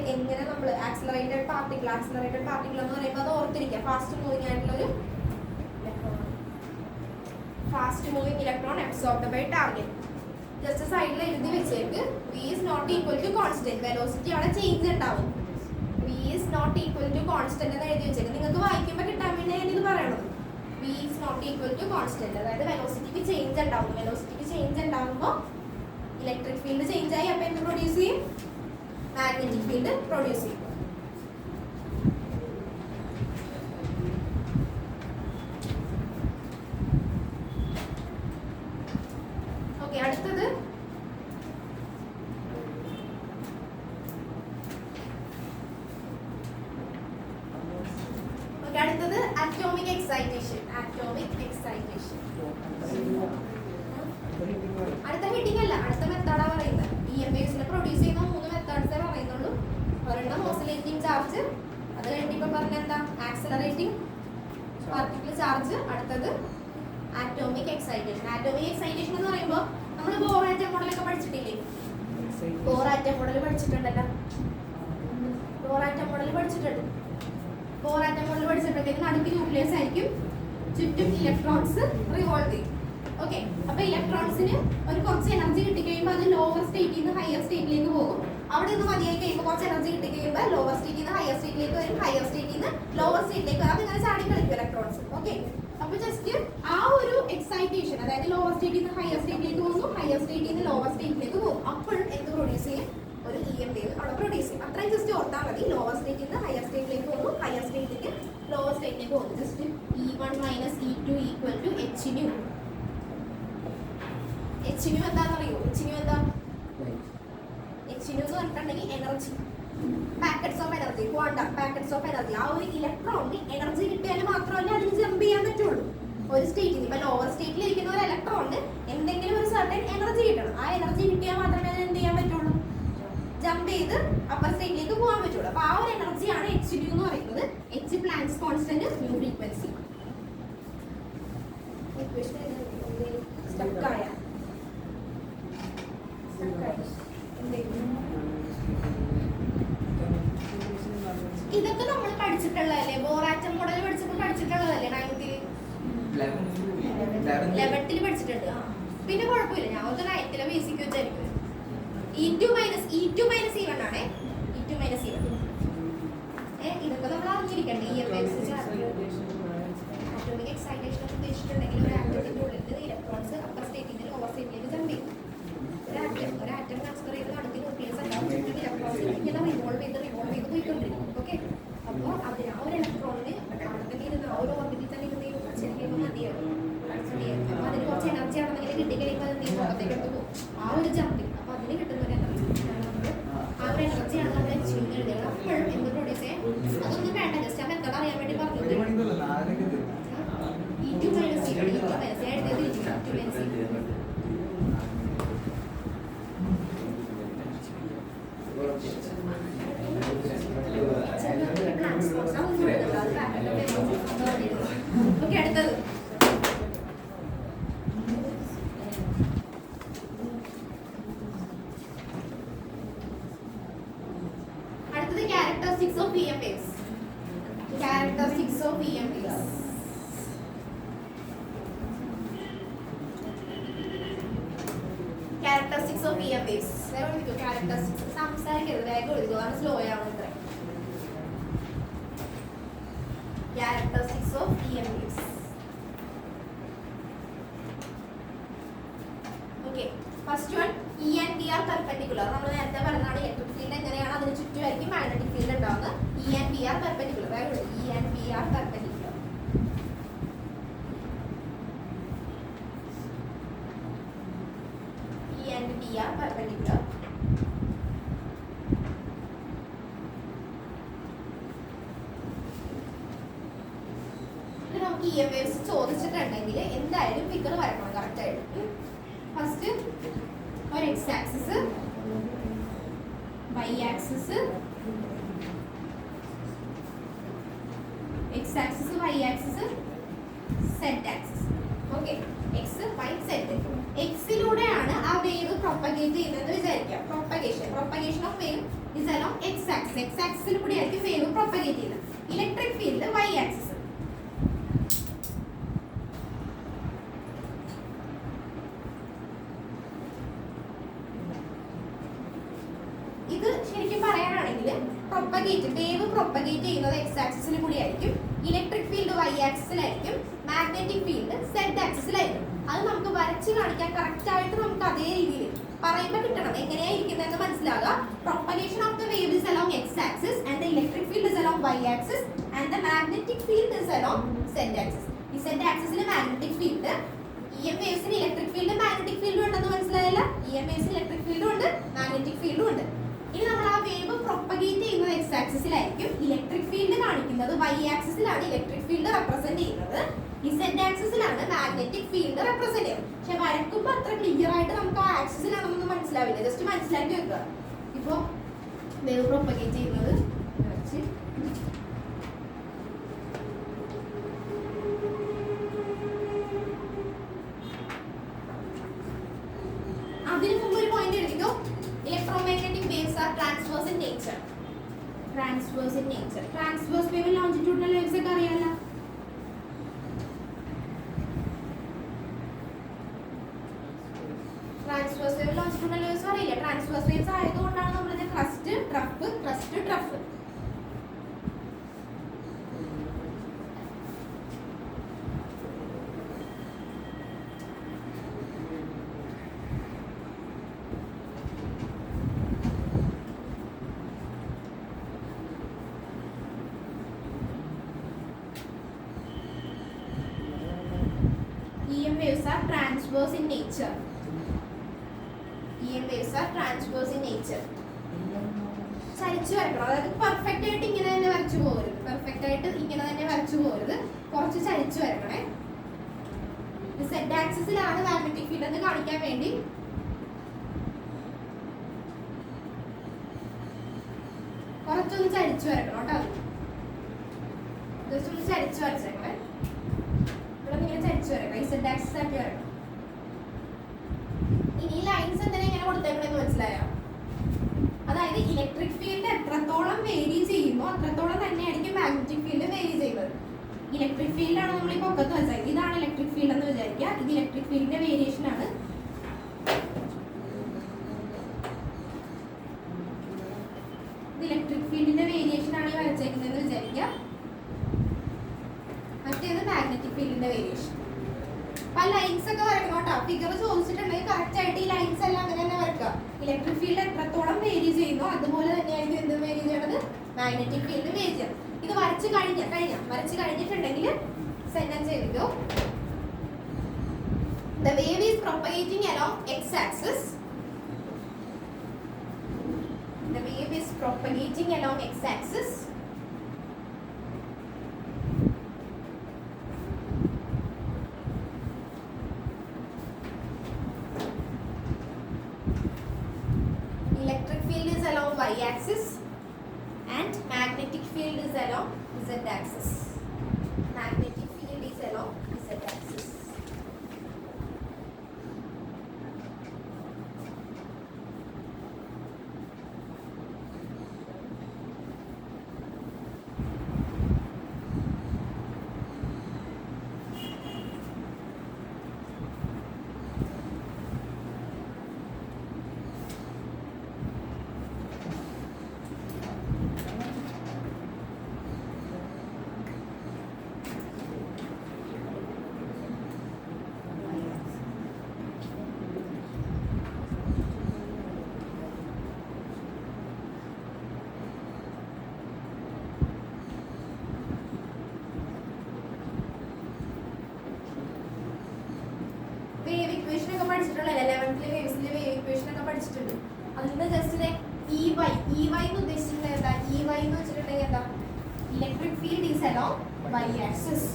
എങ്ങനെ നമ്മൾ ആക്സിലറേറ്റഡ് പാർട്ടിക്കിൾ എന്ന് പറയുമ്പോൾ അത് ഓർത്തിരിക്കുക. ഫാസ്റ്റ് മൂവിങ് ആയിട്ടുള്ള ഒരു fast moving electron absorbed by target. Just സൈഡിൽ എഴുതി വെച്ചേക്ക് V is not equal to constant. Velocity അവിടെ ചേഞ്ച് ഉണ്ടാവും. V is not equal to constant എന്ന് എഴുതി വെച്ചേക്ക്. നിങ്ങൾക്ക് വായിക്കുമ്പോൾ കിട്ടാൻ വേണ്ടി ഞാൻ ഇത് പറയണത്. V is not equal to constant. അതായത് വെലോസിറ്റിക്ക് ചേഞ്ച് ഉണ്ടാവും. വെലോസിറ്റിക്ക് ചേഞ്ച് ഉണ്ടാകുമ്പോൾ ഇലക്ട്രിക് ഫീൽഡ് ചേഞ്ച് ആയി അപ്പോൾ എന്ത് പ്രൊഡ്യൂസ് ചെയ്യും? മാഗ്നറ്റിക് ഫീൽഡ് പ്രൊഡ്യൂസ് ചെയ്യും. ഓക്കെ, അടുത്തത് അറ്റോമിക് എക്സൈറ്റേഷൻ. അടുത്ത ഹെഡിങ് അല്ല, അടുത്ത മെത്തേഡാ പറയുന്നത്. EMFs പ്രൊഡ്യൂസ് ചെയ്യുന്ന 3 മെത്തേഡ്സേ പറയുന്നുള്ളൂ. ഒരെണ്ണം ഓസിലേറ്റിംഗ് ചാർജ്, അത് കഴിഞ്ഞ് ഇപ്പൊ പറഞ്ഞ എന്താ ആക്സിലറേറ്റിംഗ് പാർട്ടിക്കിൾ ചാർജ്. അടുത്തത് ആറ്റോമിക് എക്സൈറ്റേഷൻ. ആറ്റോമിക് എക്സൈറ്റേഷൻ എന്ന് പറയുമ്പോൾ നമ്മൾ ബോർ ആറ്റം മോഡലൊക്കെ പഠിച്ചിട്ടില്ലേ? ബോർ ആറ്റം മോഡൽ പഠിച്ചിട്ടുണ്ടല്ലോ. ബോർ ആറ്റം മോഡൽ പഠിച്ചിട്ടുണ്ടെങ്കിൽ നടുക്ക് ന്യൂക്ലിയസ് ആയിരിക്കും, ചുറ്റും ഇലക്ട്രോൺസ് റിവോൾവ് ചെയ്യും. ഓക്കെ, അപ്പൊ ഇലക്ട്രോൺസിന് ഒരു കുറച്ച് എനർജി കിട്ടിക്കഴിയുമ്പോൾ അത് ലോവർ സ്റ്റേറ്റിൽ നിന്ന് ഹയർ സ്റ്റേറ്റിലേക്ക് പോകും. അവിടെ നിന്ന് മതിയായി കഴിയുമ്പോൾ കുറച്ച് എനർജി കിട്ടിക്കഴിയുമ്പോൾ ലോവർ സ്റ്റേറ്റിൽ നിന്ന് ഹയർ സ്റ്റേറ്റിലേക്ക് വരും, ഹയർ സ്റ്റേറ്റിൽ നിന്ന് ലോവർ സ്റ്റേറ്റിലേക്ക് വരും. അതിങ്ങനെ ചാടി കളിക്കും ഇലക്ട്രോൺസ്. ഓക്കെ, അപ്പൊ ജസ്റ്റ് ആ ഒരു എക്സൈറ്റേഷൻ, അതായത് ലോവർ സ്റ്റേറ്റിൽ നിന്ന് ഹയർ സ്റ്റേറ്റിലേക്ക് പോകുന്നു, ഹയർ സ്റ്റേറ്റിൽ നിന്ന് ലോവർ സ്റ്റേറ്റിലേക്ക് പോകും. അപ്പോഴും എന്ത് പ്രൊഡ്യൂസ് ചെയ്യും? ഒരു EM വേവ് അവിടെ പ്രൊഡ്യൂസ് ചെയ്യും. അത്രയും ജസ്റ്റ് ഓർത്താൽ മതി. ലോവർ സ്റ്റേറ്റിൽ നിന്ന് ഹയർ സ്റ്റേറ്റിലേക്ക് പോകുന്നു, ഹയർ സ്റ്റേറ്റിലേക്ക് ലോവർ സ്റ്റേറ്റിലേക്ക് പോകുന്നു. Just E1 - E2 = hν. hν എന്താണെന്നറിയോ? hν എന്താ? hν എന്ന് പറഞ്ഞിട്ടുണ്ടെങ്കിൽ energy, packets of energy, quantum packets of energy. ആ ഒരു ഇലക്ട്രോണിന് എനർജി കിട്ടിയാൽ മാത്രമല്ല അതിന് ജമ്പ് ചെയ്യാൻ പറ്റുള്ളൂ ഒരു സ്റ്റേറ്റിൽ. ഇപ്പൊ ലോവർ സ്റ്റേറ്റിൽ ഇരിക്കുന്ന ഒരു ഇലക്ട്രോണിന് എന്തെങ്കിലും ഒരു സർട്ടൻ എനർജി കിട്ടണം. ആ എനർജി കിട്ടിയാൽ മാത്രമേ അത് എന്ത് ചെയ്യാൻ പറ്റുള്ളൂ? ജമ്പ് ചെയ്ത് അപ്പർ സ്റ്റേറ്റിലേക്ക് പോകാൻ പറ്റുള്ളൂ. അപ്പൊ ആ ഒരു എനർജിയാണ് hν എന്ന് പറയുന്നത്. h Planck's constant, nu frequency. ഇതൊക്കെ നമ്മൾ പഠിച്ചിട്ടുള്ളതല്ലേ? ബോർ ആറ്റം മോഡൽ പഠിച്ചിട്ടുള്ളതല്ലേ? 11th പഠിച്ചിട്ടുണ്ട്. പിന്നെ കുഴപ്പമില്ല, ഞാൻ ഒരു 9th ബേസിക് വെച്ചായിരിക്കും. E2 - E1 ആണ്. E2 - E1 ഇതൊക്കെ നമ്മൾ അറിഞ്ഞിരിക്കണ്ടേ? ആറ്റോമിക് എക്സൈറ്റേഷൻ ഉദ്ദേശിച്ചിട്ടുണ്ടെങ്കിൽ ഒരു ആറ്റത്തിന്റെ ഉള്ളിൽ ഇലക്ട്രോൺസ് അപ്പർ സ്റ്റേറ്റിൽ നിന്ന് ലോവർ സ്റ്റേറ്റിലേക്ക് ജമ്പ് ചെയ്യും. ഒരു ആറ്റം ട്രാൻസ്ഫർ ചെയ്ത് നടത്തി ന്യൂക്ലിയസ് ഉണ്ടാവും, ചുറ്റും ഇലക്ട്രോൺസ് ഇങ്ങനെ റിവോൾവ് ചെയ്ത് പോയിക്കൊണ്ടിരിക്കും. ഓക്കെ, അപ്പോൾ അതിന് ആ ഒരു ഇലക്ട്രോണിന് അവിടെ തന്നെ ഇരുന്ന് ആ ഒരു ഓർബിറ്റിൽ തന്നെ ഇരുന്ന് ശരിക്കും മതിയാവും. അപ്പോൾ അതിന് കുറച്ച് എനർജി ആണെന്നെങ്കിൽ കിട്ടിക്കഴിയുമ്പോൾ അത് പുറത്തേക്ക് എടുത്ത് പോകും. ആ ഒരു ജമ്പിങ്, അപ്പോൾ അതിന് കിട്ടുന്ന ഒരു എനർജി, ആ ഒരു എനർജിയാണ് നമ്മൾ hν എഴുതുന്നത്. അപ്പോഴും എന്ത് പ്രൊഡ്യൂസ് ചെയ്യാൻ അതൊന്നും വേണ്ട, ജസ്റ്റ് ആ മെത്തേഡ് അറിയാൻ വേണ്ടി പറഞ്ഞത്. E2 - E1 എഴുതിയത് ഓക്കെ, അടുത്തത് characteristics of EM waves. Characteristics of EM waves. Characteristics of EM waves. Characteristics. സംസാരിക്കരുത്, വേഗം എഴുതുക, ആണ് സ്ലോ ആവുന്നത്. Characteristics of EM waves. Okay. First one, E and B are perpendicular. നമ്മൾ നേരത്തെ പറഞ്ഞതാണ് ഇലക്ട്രിക് ഫീൽഡ് എങ്ങനെയാണ് അതിന് ചുറ്റുമായിരിക്കും മാഗ്നറ്റിക് ഫീൽഡ് ഉണ്ടാവുന്നത്. E and B are perpendicular. E and B are perpendicular. PR perpendicular. നമുക്ക് EM waves ചോദിച്ചിട്ടുണ്ടെങ്കിൽ എന്തായാലും ഫിഗർ വരണം കറക്റ്റ് ആയിട്ട്. ഫസ്റ്റ് ഒരു x axis, y axis, x axis, y axis, z axis. Okay, x y z. എക്സിലൂടെയാണ് ആ വേവ് പ്രൊപ്പഗേറ്റ് ചെയ്യുന്നതെന്ന് വിചാരിക്കുക. Propagation of wave is along x axis. X ആക്സിസിൽ കൂടെ ആയിരിക്കും വേവ് പ്രൊപ്പഗേറ്റ് ചെയ്യുന്നത്. Electric field y axis. ഇത് ശരിക്കും പറയാനാണെങ്കിൽ വേവ് പ്രൊപ്പഗേറ്റ് ചെയ്യുന്നത് എക്സ് ആക്സിസിൽ കൂടി ആയിരിക്കും. ഇലക്ട്രിക് ഫീൽഡ് വൈ ആക്സിസിലായിരിക്കും. മാഗ്നറ്റിക് ഫീൽഡ് സെഡ് ആക്സിസിലായിരിക്കും. അത് നമുക്ക് വരച്ച് കാണിക്കാൻ കറക്റ്റ് ആയിട്ട് നമുക്ക് അതേ രീതിയിൽ പറയുമ്പോൾ കിട്ടണം. എങ്ങനെയാ ഇരിക്കുന്നതെന്ന് മനസ്സിലാകുക. Propagation of the wave is along x axis and the electric field is along Y axis and the magnetic field is along Z axis. ഈ സെഡ് ആക്സിസിൽ മാഗ്നറ്റിക് ഫീൽഡ്, EM വേവ്സിന് ഇലക്ട്രിക് ഫീൽഡ് മാഗ്നറ്റിക് ഫീൽഡും ഉണ്ടെന്ന് മനസ്സിലായില്ല. EM വേവ്സിന് ഇലക്ട്രിക് ഫീൽഡും ഉണ്ട്, മാഗ്നറ്റിക് ഫീൽഡും ഉണ്ട്. ഇനി നമ്മൾ ആ വേവ് പ്രൊപ്പഗേറ്റ് ചെയ്യുന്നത് എക്സ് ആക്സിസിലായിരിക്കും. ഇലക്ട്രിക് ഫീൽഡ് കാണിക്കുന്നത് വൈ ആക്സിസിലാണ്. ഇലക്ട്രിക് ഫീൽഡ് റെപ്രസെന്റ് ചെയ്യുന്നത് സെഡ് ആക്സിസിലാണ്. മാഗ്നറ്റിക് ഫീൽഡ് റെപ്രസെന്റ് ചെയ്യുന്നത്. പക്ഷെ വരക്കുമ്പോൾ അത്ര ക്ലിയർ ആയിട്ട് നമുക്ക് ആ ആക്സിസിലാണെന്നൊന്നും മനസ്സിലാവില്ല. ജസ്റ്റ് മനസ്സിലാക്കി വെക്കുക. ഇപ്പോ വേവ് പ്രൊപ്പഗേറ്റ് ചെയ്യുന്നത് വെച്ച് അതിന് മുമ്പ് ഒരു പോയിന്റ് എഴുതിക്കോ. Electromagnetic waves are transverse in nature. Transverse in nature. Transverse wave, longitudinal waves ഒക്കെ അറിയാലോ. Transverse wave, longitudinal waves അറിയില്ല. Transverse waves ആയതുകൊണ്ടാണ് നമ്മൾ crest trough. EM waves are transverse in nature. EM waves are transverse in nature. ചരിച്ചു വരക്കണം. അതായത് പെർഫെക്റ്റ് ആയിട്ട് ഇങ്ങനെ തന്നെ വരച്ചു പോകരുത്. കുറച്ച് ചരിച്ചു വരക്കണേ. സെഡ് ആക്സിസിലാണ് മാഗ്നറ്റിക് ഫീൽഡ് എന്ന് കാണിക്കാൻ വേണ്ടി കുറച്ചൊന്ന് ചരിച്ചു വരക്കണം കേട്ടോ. ജസ്റ്റ് ഒന്ന് ചരിച്ചു വരച്ചേക്കണേ. ഇങ്ങനെ ചരിച്ചു വരക്കണം. ഈ സെഡ് ആക്സിസ് ആക്കി വരക്കണം. ഇനി ലൈൻസ് എന്തിനാ ഇങ്ങനെ കൊടുത്തേക്കണെന്ന് മനസ്സിലായോ? അതായത് ഇലക്ട്രിക് ഫീൽഡ് എത്രത്തോളം വേരി ചെയ്യുമോ അത്രത്തോളം തന്നെയായിരിക്കും മാഗ്നറ്റിക് ഫീൽഡ് വേരി ചെയ്യുന്നത്. ഇലക്ട്രിക് ഫീൽഡാണ് നമ്മൾ ഈ പൊക്കത്ത് വെച്ചത്. ഇതാണ് ഇലക്ട്രിക് ഫീൽഡ് എന്ന് വിചാരിക്കുക. ഇത് ഇലക്ട്രിക് ഫീൽഡിന്റെ വേരിയേഷൻ ആണ്. ഇത് ഇലക്ട്രിക് ഫീൽഡിന്റെ വേരിയേഷൻ ആണ് ഈ വരച്ചേക്കുന്നതെന്ന് വിചാരിക്കുക. മറ്റേത് മാഗ്നറ്റിക് ഫീൽഡിന്റെ വേരിയേഷൻ. അപ്പൊ ലൈൻസ് ഒക്കെ വരക്കണം കേട്ടോ. ഫിഗർ ചോദിച്ചിട്ടുണ്ടെങ്കിൽ കറക്റ്റ് ആയിട്ട് ഈ ലൈൻസ് എല്ലാം അങ്ങനെ തന്നെ വരക്കുക. ഇലക്ട്രിക് ഫീൽഡ് എത്രത്തോളം വേരി ചെയ്യുന്നു അതുപോലെ തന്നെയായിരിക്കും എന്ത് വേരി ചെയ്യണത്, മാഗ്നറ്റിക് ഫീൽഡ് വേരി ചെയ്യണം. ഇത് വരച്ച് കഴിഞ്ഞിട്ടുണ്ടെങ്കിൽ സെന്റൻസ് എഴുതിക്കോ. The wave is propagating along x-axis. The wave is propagating along x-axis. Electric field is along y-axis and magnetic field is along z-axis. Magnetic field is along z-axis. Wave equation ഒക്കെ പഠിച്ചിട്ടുള്ളതല്ലേ 11th വേവ്സിന്റെ വേവ് ഇക്വേഷൻ ഒക്കെ പഠിച്ചിട്ടുണ്ട്. അതിൽ നിന്ന് ജസ്റ്റ് ഇ വൈ എന്ന് ഉദ്ദേശിക്കുന്നത് എന്താ? ഇ വൈ എന്ന് വെച്ചിട്ടുണ്ടെങ്കിൽ എന്താ? Electric field is along Y axis.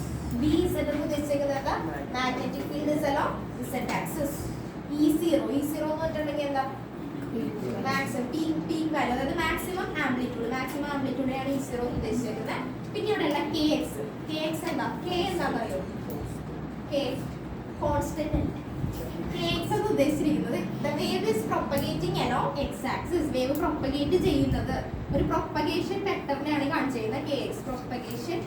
B Z എന്ന് ഉദ്ദേശിക്കുന്നത് എന്താ? Magnetic field is along Z axis. E0 എന്ന് വെച്ചിട്ടുണ്ടെങ്കിൽ എന്താ? മാക്സിമം പീക്ക് വാല്യൂ, അതായത് മാക്സിമം ആംപ്ലിറ്റ്യൂഡിനെയാണ് E0 എന്ന് ഉദ്ദേശിച്ചിരിക്കുന്നത്. പിന്നെ ഇവിടെ ഉള്ള kx എന്താ? k എന്താണെന്ന് അറിയോ? k കോൺസ്റ്റന്റ് അല്ല. kx എന്ന് ഉദ്ദേശിച്ചിരിക്കുന്നത് the wave is propagating along x axis. Wave propagate ചെയ്യുന്നത് ഒരു പ്രൊപ്പഗേഷൻ വെക്ടറിനെയാണ് കാണിച്ചിരിക്കുന്നത്. kx propagation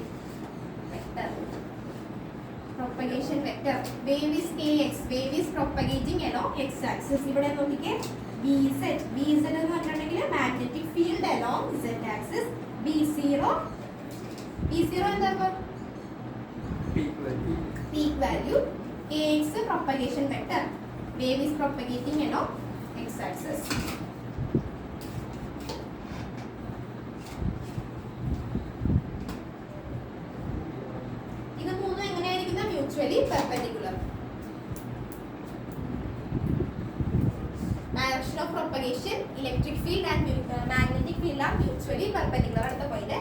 vector. Wave is kx. Wave is propagating along x axis. ഇവിടെ നോക്കിക്കേ, bz എന്ന് പറഞ്ഞിട്ടുണ്ടെങ്കിൽ magnetic field along z axis. b0 എന്താ? Peak value. kx propagation vector. Wave is propagating along x axis. ഇത് മൂന്നും എങ്ങനെയായിരിക്കുന്ന? Mutually perpendicular. Direction of propagation, electric field and magnetic field are mutually perpendicular. അടുത്ത പോയിന്റ്.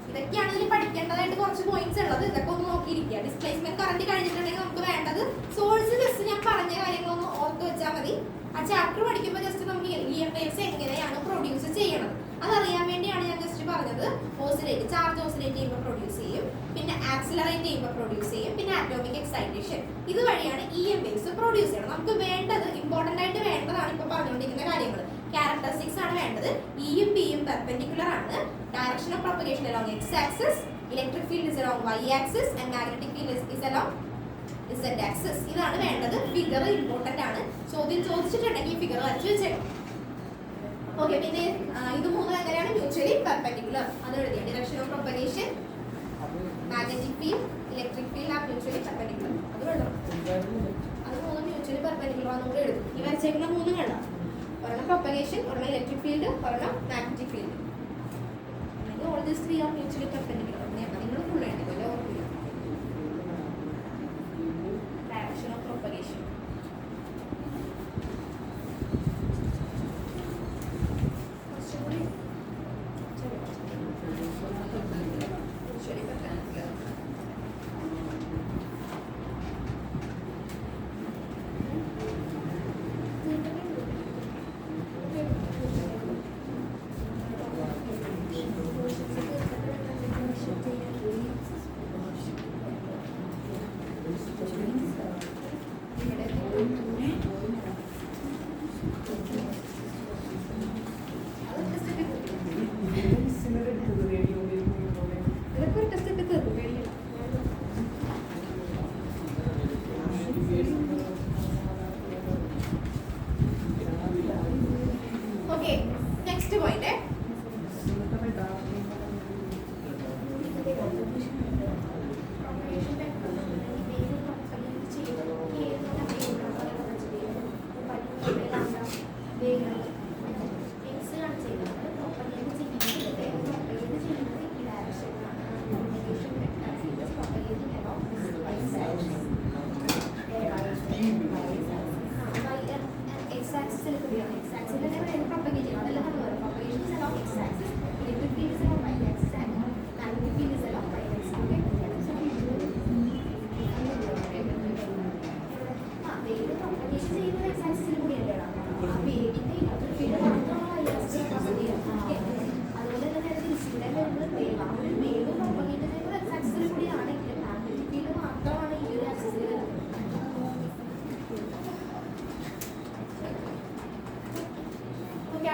ഇതൊക്കെയാണ് ഇതിൽ പഠിക്കേണ്ടതായിട്ട് കുറച്ച് പോയിന്റ്സ് ഉള്ളത്. ഇതൊക്കെ ഒന്ന് നോക്കിയിരിക്കുക. ഡിസ്പ്ലേസ്മെന്റ് കറന്റ് കഴിഞ്ഞിട്ടുണ്ടെങ്കിൽ നമുക്ക് വേണ്ടത് സോഴ്സ് ജസ്റ്റ് ഞാൻ പറഞ്ഞ കാര്യങ്ങളൊന്ന് ഓർത്ത് വെച്ചാൽ മതി. ആ ചാപ്റ്റർ പഠിക്കുമ്പോൾ ജസ്റ്റ് നമുക്ക് EMFs എങ്ങനെയാണ് പ്രൊഡ്യൂസ് ചെയ്യണത് അതറിയാൻ വേണ്ടിയാണ് ഞാൻ ജസ്റ്റ് പറഞ്ഞത്. ഓസിലേറ്റ്, ചാർജ് ഓസിലേറ്റ് ചെയ്യുമ്പോൾ പ്രൊഡ്യൂസ് ചെയ്യും, പിന്നെ ആക്സിലറേറ്റ് ചെയ്യുമ്പോൾ പ്രൊഡ്യൂസ് ചെയ്യും, പിന്നെ ആറ്റോമിക് എക്സൈറ്റേഷൻ. ഇതുവഴിയാണ് EMFs പ്രൊഡ്യൂസ് ചെയ്യണം. നമുക്ക് വേണ്ടത്, ഇമ്പോർട്ടൻ്റ് ആയിട്ട് വേണ്ടതാണ് ഇപ്പോൾ പറഞ്ഞുകൊണ്ടിരിക്കുന്ന കാര്യങ്ങൾ. ക്യാരക്ടറിസ്റ്റിക്സ് ആണ് വേണ്ടത്. ഇയും ബിയും പെർപെൻഡിക്കുലർ ആണ്. Direction of propagation along x axis, electric field is along y axis and magnetic field is along z axis. ഇതാണ് വേണ്ടത്. ഫിഗർ ഇമ്പോർട്ടൻ്റ് ആണ്. ചോദ്യം ചോദിച്ചിട്ടുണ്ടെങ്കിൽ ഫിഗർ വരച്ച് വെച്ചേക്കാം. ഓക്കെ, പിന്നെ ഇത് മൂന്നും എങ്ങനെയാണ്? Mutually perpendicular. അത് എഴുതിയ direction of propagation, magnetic field, electric field R mutually perpendicular. അത് വേണം. അത് മൂന്നും മ്യൂച്വലി പെർപെൻഡിക്കുലർ ആണെന്ന് കൂടെ എഴുതും. ഈ വരച്ചേക്കുന്ന മൂന്നും വേണം. ഒരെണ്ണം പ്രൊപ്പഗേഷൻ, ഒരെണ്ണം ഇലക്ട്രിക് ഫീൽഡ്, ഒരെണ്ണം magnetic field. All these three are mutually perpendicular. നിങ്ങൾ ഫുൾ എഴുതിക്കല്ലോ, ഓർക്കില്ല. Direction of propagation.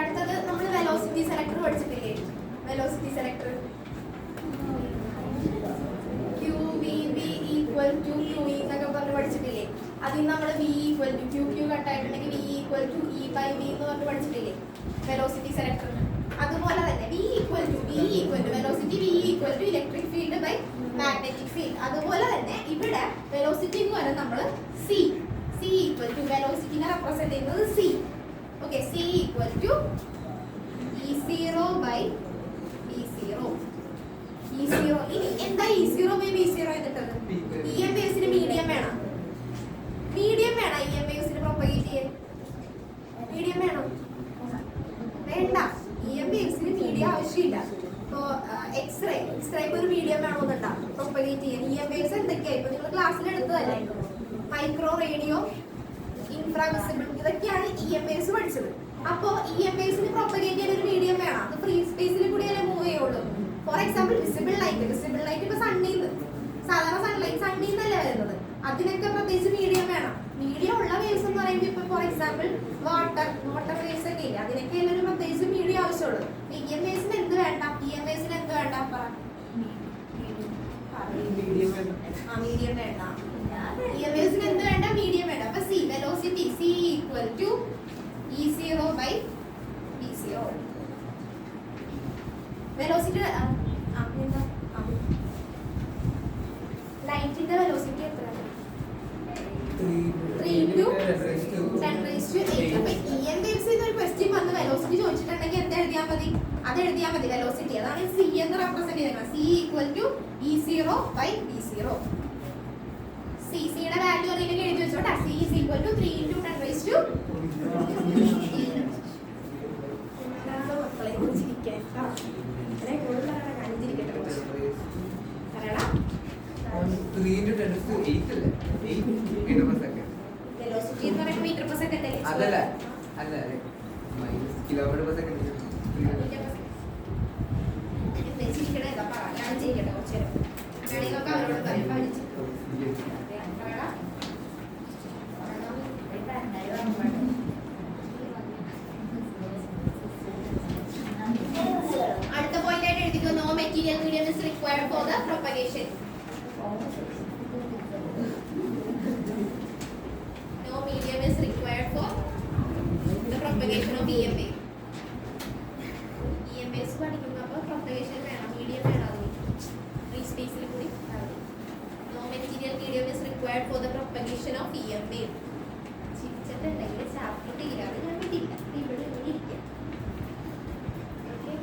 അടുത്തത് നമ്മൾ വെലോസിറ്റി സെലക്ടർ പഠിച്ചിട്ടില്ലേ? Velocity selector QVB equal to QE എന്നൊക്കെ പറഞ്ഞ് പഠിച്ചിട്ടില്ലേ? അതിൽ നമ്മൾ V ഈക്വൽ ടു QQ കട്ടായിട്ടുണ്ടെങ്കിൽ V ഈക്വൽ ടു E/V എന്ന് പറഞ്ഞ് പഠിച്ചിട്ടില്ലേ വെലോസിറ്റി സെലക്ടർ? അതുപോലെ തന്നെ V equal to velocity V equal to electric field by magnetic field. അതുപോലെ തന്നെ ഇവിടെ വെലോസിറ്റി എന്ന് പറയുന്നത് നമ്മൾ C ഈക്വൽ ടു വെലോസിറ്റിനെ റെപ്രസെന്റ് ചെയ്യുന്നത് C. Okay, C equal to E0 by V0. E0 ഇനി എന്താ E0 ബൈ V0 എന്നിട്ടത്? EMFസിന് മീഡിയം വേണം. EMFസിന് പ്രൊപ്പഗേറ്റ് ചെയ്യാൻ മീഡിയം വേണം. അൾട്രാ വിസിബിൾ, ഇതൊക്കെയാണ് EMAs പഠിച്ചത്. അപ്പോ EMAസിന് പ്രൊപ്പഗേറ്റ് ചെയ്യാൻ ഒരു മീഡിയം വേണം. അത് ഫ്രീ സ്പേസിൽ കൂടിയല്ലേ മൂവ് ചെയ്യുള്ളൂ. ഫോർ എക്സാമ്പിൾ വിസിബിൾ ലൈറ്റ് ഇപ്പൊ സണ്ണിന്ന്, സാധാരണ സൺലൈറ്റ് സണ്ണിന്നല്ലേ വരുന്നത്, അതിനൊക്കെ പ്രത്യേകിച്ച് മീഡിയം വേണം. മീഡിയം ഉള്ള വേവ്സ് എന്ന് പറയുമ്പോൾ ഇപ്പൊ ഫോർ എക്സാമ്പിൾ വാട്ടർ വേവ്സ് ഒക്കെ ഇല്ല, അതിനൊക്കെ ഒരു പ്രത്യേകിച്ച് മീഡിയം ആവശ്യമുള്ളൂ. EMAസിന് എന്ത് വേണ്ട? EMAസിന് എന്ത് വേണ്ട? മീഡിയം വേണ്ട. EMAസിന് എന്ത് വേണ്ട? മീഡിയം വേണ്ട. അപ്പൊ C velocity C equal to E0 by V0. Velocity ലൈറ്റിന്റെ വെലോസിറ്റി എത്രയാണ്? 3 into 10⁸. അപ്പൊ EM വേവ്സ് ഒരു ക്വസ്റ്റ്യൻ വന്ന് വെലോസിറ്റി ചോദിച്ചിട്ടുണ്ടെങ്കിൽ എന്താ എഴുതിയാൽ മതി? അത് എഴുതിയാൽ മതി വെലോസിറ്റി. അതാണ് C എന്ന് റെപ്രസെന്റ് ചെയ്യുന്നത്. C equal to E0 by V0. സിയുടെ വാല്യൂ അറിയില്ലെങ്കിൽ എഴുതി വെച്ചോട്ടെ. C is equal to 3 into 10⁸. Velocity എന്ന് പറയുമ്പോൾ മീറ്റർ പെർ സെക്കൻഡ് അല്ലേ? അതല്ല അല്ല കിലോമീറ്റർ പെർ സെക്കൻഡ്. ഞാൻ ചെയ്യട്ടെ കുറച്ചു നേരം. അങ്ങനെയൊക്കെ അവരോട് പറയും പഠിച്ചു. അടുത്ത പോയിന്റ് ആയിട്ട് എഴുതിക്കോ. No material medium is required for the propagation. No medium is required for the propagation of EMA. EMAs പഠിക്കുമ്പോൾ propagation വേണം, medium വേണം. അതിന് ഫ്രീ സ്പേസിൽ കൂടി no material medium is required for the propagation of EMA. ചിരിച്ചിട്ടുണ്ടെങ്കിൽ ചാപ്റ്റർ തീരാതെ ഞാൻ വിട്ടില്ല, ഇവിടെ ഇരിക്കാം. Okay,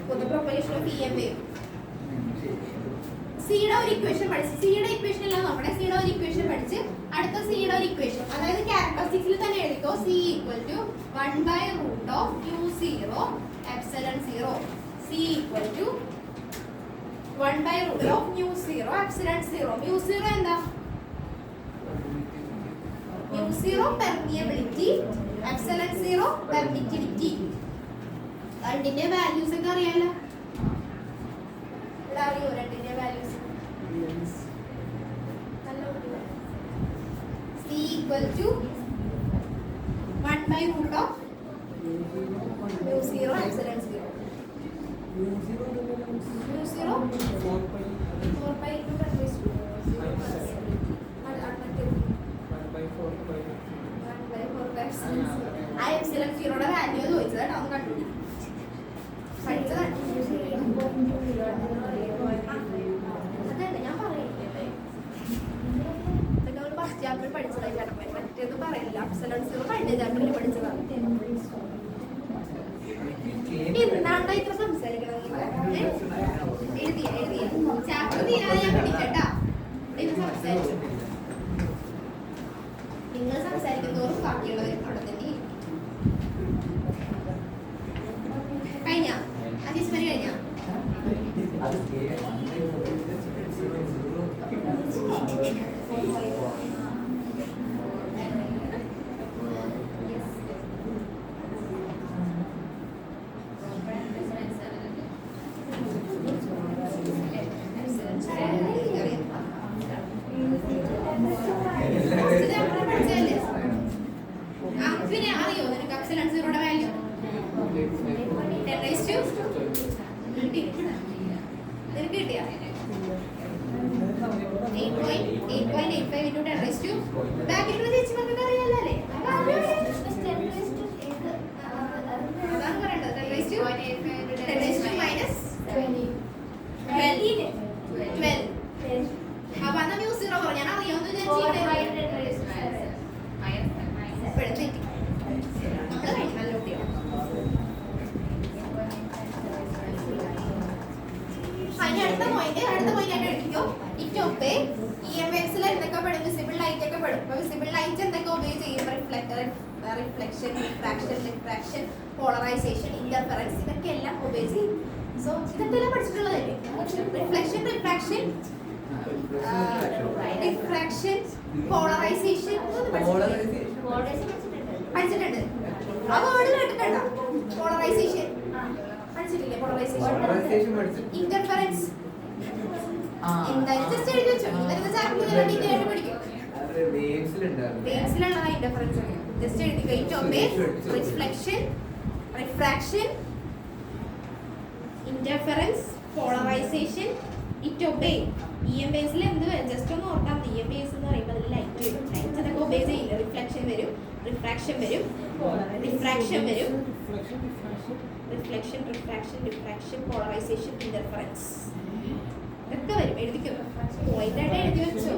for the propagation of EMA. സിയുടെ ഒരു ഇക്വേഷൻ പഠിച്ച്, സിയുടെ ഇക്വേഷൻ എല്ലാം നമ്മുടെ സിയുടെ ഒരു ഇക്വേഷൻ പഠിച്ച് അടുത്ത സിയുടെ ഒരു ഇക്വേഷൻ, അതായത് ക്യാരക്ടറിസ്റ്റിക്സിൽ തന്നെ എഴുതിക്കോ. C equal to 1/√μ0 epsilon 0. C equal to 1/√μ0 epsilon 0. μ0 എന്താ? μ0 പെർമിയബിലിറ്റി, എപ്സിലോൺ 0 പെർമിറ്റിവിറ്റി. രണ്ടിന്റെ വാല്യൂസ് ഒക്കെ അറിയാലോ. ഇവിടെ അറിയോ രണ്ടിന്റെ values? C equal to 1/√μ0 epsilon 0. μ0 4π into 10⁻². 1/4π. ആ എപ്സിലോൺ 0യുടെ വാല്യൂ ചോദിച്ചത് കേട്ടോ, ഒന്ന് കണ്ടുപിടിക്കും. പഠിച്ചതാണ്. അതല്ല ഞാൻ പറയുന്നില്ലേ, ഇതൊക്കെ നമ്മൾ ഫസ്റ്റ് ചാപ്റ്ററിൽ പഠിച്ചതായി ചേട്ടന്മാർ, മറ്റേത് പറയില്ല. എപ്സിലോൺ 0 കഴിഞ്ഞ ചാപ്റ്ററിൽ പഠിച്ചതാണ്. എന്താണ്ടാ ഇത്ര സംസാരിക്കണത്? എഴുതിയ ചാപ്റ്റർ തീരാതെ ഞാൻ പഠിക്കട്ടാ. ഇത് സംസാരിച്ചു, നിങ്ങൾ സംസാരിക്കുന്നതോറും ബാക്കിയുള്ളവർ അവിടെ തന്നെ കഴിഞ്ഞ അജീസ്മരി കഴിഞ്ഞ പിന്നെ അറിയോ നിനക്ക് എപ്സിലോൺ 0യുടെ വാല്യൂ? 10⁻². നിനക്ക് കിട്ടിയാ 8.85 into 10⁻². ബാക്കിലുള്ള ചേച്ചിമാർക്ക് അറിയാലോ അല്ലേ? അതാണ് പറയേണ്ടത്. 10⁻² minus 12. അപ്പൊ അന്ന് μ0 പറഞ്ഞാൽ അറിയാവുന്ന നല്ല കുട്ടിയാണ്. അടുത്ത പോയിന്റ് ആയിട്ട് എഴുതിക്കോ. ഇറ്റൊക്കെ EMAസിൽ എന്തൊക്കെ പെടും? വിസിബിൾ ലൈറ്റ് ഒക്കെ പെടും. അപ്പൊ വിസിബിൾ ലൈറ്റ് എന്തൊക്കെ ഒബേ ചെയ്യും? റിഫ്ലക്ഷൻ, റിഫ്രാക്ഷൻ, പോളറൈസേഷൻ, ഇന്റർഫറൻസ്, ഇതൊക്കെ എല്ലാം ഒബേ ചെയ്യും. സോ ഇതൊക്കെ പഠിച്ചിട്ടുള്ളതല്ലേ? റിഫ്ലക്ഷൻ, റിഫ്രാക്ഷൻ, ഡിഫ്രാക്ഷൻ, പോളറൈസേഷൻ പഠിച്ചിട്ടുണ്ട്. ആ വേർഡ് കേട്ടിട്ടുണ്ടോ? പോളറൈസേഷൻ പഠിച്ചിട്ടില്ലേ? പോളറൈസേഷൻ, ഇന്റർഫറൻസ് എന്തായാലും ജസ്റ്റ് എഴുതി വെച്ചോ. ഇവരുടെ ചാപ്റ്റർ ഡീറ്റെയിൽ പഠിക്കും. വേവ്സിലുള്ളതാ ഇന്റർഫറൻസ്. ജസ്റ്റ് എഴുതി വെയിറ്റ് obey, reflection, refraction, interference, polarisation, it obey. EM ബേസിൽ എന്ത് വരും? ജസ്റ്റ് ഒന്ന് ഓർത്താൽ മതി. EM ബേസ് എന്ന് പറയുമ്പോൾ അതിൽ ലൈറ്റ് വരും. ലൈറ്റ്സ് അതൊക്കെ ഒബേ ചെയ്യില്ല. റിഫ്ലക്ഷൻ വരും, റിഫ്രാക്ഷൻ വരും, ഡിഫ്രാക്ഷൻ വരും, reflection, refraction, diffraction, polarisation, interference ഇതൊക്കെ വരും. എഴുതിക്കും. പോയിന്റ് ആയിട്ട് എഴുതി വെച്ചു.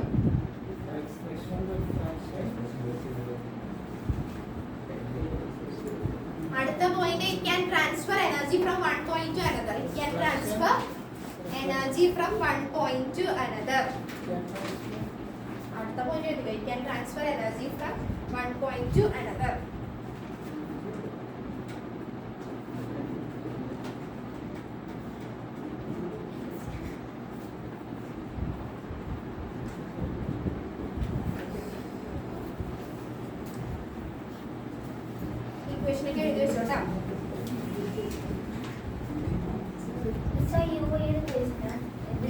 അടുത്ത point, it can transfer energy from one point to another. It can transfer energy from one point to another. അടുത്ത പോയിന്റ് എഴുതുക. It can transfer energy from one point to another. Equation ഒക്കെ എഴുതി വെച്ചോട്ടാ.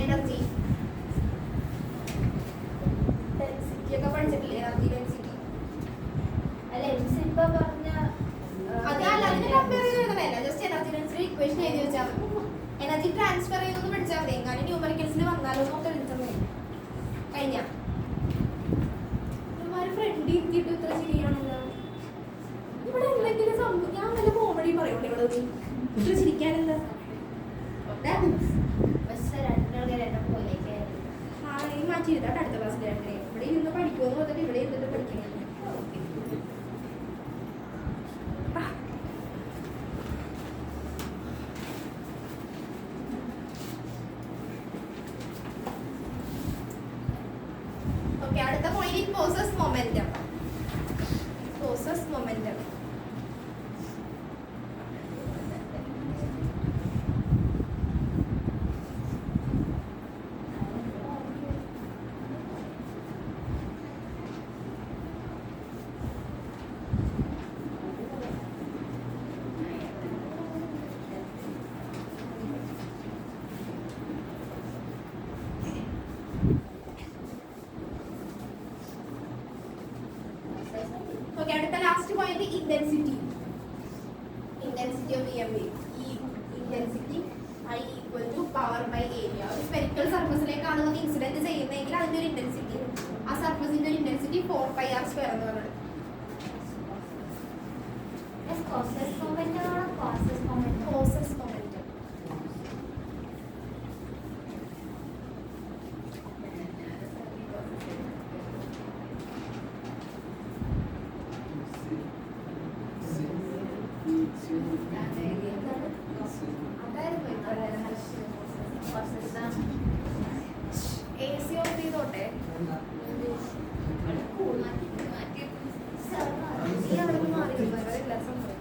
എനർജി ഡെൻസിറ്റി ഒക്കെ പഠിച്ചിട്ടില്ലേ? എനർജി ഡെൻസിറ്റി അതിനെ കമ്പയർ ചെയ്ത് എഴുതണല്ല. ജസ്റ്റ് എനർജി ഡെൻസിറ്റി ഇക്വേഷൻ എഴുതി വെച്ചാൽ മതി. എനർജി ട്രാൻസ്ഫർ ചെയ്തൊന്ന് പഠിച്ചാൽ മതി. എങ്ങാനും ന്യൂമറിക്കൽസിൽ വന്നാലോ നോക്കി എഴുതുന്നത് കഴിഞ്ഞ ഫ്രണ്ട് ഇരുത്തിയിട്ട് ഇത്ര ശരിയാണല്ലോ. ഇവിടെ എന്തെങ്കിലും സംഭവം ഞാൻ നല്ല കോമഡി പറയുള്ളൂ. ഇവിടെ നീ ഇത്ര ചിരിക്കാനെന്താ? മാറ്റി ഇരുത്താട്ട് അടുത്ത ക്ലാസ്സിൽ ഇവിടെ ഇരുന്ന് പഠിക്കുമെന്ന് പറഞ്ഞിട്ട് ഇവിടെ ഇരുന്നിട്ട് പഠിക്കണേ. ഓക്കെ, അടുത്ത point poses momentum. Poses momentum intensity. Intensity of EM wave. Intensity I equal to power by area. ഒരു സ്പെരിക്കൽ സർഫസിലേക്കാണ് നമുക്ക് ഇൻസിഡന്റ് ചെയ്യുന്നതെങ്കിൽ അതിന്റെ ഒരു ഇന്റൻസിറ്റി, ആ സർഫസിന്റെ ഒരു ഇന്റൻസിറ്റി 4πr² എന്ന് പറയുന്നത്. കോസസ് മൊമെന്റം AC ഓഫ് ചെയ്തോട്ടെ. ഈ അവിടെ മാറി വേറെ സംഭവം.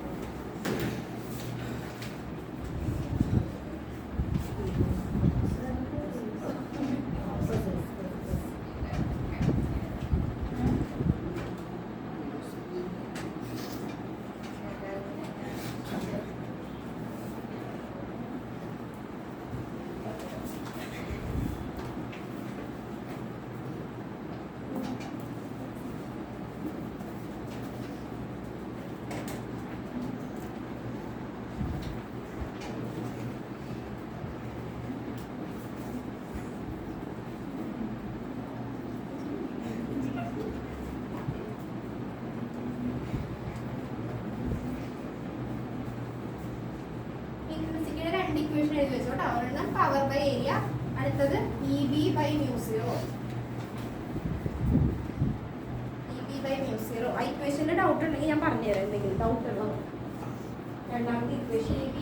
ഇക്വേഷൻ എഴുതി വെച്ചോട്ടെ. ഒരെണ്ണം പവർ ബൈ ഏരിയ, അടുത്തത് EB by μ0. EB by μ0. ആ ഇക്വേഷനിൽ ഡൗട്ട് ഉണ്ടെങ്കിൽ ഞാൻ പറഞ്ഞുതരാം. എന്തെങ്കിലും ഡൗട്ട് ഉണ്ടോ? രണ്ടാമത്തെ equation EB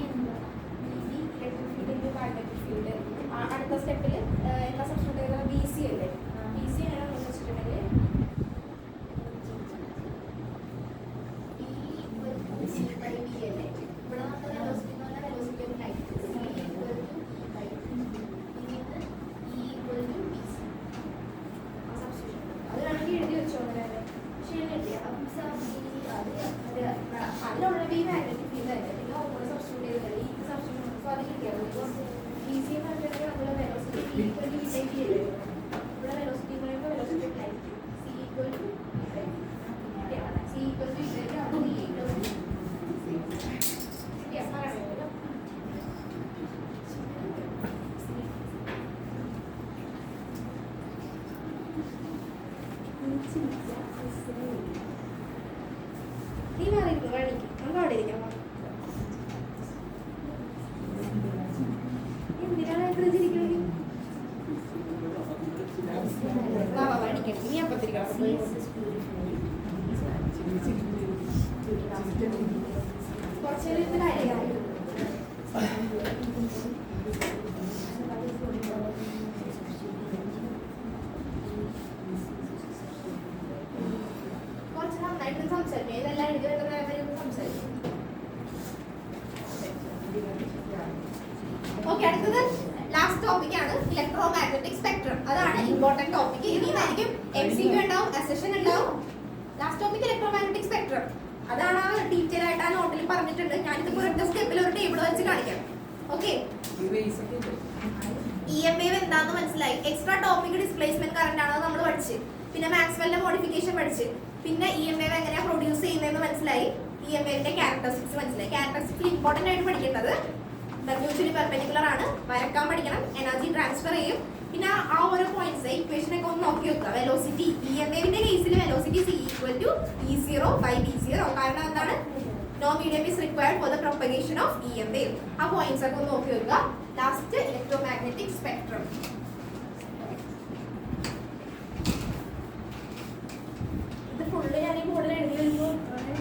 electric field into magnetic field. അടുത്ത സ്റ്റെപ്പിൽ എന്താ സബ്സ്റ്റിറ്റ്യൂട്ട് ചെയ്തത്? BC അല്ലേ? BC ആണെന്ന് വെച്ചിട്ടുണ്ടെങ്കിൽ E = C by B അല്ലേ? ഇവിടെ നമുക്ക് വെലോസിറ്റി എന്ന് പറഞ്ഞാൽ velocity of light equal to E by D അല്ലേ? ഇവിടെ velocity എന്ന് പറയുമ്പോൾ velocity of light. C equal to E by D. Yeah, C equal to E by D ആണ് D equal to yes, അറിയാമല്ലോ. നീ മാറിയിരിക്കും വേണമെങ്കിൽ നമുക്ക് അവിടെ ഇരിക്കാം. എന്തിനാണ് എഴുതിയിരിക്കുന്നത്? നീ അപ്പത്തിരിക്കണം. കുറച്ചൊരു കാര്യമാണ്. കുറച്ച് നന്നായിട്ട് സംസാരിക്കും. ഇതെല്ലാം എഴുതി വരുന്ന സംസാരിക്കും. ഓക്കെ, അടുത്തത് ലാസ്റ്റ് ടോപ്പിക് ആണ് ഇലക്ട്രോ മാഗ്നറ്റിക് സ്പെക്ട്രം. അതാണ് ഇമ്പോർട്ടന്റ് ടോപ്പിക്. ഇനിയായിരിക്കും MCQ ഉണ്ടാവും, അസെഷൻ ഉണ്ടാവും. Last topic electro magnetic spectrum. അതാണ് ഡീറ്റെയിൽ ആയിട്ട് ആ നോട്ടിൽ പറഞ്ഞിട്ടുണ്ട്. ഞാനിത് ഒരൊറ്റ സ്റ്റെപ്പിൽ ഒരു ടേബിൾ വെച്ച് കാണിക്കാം. ഓക്കെ, EM വേവ് എന്താണെന്ന് മനസ്സിലായി. എക്സ്ട്രാ ടോപ്പിക് ഡിസ്പ്ലേസ്മെന്റ് കറന്റ് ആണ് നമ്മൾ പഠിച്ച്. പിന്നെ മാക്സ്വെല്ലിന്റെ മോഡിഫിക്കേഷൻ പഠിച്ച്. പിന്നെ EM വേവ് എങ്ങനെയാണ് പ്രൊഡ്യൂസ് ചെയ്യുന്നതെന്ന് മനസ്സിലായി. EM വേവിന്റെ ക്യാരക്ടറിസ്റ്റിക്സ് മനസ്സിലായി. ക്യാരക്ടറിസ്റ്റിക്സ് ഇമ്പോർട്ടന്റ് ആയിട്ട് പഠിക്കേണ്ടത് മ്യൂച്വലി പെർപെൻഡിക്കുലർ ആണ്, വരക്കാൻ പഠിക്കണം, എനർജി ട്രാൻസ്ഫർ ചെയ്യും. പിന്നെ ആ ഓരോ പോയിന്റ്സ് ഇക്വേഷൻ ഒക്കെ ഒന്ന് നോക്കി വെക്കുക. വെലോസിറ്റി EM വേവിന്റെ കേസിൽ velocity C equal to E0 by V0. കാരണം എന്താണ്? No medium is required for the propagation of EM wave. ആ പോയിന്റ്സ് ഒക്കെ ഒന്ന് നോക്കി വെക്കുക. Last electromagnetic spectrum. ഇത് ഫുള്ള് ഞാൻ ഈ ബോർഡിൽ എഴുതി വരുമ്പോൾ കാണാൻ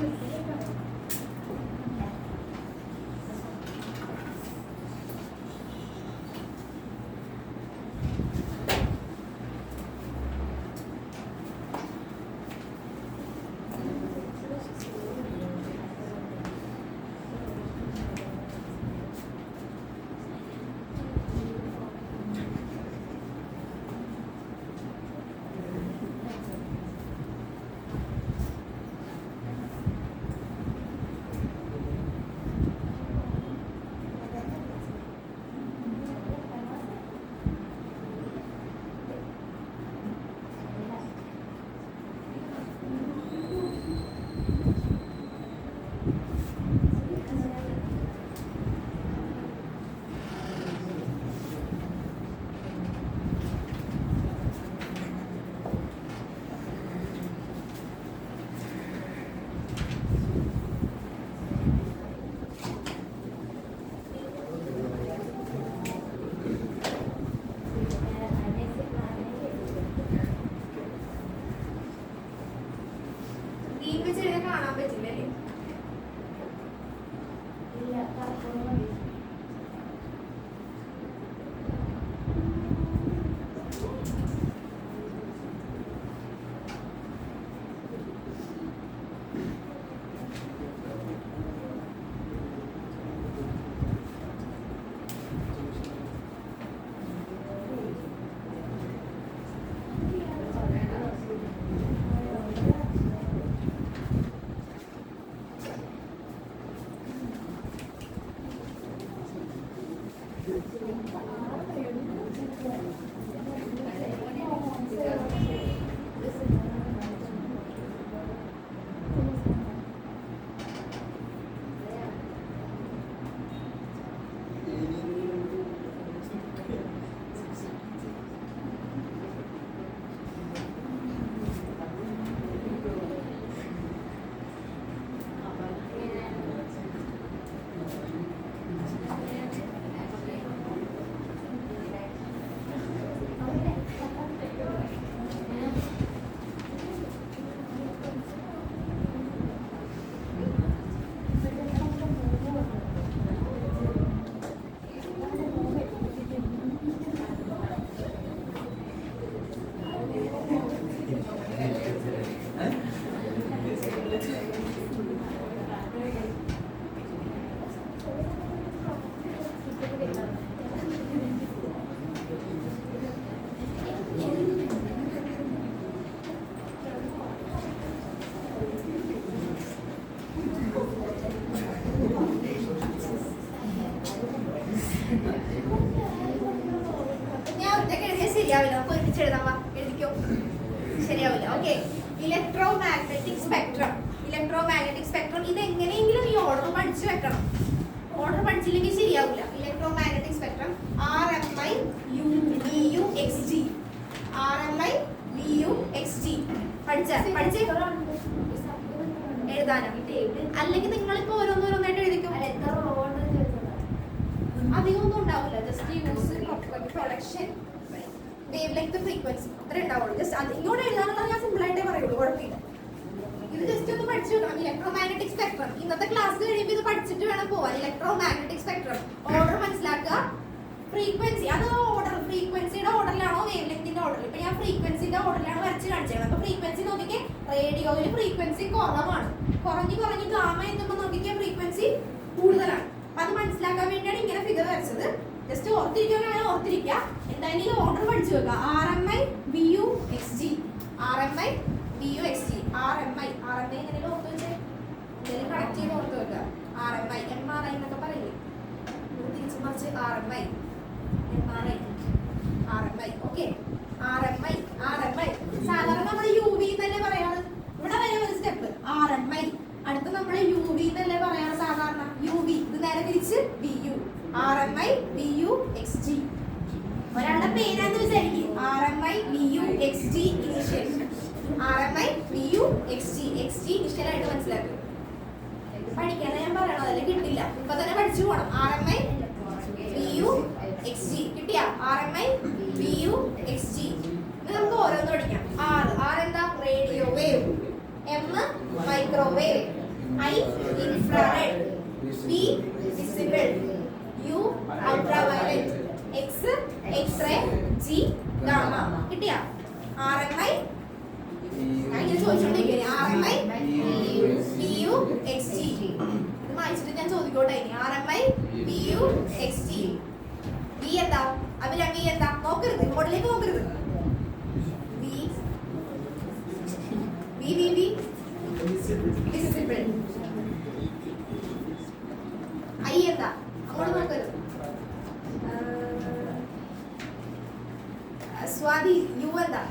പറ്റില്ലേ? ഒറ്റയ്ക്ക് എഴുതിയാൽ ശരിയാവില്ല. നമുക്ക് ഒരുമിച്ച് എഴുതാം. എഴുതിക്കോ. ശരിയാവില്ല. Okay. Electromagnetic spectrum. Electromagnetic spectrum ഇത് എങ്ങനെയെങ്കിലും ഈ ഓർഡർ പഠിച്ചു വെക്കണം. ഓർഡർ പഠിച്ചില്ലെങ്കിൽ ശരിയാവില്ല. Electromagnetic spectrum RMI VU XG. RMI VU XG പഠിച്ചേ എഴുതാനോ? അല്ലെങ്കിൽ നിങ്ങളിപ്പോ ഓരോന്നോരോന്നായിട്ട് എഴുതിക്കും. അധികമൊന്നും ഉണ്ടാവില്ല. Just use production wave length frequency അത്ര ഉണ്ടാവുള്ളൂ. ജസ്റ്റ് അത് ഇങ്ങോട്ട് എഴുതാനുള്ളത് ഞാൻ സിമ്പിൾ ആയിട്ടേ പറയുള്ളൂ. കുഴപ്പമില്ല. ഇത് ജസ്റ്റ് ഒന്ന് പഠിച്ചു വെക്കണം. ഇലക്ട്രോമാഗ്നറ്റിക് സ്പെക്ട്രം ഇന്നത്തെ ക്ലാസ് കഴിയുമ്പോൾ ഇത് പഠിച്ചിട്ട് വേണം പോവാൻ. ഇലക്ട്രോമാഗ്നറ്റിക് സ്പെക്ട്രം ഓർഡർ മനസ്സിലാക്കുക. ഫ്രീക്വൻസി അത് ഓർഡർ ഫ്രീക്വൻസിയുടെ ഓർഡറിലാണോ വേവ് ലെങ്തിന്റെ ഓർഡറിൽ? ഇപ്പൊ ഞാൻ ഫ്രീക്വൻസിന്റെ ഓർഡറിലാണ് വരച്ച് കാണിച്ചത്. അപ്പൊ ഫ്രീക്വൻസി നോക്കിക്കേ. റേഡിയോയിൽ ഫ്രീക്വൻസി കുറവാണ്. കുറഞ്ഞ് ഗാമ എത്തുമ്പോൾ നോക്കിക്കേ ഫ്രീക്വൻസി കൂടുതലാണ്. അപ്പൊ അത് മനസ്സിലാക്കാൻ വേണ്ടിയാണ് ഇങ്ങനെ ഫിഗർ വരച്ചത്. ജസ്റ്റ് ഓർത്തിരിക്കുകയാണെങ്കിൽ ഓർത്തിരിക്കുക. എന്തായാലും ഈ ഓർഡർ പഠിച്ചു വെക്കുക. RMI VU XG. RMI VU XG. RMI എങ്ങനെയും ഓർത്ത് വെച്ചേ. എന്തെങ്കിലും കണക്ട് ചെയ്ത് ഓർത്ത് വെക്കുക. RMI MRI എന്നൊക്കെ പറയില്ലേ? തിരിച്ചു മറിച്ച് RMI ഓക്കെ. RMI സാധാരണ നമ്മൾ UV എന്നല്ലേ പറയാറ്. ഇവിടെ വരെ ഒരു സ്റ്റെപ്പ് RMI. അടുത്ത് നമ്മൾ UV എന്നല്ലേ പറയാറ് സാധാരണ. UV ഇത് നേരെ തിരിച്ച് VU. RMI VU XG. ഒരാളുടെ പേരാന്ന് വിചാരിക്കും. RMI VU XG initial. RMI VU XG ഇനിഷ്യലായിട്ട് മനസ്സിലാക്കും. പഠിക്കാൻ ഞാൻ പറയണോ? അതല്ലേ കിട്ടില്ല. ഇപ്പൊ തന്നെ പഠിച്ചു പോകണം. RMI VU XG കിട്ടിയ? RMI VU XG. നമുക്ക് ഓരോന്ന് പഠിക്കാം. R എന്താ? Radio wave. M microwave. I infrared. V visible. U ultraviolet. X x-ray. G gamma. കിട്ടിയ? RMI ഞാൻ ചോദിച്ചോണ്ടിരിക്കുകയാണ്. RMI VU XG. ഇത് വായിച്ചിട്ട് ഞാൻ ചോദിക്കോട്ടെ. RMI VU XG. V എന്താ? അതിൽ V എന്താ? നോക്കരുത്, മോഡലിലേക്ക് നോക്കരുത്. വിസിബിൾ. I എന്താ? അങ്ങോട്ട് നോക്കരുത്. സ്വാതി U എന്താ?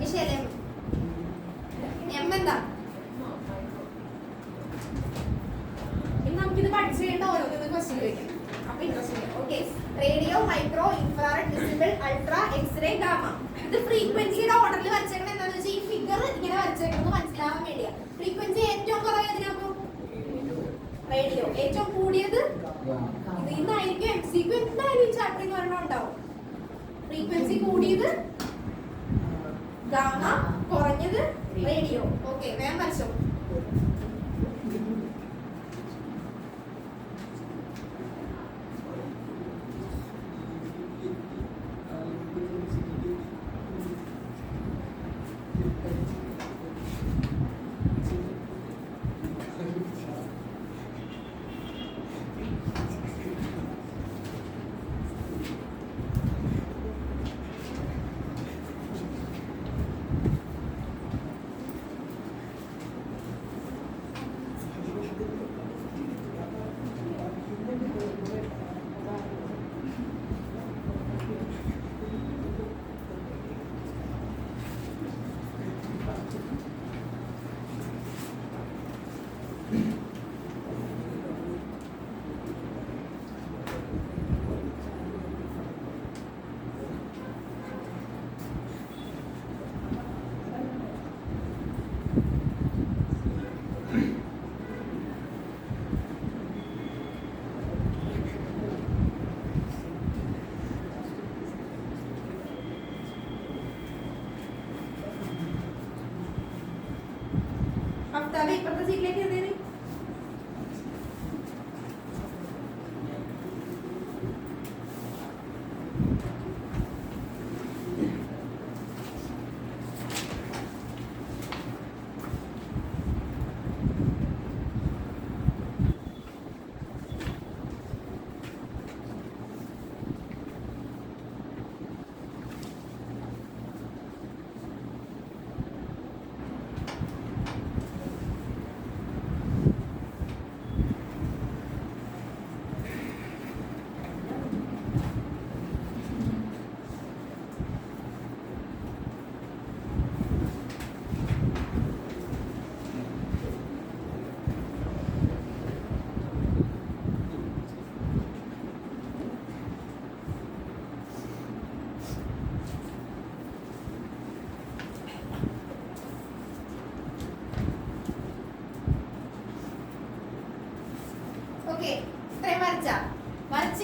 മിഷേൽ M എന്താ? ഇനി നമുക്കിത് പഠിച്ചു കഴിഞ്ഞാൽ ഓരോന്നും ക്വസ്റ്റ്യൻ ചോദിക്കാം. അപ്പൊ interesting. Okay. Radio, micro, infrared, visible, ultra, x-ray, gamma. ഇത് ഫ്രീക്വൻസിയുടെ ഓർഡറിൽ വരച്ചേക്കണം. എന്താണെന്ന് വെച്ചാൽ ഈ ഫിഗർ ഇങ്ങനെ വരച്ചേക്കുന്നത് മനസ്സിലാവാൻ വേണ്ടിയാ. ഫ്രീക്വൻസി ഏറ്റവും കുറവായതിനപ്പോ റേഡിയോ, ഏറ്റവും കൂടിയത് ഇത്. ഇന്നായിരിക്കും MCQ എന്തായാലും ഈ ചാപ്റ്റർ എന്ന് പറഞ്ഞാൽ ഉണ്ടാവും. ഫ്രീക്വൻസി കൂടിയത് ഗാമ, കുറഞ്ഞത് റേഡിയോ. ഓക്കെ. വേഗം വരച്ചോ. ഇപ്പുറത്തെ സീറ്റിലേക്ക് എഴുതി.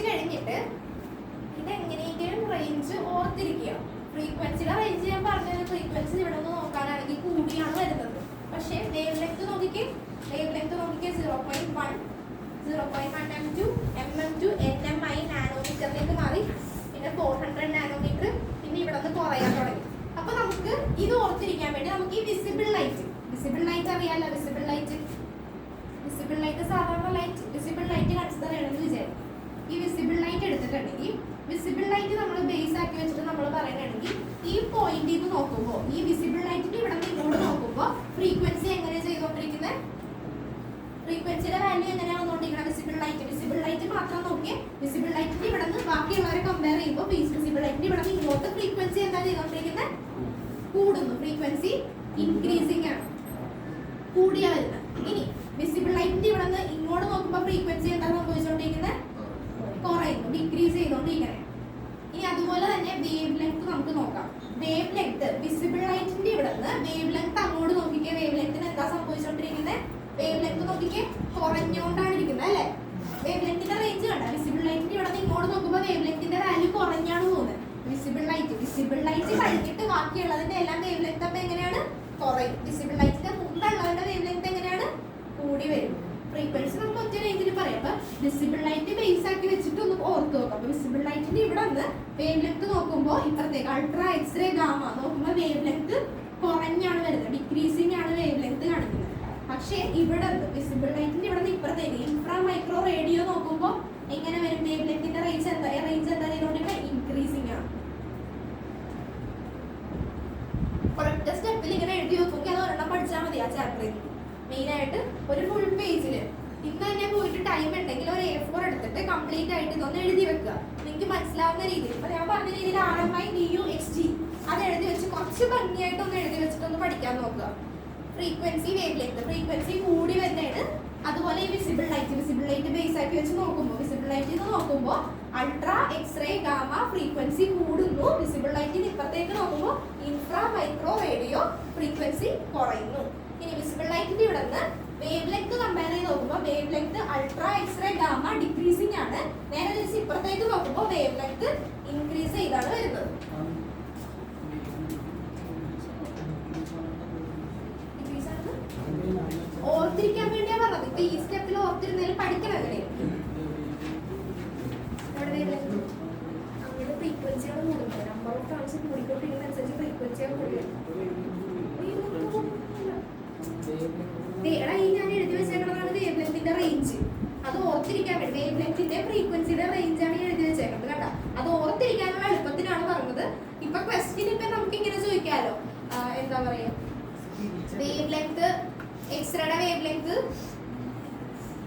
ഫ്രീക്വൻസി കഴിഞ്ഞിട്ട് ഇതെങ്ങനെയെങ്കിലും റേഞ്ച് ഓർത്തിരിക്കുക. ഫ്രീക്വൻസിയുടെ റേഞ്ച് ഞാൻ പറഞ്ഞത് ഫ്രീക്വൻസി ഇവിടെ നിന്ന് നോക്കാനാണെങ്കിൽ കൂടിയാണ് വരുന്നത്. പക്ഷേ വേവ് ലെങ്ത് നോക്കിക്കേ 0.1 mm to nmi നാനോമീറ്ററിലേക്ക് മാറി. പിന്നെ 400 നാനോമീറ്റർ. പിന്നെ ഇവിടെ നിന്ന് കുറയാൻ തുടങ്ങി. അപ്പൊ നമുക്ക് ഇത് ഓർത്തിരിക്കാൻ വേണ്ടി നമുക്ക് ഈ വിസിബിൾ ലൈറ്റ് അറിയാലോ. വിസിബിൾ ലൈറ്റ് സാധാരണ ലൈറ്റ് വിസിബിൾ ലൈറ്റ് കൺസിഡർ ചെയ്യണമെന്ന് വിചാരിക്കും. ഈ വിസിബിൾ ലൈറ്റ് എടുത്തിട്ടുണ്ടെങ്കിൽ വിസിബിൾ ലൈറ്റ് നമ്മൾ ബേസ് ആക്കി വെച്ചിട്ട് നമ്മൾ പറയുകയാണെങ്കിൽ ഈ പോയിന്റിൽ നിന്ന് നോക്കുമ്പോൾ ഈ വിസിബിൾ ലൈറ്റിന്റെ ഇവിടെ നിന്ന് ഇങ്ങോട്ട് നോക്കുമ്പോൾ ഫ്രീക്വൻസി എങ്ങനെ ചെയ്തുകൊണ്ടിരിക്കുന്നത്, ഫ്രീക്വൻസിയുടെ വാല്യൂ എങ്ങനെയാണ് വന്നുകൊണ്ടിരിക്കുന്നത്. വിസിബിൾ ലൈറ്റ് മാത്രം നോക്കിയേ. വിസിബിൾ ലൈറ്റിന്റെ ഇവിടെ നിന്ന് ബാക്കിയുള്ളവരെ കമ്പയർ ചെയ്യുമ്പോൾ വിസിബിൾ ലൈറ്റിന്റെ ഇവിടെ നിന്ന് ഇങ്ങോട്ട് ഫ്രീക്വൻസി എന്താ ചെയ്തുകൊണ്ടിരിക്കുന്നത്, കൂടുന്നു. ഫ്രീക്വൻസി ഇൻക്രീസിംഗ് ആണ്, കൂടിയ വരുന്നത്. ഇനി വിസിബിൾ ലൈറ്റിന്റെ ഇവിടെ നിന്ന് ഇങ്ങോട്ട് നോക്കുമ്പോൾ ഫ്രീക്വൻസി എന്താ സംഭവിച്ചുകൊണ്ടിരിക്കുന്നത്, കുറയുന്നു, ഡിക്രീസ് ചെയ്തുകൊണ്ടിരിക്കുന്നത്. ഇനി അതുപോലെ തന്നെ വേവ് ലെങ്ത് നമുക്ക് നോക്കാം. വേവ് ലെങ്ത് വിസിബിൾ ലൈറ്റിന്റെ ഇവിടെ നിന്ന് വേവ് ലെങ്ത് അങ്ങോട്ട് നോക്കിക്കേ. വേവ് ലെങ്ത്തിന് എന്താ സംഭവിച്ചുകൊണ്ടിരിക്കുന്നത്, വേവ് ലെങ്ത് നോക്കിക്കേ കുറഞ്ഞുകൊണ്ടാണ് ഇരിക്കുന്നത് അല്ലേ. വേവ് ലെങ്ത്തിന്റെ റേഞ്ച് കണ്ട. വിസിബിൾ ലൈറ്റിന്റെ ഇവിടെ നിന്ന് ഇങ്ങോട്ട് നോക്കുമ്പോൾ വേവ് ലെങ്ത്തിന്റെ വാല്യൂ കുറഞ്ഞാണ് പോകുന്നത്. വിസിബിൾ ലൈറ്റ് കഴിഞ്ഞിട്ട് ബാക്കിയുള്ളതിന്റെ എല്ലാം വേവ് ലെങ്ത് അപ്പൊ എങ്ങനെയാണ്, കുറയും. വിസിബിൾ ലൈറ്റിന്റെ മുമ്പുള്ളവരുടെ വേവ് ലെങ്ത് എങ്ങനെയാണ്, കൂടി വരും. ഫ്രീക്വൻസി നമുക്ക് ഒറ്റ റേഞ്ചിൽ പറയാം. അപ്പൊ വിസിബിൾ ലൈറ്റ് ബേസ് ആക്കി വെച്ചിട്ട് ഒന്ന് ഓർത്ത് നോക്കാം. അപ്പൊ വിസിബിൾ ലൈറ്റിന്റെ ഇവിടെ നിന്ന് വേവ് ലെങ്ത് നോക്കുമ്പോൾ ഇപ്പുറത്തേക്ക് അൾട്രാ എക്സ്റേ ഗാമ നോക്കുമ്പോൾ വേവ് ലെങ്ത് കുറഞ്ഞാണ് വരുന്നത്, ഡിക്രീസിംഗ് ആണ് വേവ് ലെങ്ത് കാണിക്കുന്നത്. പക്ഷേ ഇവിടെ വിസിബിൾ ലൈറ്റിന്റെ ഇവിടെ നിന്ന് ഇപ്പുറത്തേക്ക് ഇൻഫ്രാ മൈക്രോ റേഡിയോ നോക്കുമ്പോൾ എങ്ങനെ വരും, വേവ് ലെങ്ത്തിന്റെ റേഞ്ച് എന്താ ചെയ്തുകൊണ്ടിരിക്കുക, ഇൻക്രീസിംഗ് ആണ്. ഒരൊറ്റ സ്റ്റെപ്പിൽ ഇങ്ങനെ എഴുതി വെക്കുമെങ്കിൽ അത് ഒരെണ്ണം പഠിച്ചാൽ മതി ആ ചാപ്റ്ററിൽ. മെയിൻ ആയിട്ട് ഒരു ഫുൾ പേജിൽ ഇന്ന് തന്നെ പോയിട്ട് ടൈം ഉണ്ടെങ്കിൽ ഒരു A4 എടുത്തിട്ട് കംപ്ലീറ്റ് ആയിട്ട് ഇതൊന്ന് എഴുതി വെക്കുക, നിങ്ങൾക്ക് മനസ്സിലാവുന്ന രീതിയിൽ. ഇപ്പൊ ഞാൻ പറഞ്ഞ രീതിയിൽ RMI VU XG അത് എഴുതി വെച്ച് കുറച്ച് ഭംഗിയായിട്ട് ഒന്ന് എഴുതി വെച്ചിട്ടൊന്ന് പഠിക്കാൻ നോക്കുക. ഫ്രീക്വൻസി വേവ് ലെങ്ത് ഫ്രീക്വൻസി കൂടി വരുന്നതാണ്. അതുപോലെ ഈ വിസിബിൾ ലൈറ്റ് ബേസ് ആക്കി വെച്ച് നോക്കുമ്പോൾ വിസിബിൾ ലൈറ്റിൽ നോക്കുമ്പോൾ അൾട്രാ എക്സ്റേ ഗാമ ഫ്രീക്വൻസി കൂടുന്നു. വിസിബിൾ ലൈറ്റിന് ഇപ്പുറത്തേക്ക് നോക്കുമ്പോൾ ഇൻഫ്രാ മൈക്രോ റേഡിയോ ഫ്രീക്വൻസി കുറയുന്നു. ഇനി വിസിബിൾ ലൈറ്റിന്റെ ഇവിടെ നിന്ന് വേവ് ലെങ്ത് കമ്പയർ ചെയ്ത് നോക്കുമ്പോൾ wavelength ultra x-ray gamma decreasing ആണ്. നേരെ തിരിച്ച് ഇപ്പുറത്തേക്ക് നോക്കുമ്പോൾ വേവ് ലെങ്ത് ഇൻക്രീസ് ചെയ്താണ് വരുന്നത്. ഓർത്തിരിക്കാൻ വേണ്ടിയാ പറഞ്ഞത്. ഇപ്പൊ ഈ സ്റ്റെപ്പിൽ ഓർത്തിരുന്നതിൽ പഠിക്കണം എങ്ങനെയാണ്. അവിടെ ഫ്രീക്വൻസിയാണ് കൂടുന്നത്. നമ്പർ ഓഫ് ട്രാൻസിറ്റ് കൂടിക്കൊണ്ടിരിക്കുന്നതനുസരിച്ച് ഫ്രീക്വൻസിയാണ് കൂടുന്നത്. ഈ ഞാൻ എഴുതി വെച്ചേക്കുന്നതാണ് വേവ് ലെങ്ത്തിന്റെ റേഞ്ച്. അത് ഓർത്തിരിക്കാൻ വേണ്ടി വേവ് ലെങ്ത്തിന്റെ ഫ്രീക്വൻസിയുടെ റേഞ്ച് ആണ് എഴുതി വെച്ചേക്കുന്നത്. കണ്ട, അത് ഓർത്തിരിക്കാനുള്ള എളുപ്പത്തിനാണ് പറഞ്ഞത്. ഇപ്പൊ ക്വസ്റ്റ്യൻ ഇപ്പൊ നമുക്ക് ഇങ്ങനെ ചോദിക്കാലോ, എന്താ പറയാ, വേവ് ലെങ്ത് എക്സ്റേയുടെ വേവ് ലെങ്ത്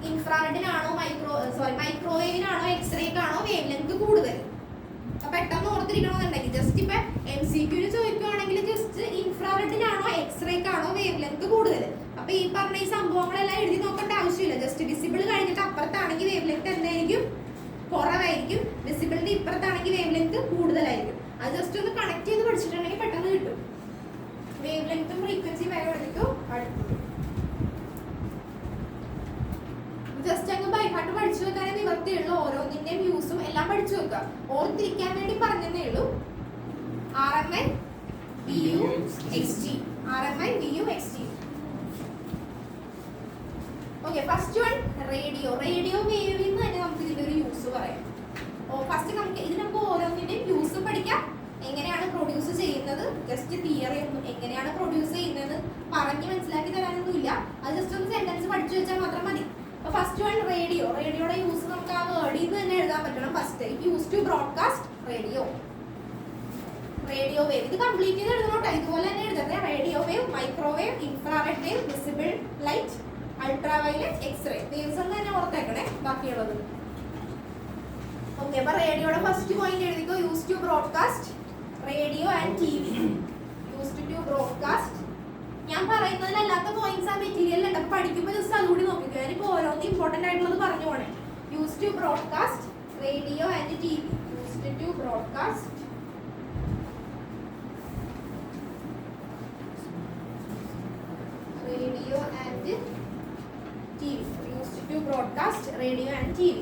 ഇൻഫ്രാറെഡിനാണോ മൈക്രോവേവിനാണോ എക്സ്റേക്കാണോ വേവ് ലെങ്ത് കൂടുതൽ. അപ്പൊ പെട്ടെന്ന് ഓർത്തിരിക്കണമെന്നുണ്ടെങ്കിൽ ജസ്റ്റ് ഇപ്പൊ MCQ ചോദിക്കുവാണെങ്കിൽ ജസ്റ്റ് ഇൻഫ്രാറെഡിനാണോ എക്സ്റേക്കാണോ വേവ് ലെങ്ത് കൂടുതൽ. അപ്പൊ ഈ പറഞ്ഞ ഈ സംഭവങ്ങളെല്ലാം എഴുതി നോക്കേണ്ട ആവശ്യമില്ല. ജസ്റ്റ് വിസിബിൾ കഴിഞ്ഞിട്ട് അപ്പുറത്താണെങ്കിൽ വേവ് ലെങ്ത് എന്തായിരിക്കും, കുറവായിരിക്കും. വിസിബിളിന്റെ ഇപ്പുറത്താണെങ്കിൽ വേവ് ലെങ്ത് കൂടുതലായിരിക്കും. അത് ജസ്റ്റ് ഒന്ന് കണക്ട് ചെയ്ത് പഠിച്ചിട്ടുണ്ടെങ്കിൽ പെട്ടെന്ന് കിട്ടും. വേവ് ലെങ്ത്തും ഫ്രീക്വൻസി വേഗം അടുത്തു ജസ്റ്റ് അങ്ങ് ബൈഹാർട്ട് പഠിച്ചു വെക്കാനേ നിവർത്തിയുള്ളൂ. ഓരോന്നിന്റെയും വ്യൂസും എല്ലാം പഠിച്ചു വെക്കുക. ഓർത്തിരിക്കാൻ വേണ്ടി പറഞ്ഞതേ ഉള്ളൂ. RMI VU XG okay. First one radio വേവിൽ നിന്ന് തന്നെ നമുക്ക് ഇതിന്റെ ഒരു യൂസ് പറയാം. ഫസ്റ്റ് നമുക്ക് ഓരോന്നിന്റെയും യൂസ് പഠിക്കാം. എങ്ങനെയാണ് പ്രൊഡ്യൂസ് ചെയ്യുന്നത്, ജസ്റ്റ് തിയറി ഒന്നും എങ്ങനെയാണ് പ്രൊഡ്യൂസ് ചെയ്യുന്നത് പറഞ്ഞ് മനസ്സിലാക്കി തരാനൊന്നുമില്ല. അത് ജസ്റ്റ് ഒന്ന് സെന്റൻസ് പഠിച്ചു വെച്ചാൽ മാത്രം മതി. ഫസ്റ്റ് വൺ റേഡിയോയുടെ യൂസ് നമുക്ക് ആ വേർഡിൽ നിന്ന് തന്നെ എഴുതാൻ പറ്റണം. First use to broadcast radio wave. ഇത് കംപ്ലീറ്റ് ചെയ്ത് എഴുതണോട്ടോ. ഇതുപോലെ തന്നെ എഴുതട്ടെ. Radio wave, microwave, infrared wave, visible light, ultra violet, x ray waves എന്ന് തന്നെ ഓർത്തേക്കണേ ബാക്കിയുള്ളത്. ഓക്കെ. അപ്പൊ റേഡിയോയുടെ ഫസ്റ്റ് പോയിന്റ് എഴുതിക്കോ. Use to broadcast radio and TV. Use to broadcast. ഞാൻ പറയുന്നതിലല്ലാത്ത പോയിന്റ്സ് ആ മെറ്റീരിയൽ ഉണ്ട്. പഠിക്കുമ്പോൾ ജസ്റ്റ് അതുകൂടി നോക്കിക്കോ. ഞാനിപ്പോൾ ഓരോന്നും ഇമ്പോർട്ടൻ്റ് ആയിട്ടുള്ളത് പറഞ്ഞു പോണേ. Use to broadcast radio and TV. Use to broadcast radio and TV. Use to broadcast radio and TV.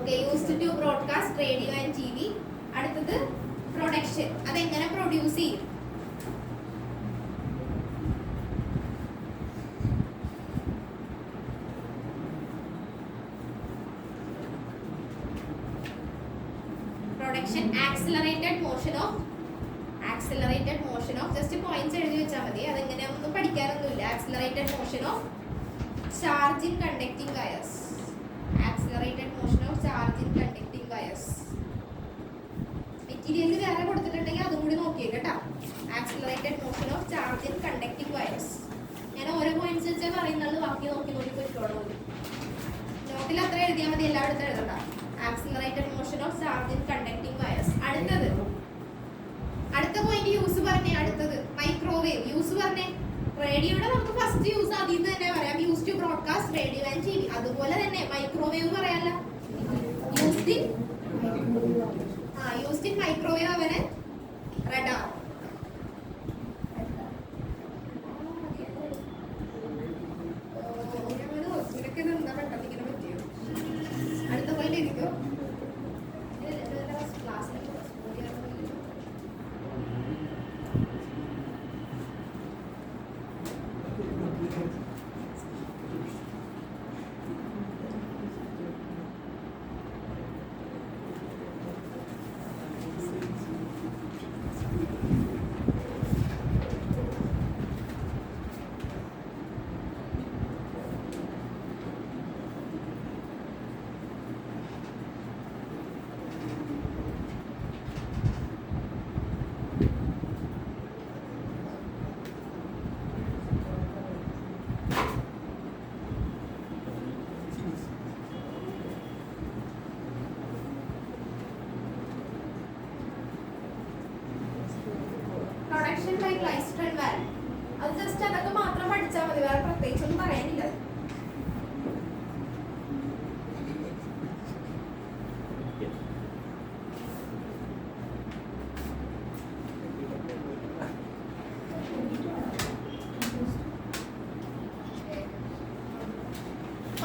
Okay, used to broadcast radio and T V. അടുത്തത് പ്രൊഡക്ഷൻ, അതെങ്ങനെ പ്രൊഡ്യൂസ് ചെയ്യും. Production accelerated motion of just points എഴുതി വെച്ചാൽ മതി, അതെങ്ങനെയാണെന്നും പഠിക്കാനൊന്നുമില്ല. Accelerated motion of charge in conducting wires. Accelerated motion of charge in conducting wires. Material വേറെ കൊടുത്തിട്ടുണ്ടെങ്കിൽ അതും കൂടി നോക്കിയേക്ക് കേട്ടോ. Accelerated motion of charge in conducting wires. ഞാൻ ഓരോ പോയിന്റ്സ് വെച്ചാൽ പറയുന്നത് ബാക്കി നോക്കി പോയിക്കോളൂ. നോട്ടിൽ അത്ര എഴുതിയാൽ മതി, എല്ലായിടത്തും എഴുതണ്ട. Accelerated motion of charge in conducting wires. അടുത്ത പോയിന്റ് യൂസ് പറഞ്ഞേ. അടുത്തത് മൈക്രോവേവ് യൂസ് പറഞ്ഞേ. റേഡിയോയുടെ നമുക്ക് ഫസ്റ്റ് യൂസ് അതിൽ നിന്ന് തന്നെ പറയാം, use to broadcast radio and T V. അതുപോലെ തന്നെ മൈക്രോവേവ് പറയാമല്ലോ. Used in microwave oven radar. അടുത്ത പോയിന്റ് എഴുതിക്കോ. Production by klystron valve. അത് ജസ്റ്റ് അതൊക്കെ മാത്രം പഠിച്ചാൽ മതി, വേറെ പ്രത്യേകിച്ചൊന്നും പറയാനില്ല.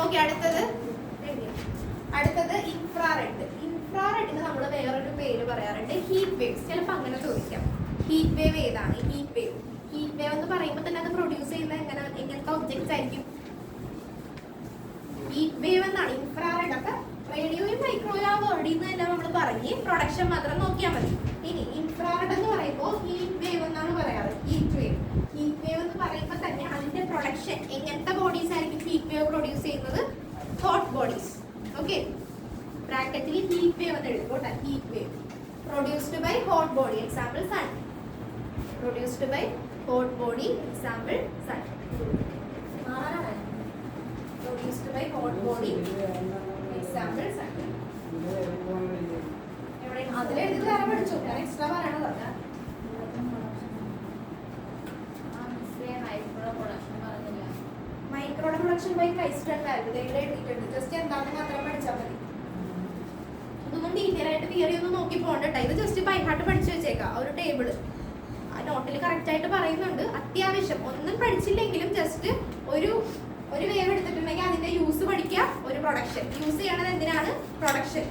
ഓക്കെ, അടുത്തത് ഇൻഫ്രാറെഡ്. ഇൻഫ്രാറെഡിന് നമ്മൾ വേറൊരു പേര് പറയാറുണ്ട്, ഹീറ്റ് വേവ്സ്. ചിലപ്പോൾ അങ്ങനെ ചോദിക്കാം, ഹീറ്റ് വേവ് ഏതാണ്? ഹീറ്റ് വേവ് എന്ന് പറയുമ്പോൾ തന്നെ അത് പ്രൊഡ്യൂസ് ചെയ്യുന്ന എങ്ങനത്തെ ഒബ്ജക്ട്സ് ആയിരിക്കും? ഹീറ്റ് വേവ് എന്നാണ്. ഇൻഫ്രാറെഡ് ഒക്കെ റേഡിയോയും മൈക്രോവേവ് ആ വേർഡിൽ നിന്ന് തന്നെ നമ്മൾ പറഞ്ഞ് പ്രൊഡക്ഷൻ മാത്രം നോക്കിയാൽ മതി. ഇനി ഇൻഫ്രാറെഡ് എന്ന് പറയുമ്പോൾ ഹീറ്റ് വേവ് എന്നാണ് പറയാറ്. ഹീറ്റ് വേവ് എന്ന് പറയുമ്പോൾ തന്നെ അതിന്റെ പ്രൊഡക്ഷൻ എങ്ങനത്തെ ബോഡീസ് ആയിരിക്കും ഹീറ്റ് വേവ് പ്രൊഡ്യൂസ് ചെയ്യുന്നത്? Hot bodies. ഓക്കെ, ബ്രാക്കറ്റിൽ ഹീറ്റ് വേവ് എന്ന് എഴുതിക്കോട്ടെ. Heat wave produced by hot body, example sun. Produced by hot body, example sun. Produced by hot body, example sun. അതിലെ ഇത് വേറെ പഠിച്ചു, ഞാൻ extra പറയണതല്ല. മൈക്രോയുടെ production by klystron valve ഇവിടെ എഴുതിയിട്ടുണ്ട്. ജസ്റ്റ് എന്താണെന്ന് മാത്രം പഠിച്ചാൽ മതി. ഇതൊന്നും ഡീറ്റെയിൽ ആയിട്ട് തിയറി ഒന്നും നോക്കി പോകണ്ടട്ടോ. ഇത് ജസ്റ്റ് ബൈ ഹാർട്ട് പഠിച്ചു വെച്ചേക്കാം. ഒരു ടേബിള് നോട്ടിൽ കറക്റ്റ് ആയിട്ട് പറയുന്നുണ്ട്. അത്യാവശ്യം ഒന്നും പഠിച്ചില്ലെങ്കിലും ജസ്റ്റ് ഒരു വേവ് എടുത്തിട്ടുണ്ടെങ്കിൽ അതിന്റെ യൂസ് പഠിക്കുക. ഒരു പ്രൊഡക്ഷൻ യൂസ് ചെയ്യണത് എന്തിനാണ്? പ്രൊഡക്ഷൻ.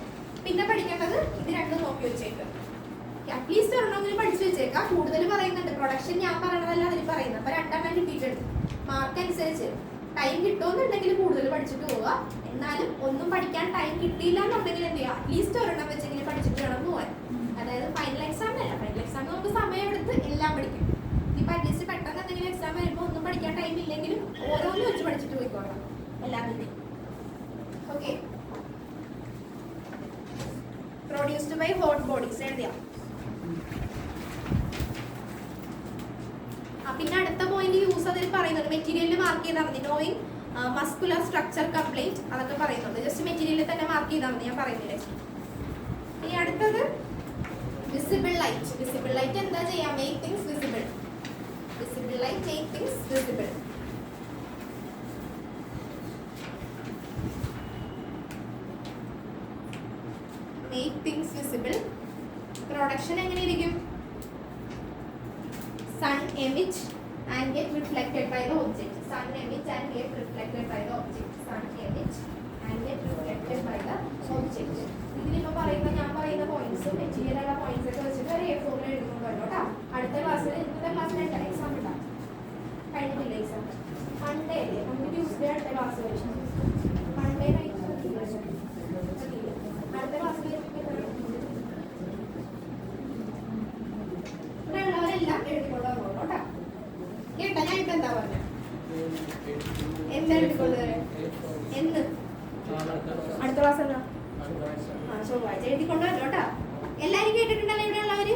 പിന്നെ പഠിക്കേണ്ടത് ഇത് രണ്ടും നോക്കി വെച്ചേക്കുക. അറ്റ്ലീസ്റ്റ് ഒരെണ്ണമെങ്കിലും പഠിച്ചു വെച്ചേക്കാം. കൂടുതൽ പറയുന്നുണ്ട് പ്രൊഡക്ഷൻ, ഞാൻ പറയണതല്ല അതിൽ പറയുന്നത്. അപ്പൊ രണ്ടെണ്ണം കിട്ടിയിട്ടുണ്ട്. മാർക്ക് അനുസരിച്ച് ടൈം കിട്ടുമെന്നുണ്ടെങ്കിൽ കൂടുതൽ പഠിച്ചിട്ട് പോവുക. എന്നാലും ഒന്നും പഠിക്കാൻ ടൈം കിട്ടിയില്ല എന്നുണ്ടെങ്കിൽ എന്ത് ചെയ്യുക? അറ്റ്ലീസ്റ്റ് ഒരെണ്ണം വെച്ചെങ്കിലും പഠിച്ചിട്ട് വേണം പോവാൻ. അതായത് ഫൈനൽ എക്സാമിനല്ല, ഫൈനൽ എക്സാം നമുക്ക് സമയമെടുത്ത് എല്ലാം പഠിക്കും. ഇപ്പൊ അറ്റ്ലീസ്റ്റ് പെട്ടെന്ന് എന്തെങ്കിലും എക്സാം വരുമ്പോൾ ഒന്നും പഠിക്കാൻ ടൈം ഇല്ലെങ്കിലും ഓരോന്നും വെച്ച് പഠിച്ചിട്ട് പോയിക്കോളാം എല്ലാത്തിൻ്റെയും. Okay, produced by hot bodies എഴുതിയാ. പിന്നെ അടുത്ത പോയിന്റ് യൂസ് അതിൽ പറയുന്നുണ്ട്. മെറ്റീരിയലിൽ മാർക്ക് ചെയ്താൽ മതി. നോയിങ് മസ്കുലർ സ്ട്രക്ചർ കംപ്ലീറ്റ് അതൊക്കെ പറയുന്നുണ്ട്. ജസ്റ്റ് മെറ്റീരിയലിൽ തന്നെ മാർക്ക് ചെയ്താൽ മതി, ഞാൻ പറയുന്നില്ല. ഇനി അടുത്തത് വിസിബിൾ ലൈറ്റ്. വിസിബിൾ ലൈറ്റ് എന്താ ചെയ്യാം? Make things visible. Visible light make things visible. Make things visible. Production എങ്ങനെയിരിക്കും? Sun emit and get reflected by the object. Sun emit and get reflected by the object. Sun emit and get reflected by the object. ജിയിലുള്ള പോയിന്റ്സ് ഒക്കെ വെച്ചിട്ട് ഒരു A4 എഴുതുന്നു കേട്ടോ. അടുത്ത ക്ലാസ്സിൽ ഇന്നത്തെ ക്ലാസ്സിൽ എക്സാം ഉണ്ടാവും. കഴിഞ്ഞിട്ടില്ല എക്സാം. മൺഡേ അല്ലേ, നമുക്ക് ട്യൂസ്ഡേ അടുത്ത ക്ലാസ് വരും. മൺഡേ നൈറ്റ് അടുത്ത ക്ലാസ്സിൽ ഇവിടെ ഉള്ളവരെല്ലാം എഴുതിക്കൊണ്ട് വന്നോളൂ കേട്ടോ. കേട്ടോ, ഞാൻ ഇപ്പൊ എന്താ പറഞ്ഞത്? എന്താ എഴുതിക്കൊണ്ട് എന്ന് അടുത്ത ക്ലാസ് എന്നാ? ചൊവ്വാഴ്ച എഴുതിക്കൊണ്ട് വരണം കേട്ടോ. എല്ലാരും കേട്ടിട്ടുണ്ടല്ലോ ഇവിടെ ഉള്ളവര്?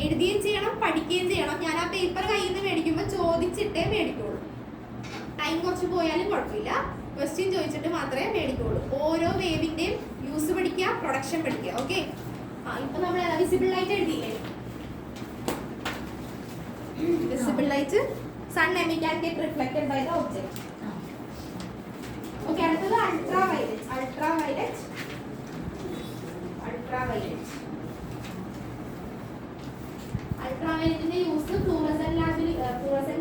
എഴുതുകയും ചെയ്യണം, പഠിക്കുകയും ചെയ്യണം. ഞാൻ ആ പേപ്പർ കയ്യിൽ നിന്ന് മേടിക്കുമ്പോൾ ചോദിച്ചിട്ടേ മേടിക്കുള്ളൂ. ടൈം കുറച്ച് പോയാലും കുഴപ്പമില്ല, ക്വസ്റ്റ്യൻ ചോദിച്ചിട്ട് മാത്രമേ മേടിക്കുള്ളൂ. ഓരോ വേവിന്റെയും യൂസ് പഠിക്കുക, പ്രൊഡക്ഷൻ പഠിക്കുക. ഓക്കെ, ഇപ്പൊ നമ്മൾ വിസിബിൾ ലൈറ്റ് എഴുതിയില്ലേ? Visible light sun emit and get reflected by the object. Okay, അടുത്തത് അൾട്രാ വയലറ്റ്. അൾട്രാ വയലറ്റ് അൾട്രാവയലറ്റിന്റെ യൂസ് ഫ്ലൂറസെന്റ്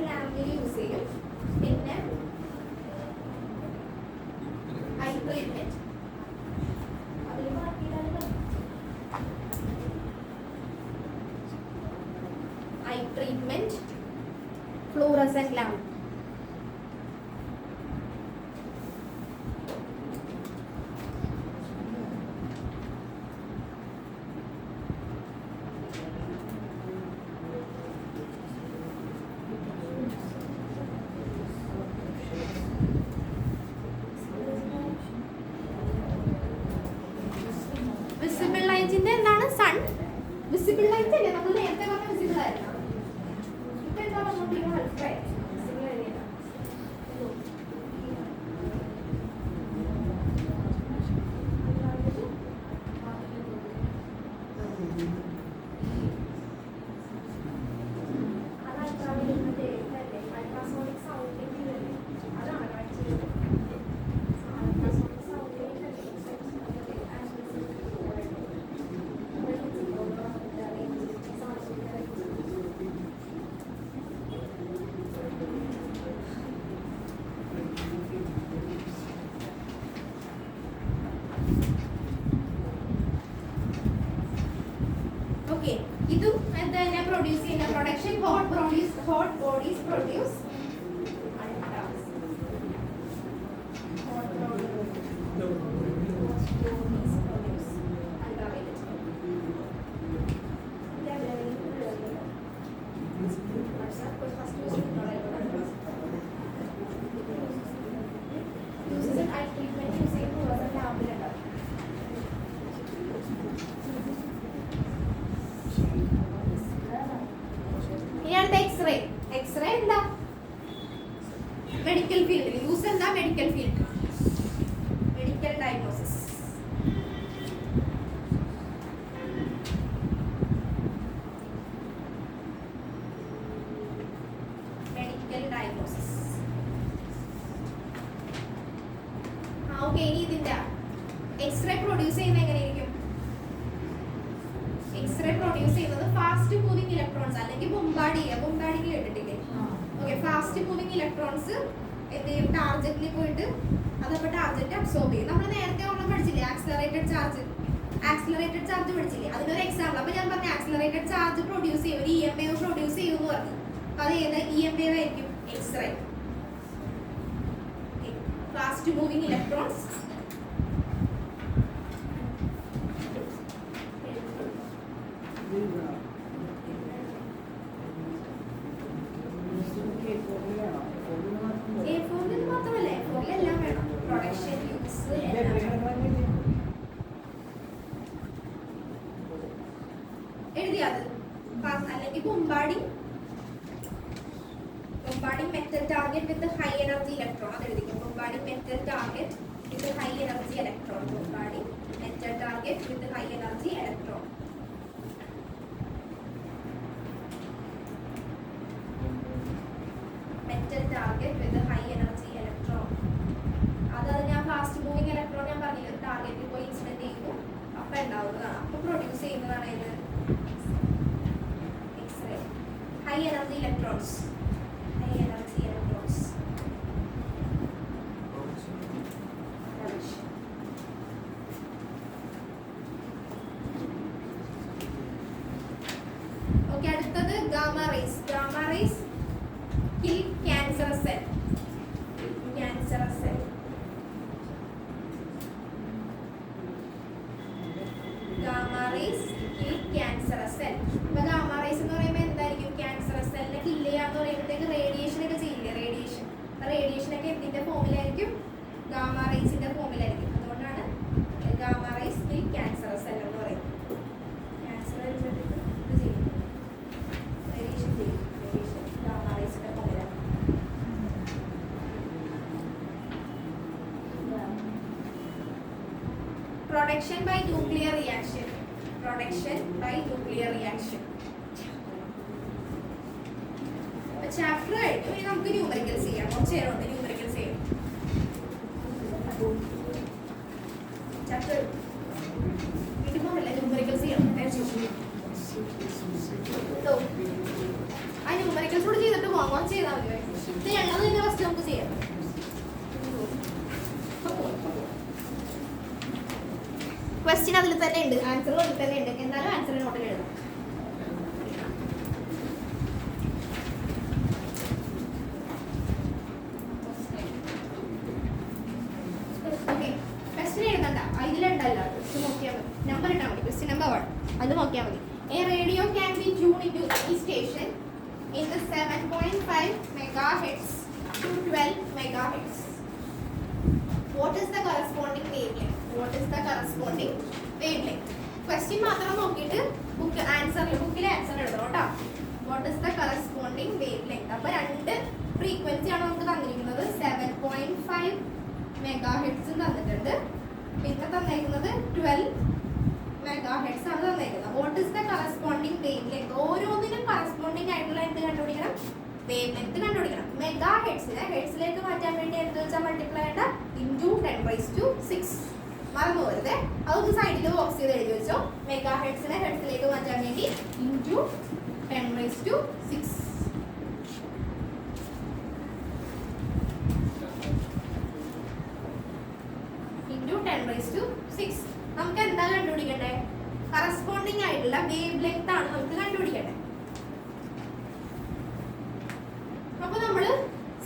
ലാമ്പിൽ യൂസ് ചെയ്യും. പിന്നെ eye treatment, fluorescent lamp. Visible ലൈറ്റിന്റെ എന്താണ്? സൺ വിസിബിൾ ലൈറ്റ് അല്ലേ നമ്മൾ നേരത്തെ പറഞ്ഞ വിസിബിൾ ആയിരുന്നു. ഇപ്പൊ എന്താ പറഞ്ഞോണ്ടിരിക്കുന്നത്? അൾട്രാ വിസിബിൾ ആയിരുന്നു. അത് അൾട്രാവയലറ്റിന്റെ അൾട്രാസോണിക് സൗണ്ടിങ് അതാണ് കാണിച്ചത്. Okay, ഇതും എന്താ പ്രൊഡ്യൂസ് ചെയ്യുന്ന production hot bodies produce x-ray. X-ray എന്താ? മെഡിക്കൽ ഫീൽഡിൽ യൂസ് എന്താ? Medical field, medical diagnosis. Medical diagnosis. Okay, ഇനി ഇതിന്റെ എക്സ്റേ പ്രൊഡ്യൂസ് ചെയ്യുന്ന എങ്ങനെയായിരിക്കും? എക്സ്റേ പ്രൊഡ്യൂസ് ചെയ്യുന്നത് ഫാസ്റ്റ് മൂവിംഗ് ഇലക്ട്രോൺസ് അല്ലെങ്കിൽ ബൊംബാർഡിയ കേട്ടിട്ടില്ലേ? ഓക്കെ, ഫാസ്റ്റ് മൂവിംഗ് ഇലക്ട്രോൺസ് എന്ത് ചെയ്യും? ടാർജറ്റിൽ പോയിട്ട് അതപ്പോൾ ടാർജറ്റ് അബ്സോർബ് ചെയ്യും. നമ്മൾ നേരത്തെ ഒരെണ്ണം പഠിച്ചില്ലേ? ആക്സിലറേറ്റഡ് ചാർജ് പഠിച്ചില്ലേ? അതിനൊരു എക്സാമ്പിൾ. അപ്പൊ ഞാൻ പറഞ്ഞ ആക്സിലറേറ്റഡ് ചാർജ് പ്രൊഡ്യൂസ് ചെയ്യും, ഒരു EM വേവ് പ്രൊഡ്യൂസ് ചെയ്യും എന്ന് പറഞ്ഞു. അപ്പൊ അത് ഏത് EM വേവ് ആയിരിക്കും? എക്സ്റേ. ഫാസ്റ്റ് മൂവിംഗ് ഇലക്ട്രോൺസ് മാത്രമല്ല എല്ലാം വേണം. പ്രൊഡക്ഷൻ യൂസ് എഴുതിയത് അല്ലെങ്കിൽ bombarding metal target with high energy electron. അത് എഴുതിക്കും. Bombarding metal target with high energy electron. Bombarding metal target with high energy electron. Metal target with high energy electron. അത് ഞാൻ ഫാസ്റ്റ് മൂവിംഗ് ഇലക്ട്രോൺ ഞാൻ പറഞ്ഞില്ല, ടാർഗറ്റിൽ പോയി ഇൻസിഡന്റ് ചെയ്യുന്നു, അപ്പൊ ഉണ്ടാവുന്നതാണ്. അപ്പൊ പ്രൊഡ്യൂസ് ചെയ്യുന്നതാണ് ഇത് x-ray. High energy electrons. cancerous cell. Gamma rays kill cancerous cell. അപ്പോൾ ഗാമ റേസ് എന്ന് പറയുമ്പോൾ എന്തായിരിക്കും? ക്യാൻസറസ് സെല്ലിനെ കില്ല് ചെയ്യാന്ന് പറയുമ്പോഴത്തേക്ക് റേഡിയേഷൻ ഒക്കെ ചെയ്യില്ലേ? റേഡിയേഷൻ ഒക്കെ എന്തിന്റെ ഫോമിലായിരിക്കും? ഗാമ റേസിന്റെ ഫോമിലായിരിക്കും. അതുകൊണ്ടാണ് gamma rays kill cancerous cell എന്ന് പറയുന്നത്. ക്യാൻസർ ഇത് ചെയ്യും, റേഡിയേഷൻ ചെയ്യും. റേഡിയേഷൻ ഗാമ റേസിന്റെ ഫോമിലാണ്. Production by nuclear reaction. Production by nuclear reaction. Chapter കഴിഞ്ഞു. ഇനി നമുക്ക് ന്യൂമറിക്കൽസ് ചെയ്യാം. കുറച്ച് നേരമുണ്ട് ന്യൂമറിക്കൽസ് ചെയ്യാം. ചാപ്റ്റർ വീട്ടിൽ ന്യൂമറിക്കൽസ് ചെയ്യണം. ആ ന്യൂമറിക്കൽസ് കൂടെ ചെയ്തിട്ട് പോകാം. കുറച്ച് ചെയ്താൽ മതി. ഇത് എണ്ണത് തന്നെ ഫസ്റ്റ് നമുക്ക് ചെയ്യാം. ക്വസ്റ്റ്യൻ അതിൽ തന്നെ ഉണ്ട്, ആൻസറും അതിൽ തന്നെ ഉണ്ട്. എന്നാലും ആൻസർ നോട്ടിൽ എഴുതാം. ഓക്കെ, ക്വസ്റ്റ്യൻ എഴുതണ്ട, ഇതിലുണ്ടല്ലോ. നോക്കിയാൽ മതി, നമ്പർ ഇട്ടാൽ മതി. ക്വസ്റ്റ്യൻ നമ്പർ 1 അത് നോക്കിയാൽ മതി. A radio can be tune in to ഈ station in the 7.5 megahertz to 12 megahertz. What is the corresponding wavelength? What is the corresponding wavelength? Question മാത്രം നോക്കിയിട്ട് ബുക്കിലെ ആൻസർ എഴുതണം കേട്ടോ. What is the corresponding wavelength? അപ്പോൾ രണ്ട് ഫ്രീക്വൻസി ആണ് നമുക്ക് തന്നിരിക്കുന്നത്. 7.5 മെഗാഹെർട്സ് തന്നിട്ടുണ്ട്, പിന്നെ തന്നിരിക്കുന്നത് 12 മെഗാഹെർട്സ് ആണ് തന്നിരിക്കുന്നത്. What is the corresponding wave length? ഓരോന്നിനും കറസ്പോണ്ടിങ് ആയിട്ടുള്ള എന്ത് കണ്ടുപിടിക്കണം? വേവ് ലെങ്ത് കണ്ടുപിടിക്കണം. മെഗാഹെർട്സിനെ ഹെർട്സിലേക്ക് മാറ്റാൻ വേണ്ടി എന്ത് വെച്ചാൽ മൾട്ടിപ്ലൈ ചെയ്യേണ്ട ഇൻറ്റു 10⁻6. മറന്നു പോരുതേ, അതൊന്ന് സൈഡിൽ ബോക്സ് ചെയ്ത് എഴുതി വെച്ചോ. മെഗാഹെർട്സിനെ ഹെർട്സിലേക്ക് മാറ്റാൻ വേണ്ടി ഇൻറ്റു 10⁻6. ഇൻറ്റു 10⁻6. നമുക്ക് എന്താ കണ്ടുപിടിക്കണ്ടേ? കറസ്പോണ്ടിങ് ആയിട്ടുള്ള വേവ് ലെങ്ത് ആണ് നമുക്ക് കണ്ടുപിടിക്കണ്ടേ. അപ്പൊ നമ്മള്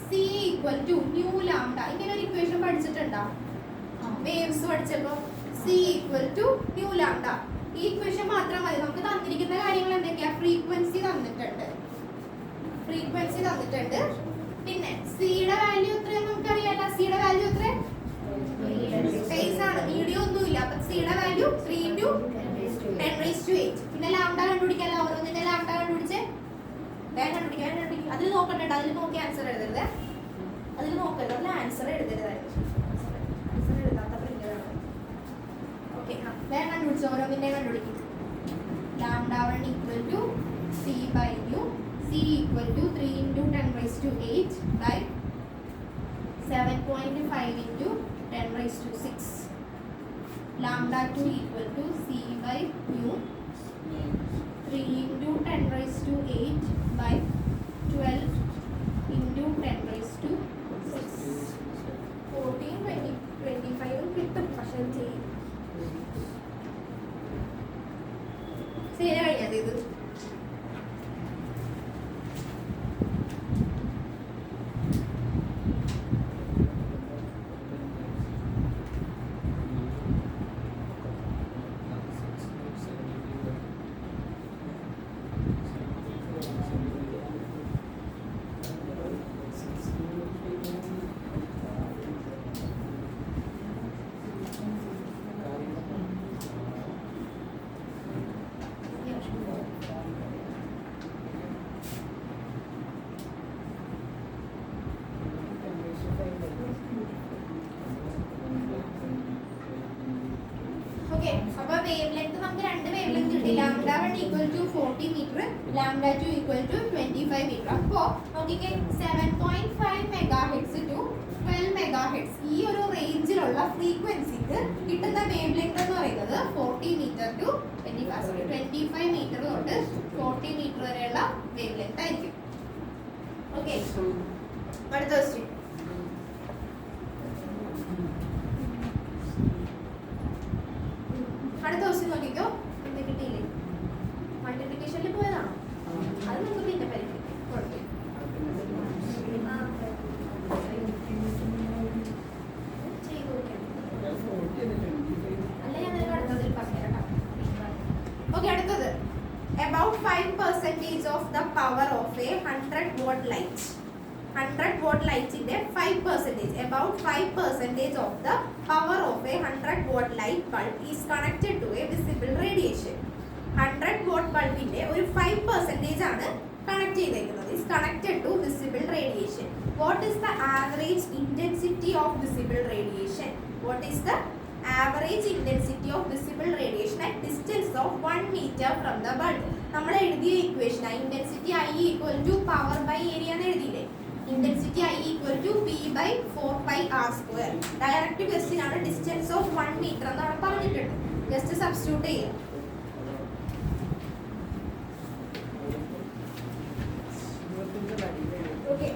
C equal to nu lambda ഇങ്ങനെ ഒരു ഇക്വേഷൻ പഠിച്ചിട്ടുണ്ടോ? വേവ്സ് പഠിച്ചപ്പോ C equal to nu lambda. ഈ ഇക്വേഷൻ മാത്രം മതി. നമുക്ക് തന്നിരിക്കുന്ന കാര്യങ്ങൾ എന്തൊക്കെയാ? ഫ്രീക്വൻസി തന്നിട്ടുണ്ട്, പിന്നെ സിയുടെ വാല്യൂ എത്രയാന്ന് നമുക്കറിയാലോ. സിയുടെ വാല്യൂ എത്ര? സ്പേസ് ആണ്, വീഡിയോ ഒന്നുമില്ല. അപ്പൊ സിയുടെ വാല്യൂ 3 × 10⁻8. പിന്നെ ലാംഡ കണ്ടുപിടിക്കാലോ. ഓരോന്നിന്റെ ലാംഡ കണ്ടുപിടിച്ചേ. വേഗം കണ്ടുപിടിക്കാം. അതിൽ നോക്കണ്ട, അതിൽ നോക്കി ആൻസർ എഴുതരുത്. അതിൽ നോക്കണ്ട, അതിൽ ആൻസർ എഴുതരുതായിരുന്നു. ആൻസർ എഴുതാത്ത പ്രിന്ററാണ്. ഓക്കെ, വേഗം കണ്ടുപിടിച്ചോ. ഓരോന്നിന്റെ കണ്ടുപിടിക്കും. Lambda 1 equal to C/u. C equal to 3 × 10⁻8 by 7.5 × 10⁻6. Lambda 2 equal to C/u 3 × 10⁻8 by 12 × 10⁻6. 14, 20, 25 കിട്ടും. പക്ഷേ ചെയ്യും. ശരി കഴിഞ്ഞത് ഇത്. വേവ് ലെങ്ത് നമുക്ക് രണ്ട് വേവ് ലെങ്ത് കിട്ടി. Lambda 1 equal to 40 metre, lambda 2 equal to 25 metre. അപ്പോൾ നോക്കിക്കേ 7.5 മെഗാഹെർട്സ് ടു 12 മെഗാഹെർട്സ് ഈ ഒരു റേഞ്ചിലുള്ള ഫ്രീക്വൻസിക്ക് കിട്ടുന്ന വേവ് ലെങ്ത് എന്ന് പറയുന്നത് 40 മീറ്റർ ടു 25 മീറ്റർ തൊട്ട് 40 മീറ്റർ വരെയുള്ള വേവ് ലെങ്ത് ആയിരിക്കും. ഓക്കെ, അടുത്ത ക്വസ്റ്റ്യൻ. അടുത്ത ക്വസ്റ്റ്യൻ നോക്കിക്കോ. എന്ത് കിട്ടിയില്ലേ? മൾട്ടിപ്ലിക്കേഷനിൽ പോയതാണോ? അത് നമുക്ക് പിന്നെ പരിഹരിക്കാം. കുഴപ്പമില്ല. ഓക്കെ, അടുത്തത് about 5% of the power of a 100-watt light. 100-watt light ന്റെ 5%, about 5% of the power of a 100-watt light bulb is connected to a visible radiation. 100-watt bulbിന്റെ ഒരു 5% ആണ് കണക്ട് ചെയ്തേക്കുന്നത്. is connected to visible radiation. What is the average intensity of visible radiation? What is the average intensity of visible radiation at distance of 1 meter from the bulb? നമ്മൾ എഴുതിയ equation intensity I equal to power by area എന്ന് എഴുതിയില്ലേ? ഇന്റൻസിറ്റി I equal to P by 4πr². Direct question ആണ്. ഡിസ്റ്റൻസ് ഓഫ് 1 മീറ്റർ എന്ന് അവിടെ പറഞ്ഞിട്ടുണ്ട്. ജസ്റ്റ് സബ്സ്റ്റിറ്റ്യൂട്ട് ചെയ്യാം. Okay.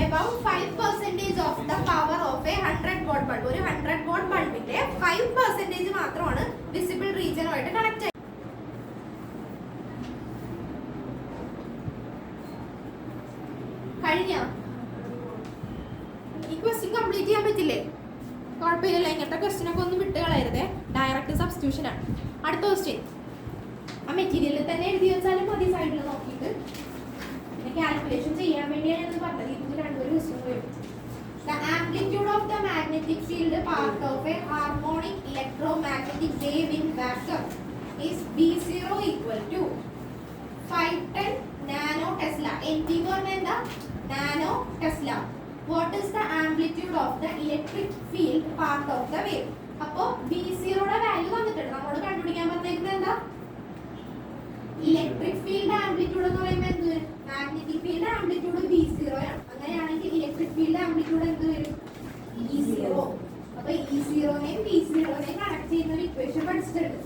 About 5% of the power of a 100-watt bulb. ഒരു 100-watt ബൾബിന്റെ 5% മാത്രമാണ് വിസിബിൾ റീജിയനുമായിട്ട് കണക്ട്. കഴിഞ്ഞ ഈ ക്വസ്റ്റ്യൻ കംപ്ലീറ്റ് ചെയ്യാൻ പറ്റില്ലേ? കുഴപ്പമില്ല, ഇങ്ങനത്തെ ക്വസ്റ്റ്യൻ ഒക്കെ ഒന്നും വിട്ട് കളയരുതേ. ഡയറക്റ്റ് സബ്സ്റ്റിറ്റ്യൂഷൻ ആണ്. അടുത്ത ക്വസ്റ്റ്യൻ ആ മെറ്റീരിയലിൽ തന്നെ എഴുതി വെച്ചാലും മതി. സൈഡിൽ നോക്കിയിട്ട് കാൽക്കുലേഷൻ ചെയ്യാൻ വേണ്ടിയാണ് പറഞ്ഞത്. ഇതിന് രണ്ടൊരു ക്വസ്റ്റ്യൻ വരും. The amplitude of the magnetic field part of a harmonic electromagnetic wave in vacuum is B0 equal to 510 nanotesla. NT എന്ന് പറഞ്ഞാൽ എന്താ? Nano Tesla. What is the amplitude of the electric field part of the wave? അപ്പോൾ B0 യുടെ വാല്യൂ വന്നിട്ടുണ്ട്. നമ്മളോട് കണ്ടുപിടിക്കാൻ പറഞ്ഞേക്കുന്നത് എന്താ? ഇലക്ട്രിക് ഫീൽഡ് ആംപ്ലിറ്റ്യൂഡ് എന്ന് പറയുമ്പോൾ എന്ത് വരും? മാഗ്നറ്റിക് ഫീൽഡ് ആംപ്ലിറ്റ്യൂഡ് B0 ആണ്. അങ്ങനെയാണെങ്കിൽ ഇലക്ട്രിക് ഫീൽഡ് ആംപ്ലിറ്റ്യൂഡ് എന്ത് വരും? E0. അപ്പോൾ E0നെയും B0നെയും കണക്ട് ചെയ്യുന്ന ഒരു ഇക്വേഷൻ പഠിച്ചിട്ടുണ്ട്.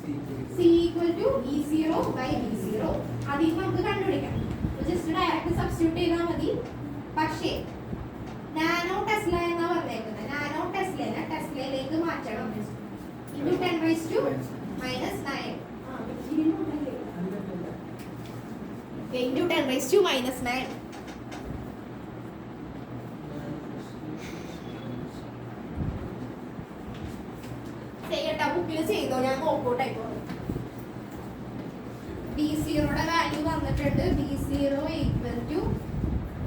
C equal to E0 by B0. അതിൽ നമുക്ക് കണ്ടുപിടിക്കാം. ജസ്റ്റ് ഡയറക്റ്റ് സബ്സ്റ്റിറ്റ്യൂട്ട് ചെയ്താൽ മതി. പക്ഷേ നാനോ ടെസ്ല എന്നാ പറഞ്ഞേക്കുന്നത്. നാനോ ടെസ്ലനെ ടെസ്ലയിലേക്ക് മാറ്റണം. into 10 raised to minus 9. Into 10 raised to minus 9. ചെയ്യട്ട ബുക്കിൽ ചെയ്തോ, ഞാൻ നോക്കോട്ടായിക്കോ. B0യുടെ വാല്യൂ വന്നിട്ടുണ്ട്. B0 equal to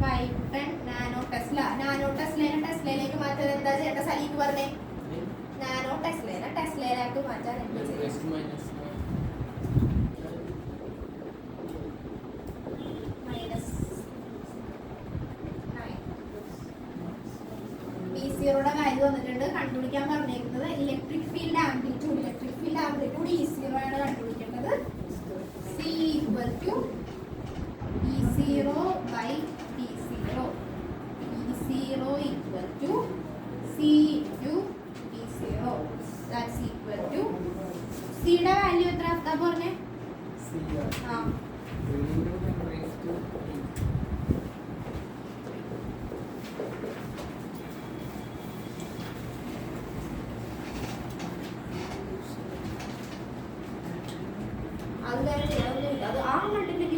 510 nano tesla. Nano ടെസ്ലനെ ടെസ്ലയിലേക്ക് മാറ്റാൻ എന്താ ചേട്ട സലീക്ക് പറഞ്ഞേ? നാനോ ടെസ്ലനെ ടെസ്ലയിലേക്ക് മാറ്റാൻ എന്താ ചെയ്യുക? E0യുടെ വാല്യൂ വന്നിട്ടുണ്ട്. കണ്ടുപിടിക്കാൻ പറഞ്ഞേക്കുന്നത് electric field amplitude. Electric field amplitude E0 ആണ് കണ്ടുപിടിക്കേണ്ടത്. C equal to E0 by B0. E0 equal to C into B0. That's equal to C യുടെ വാല്യൂ എത്ര ആത്താ പറഞ്ഞേ? ആ അത് വേറെ അത് ആ മൾട്ടിപ്ലിക്കേഷൻ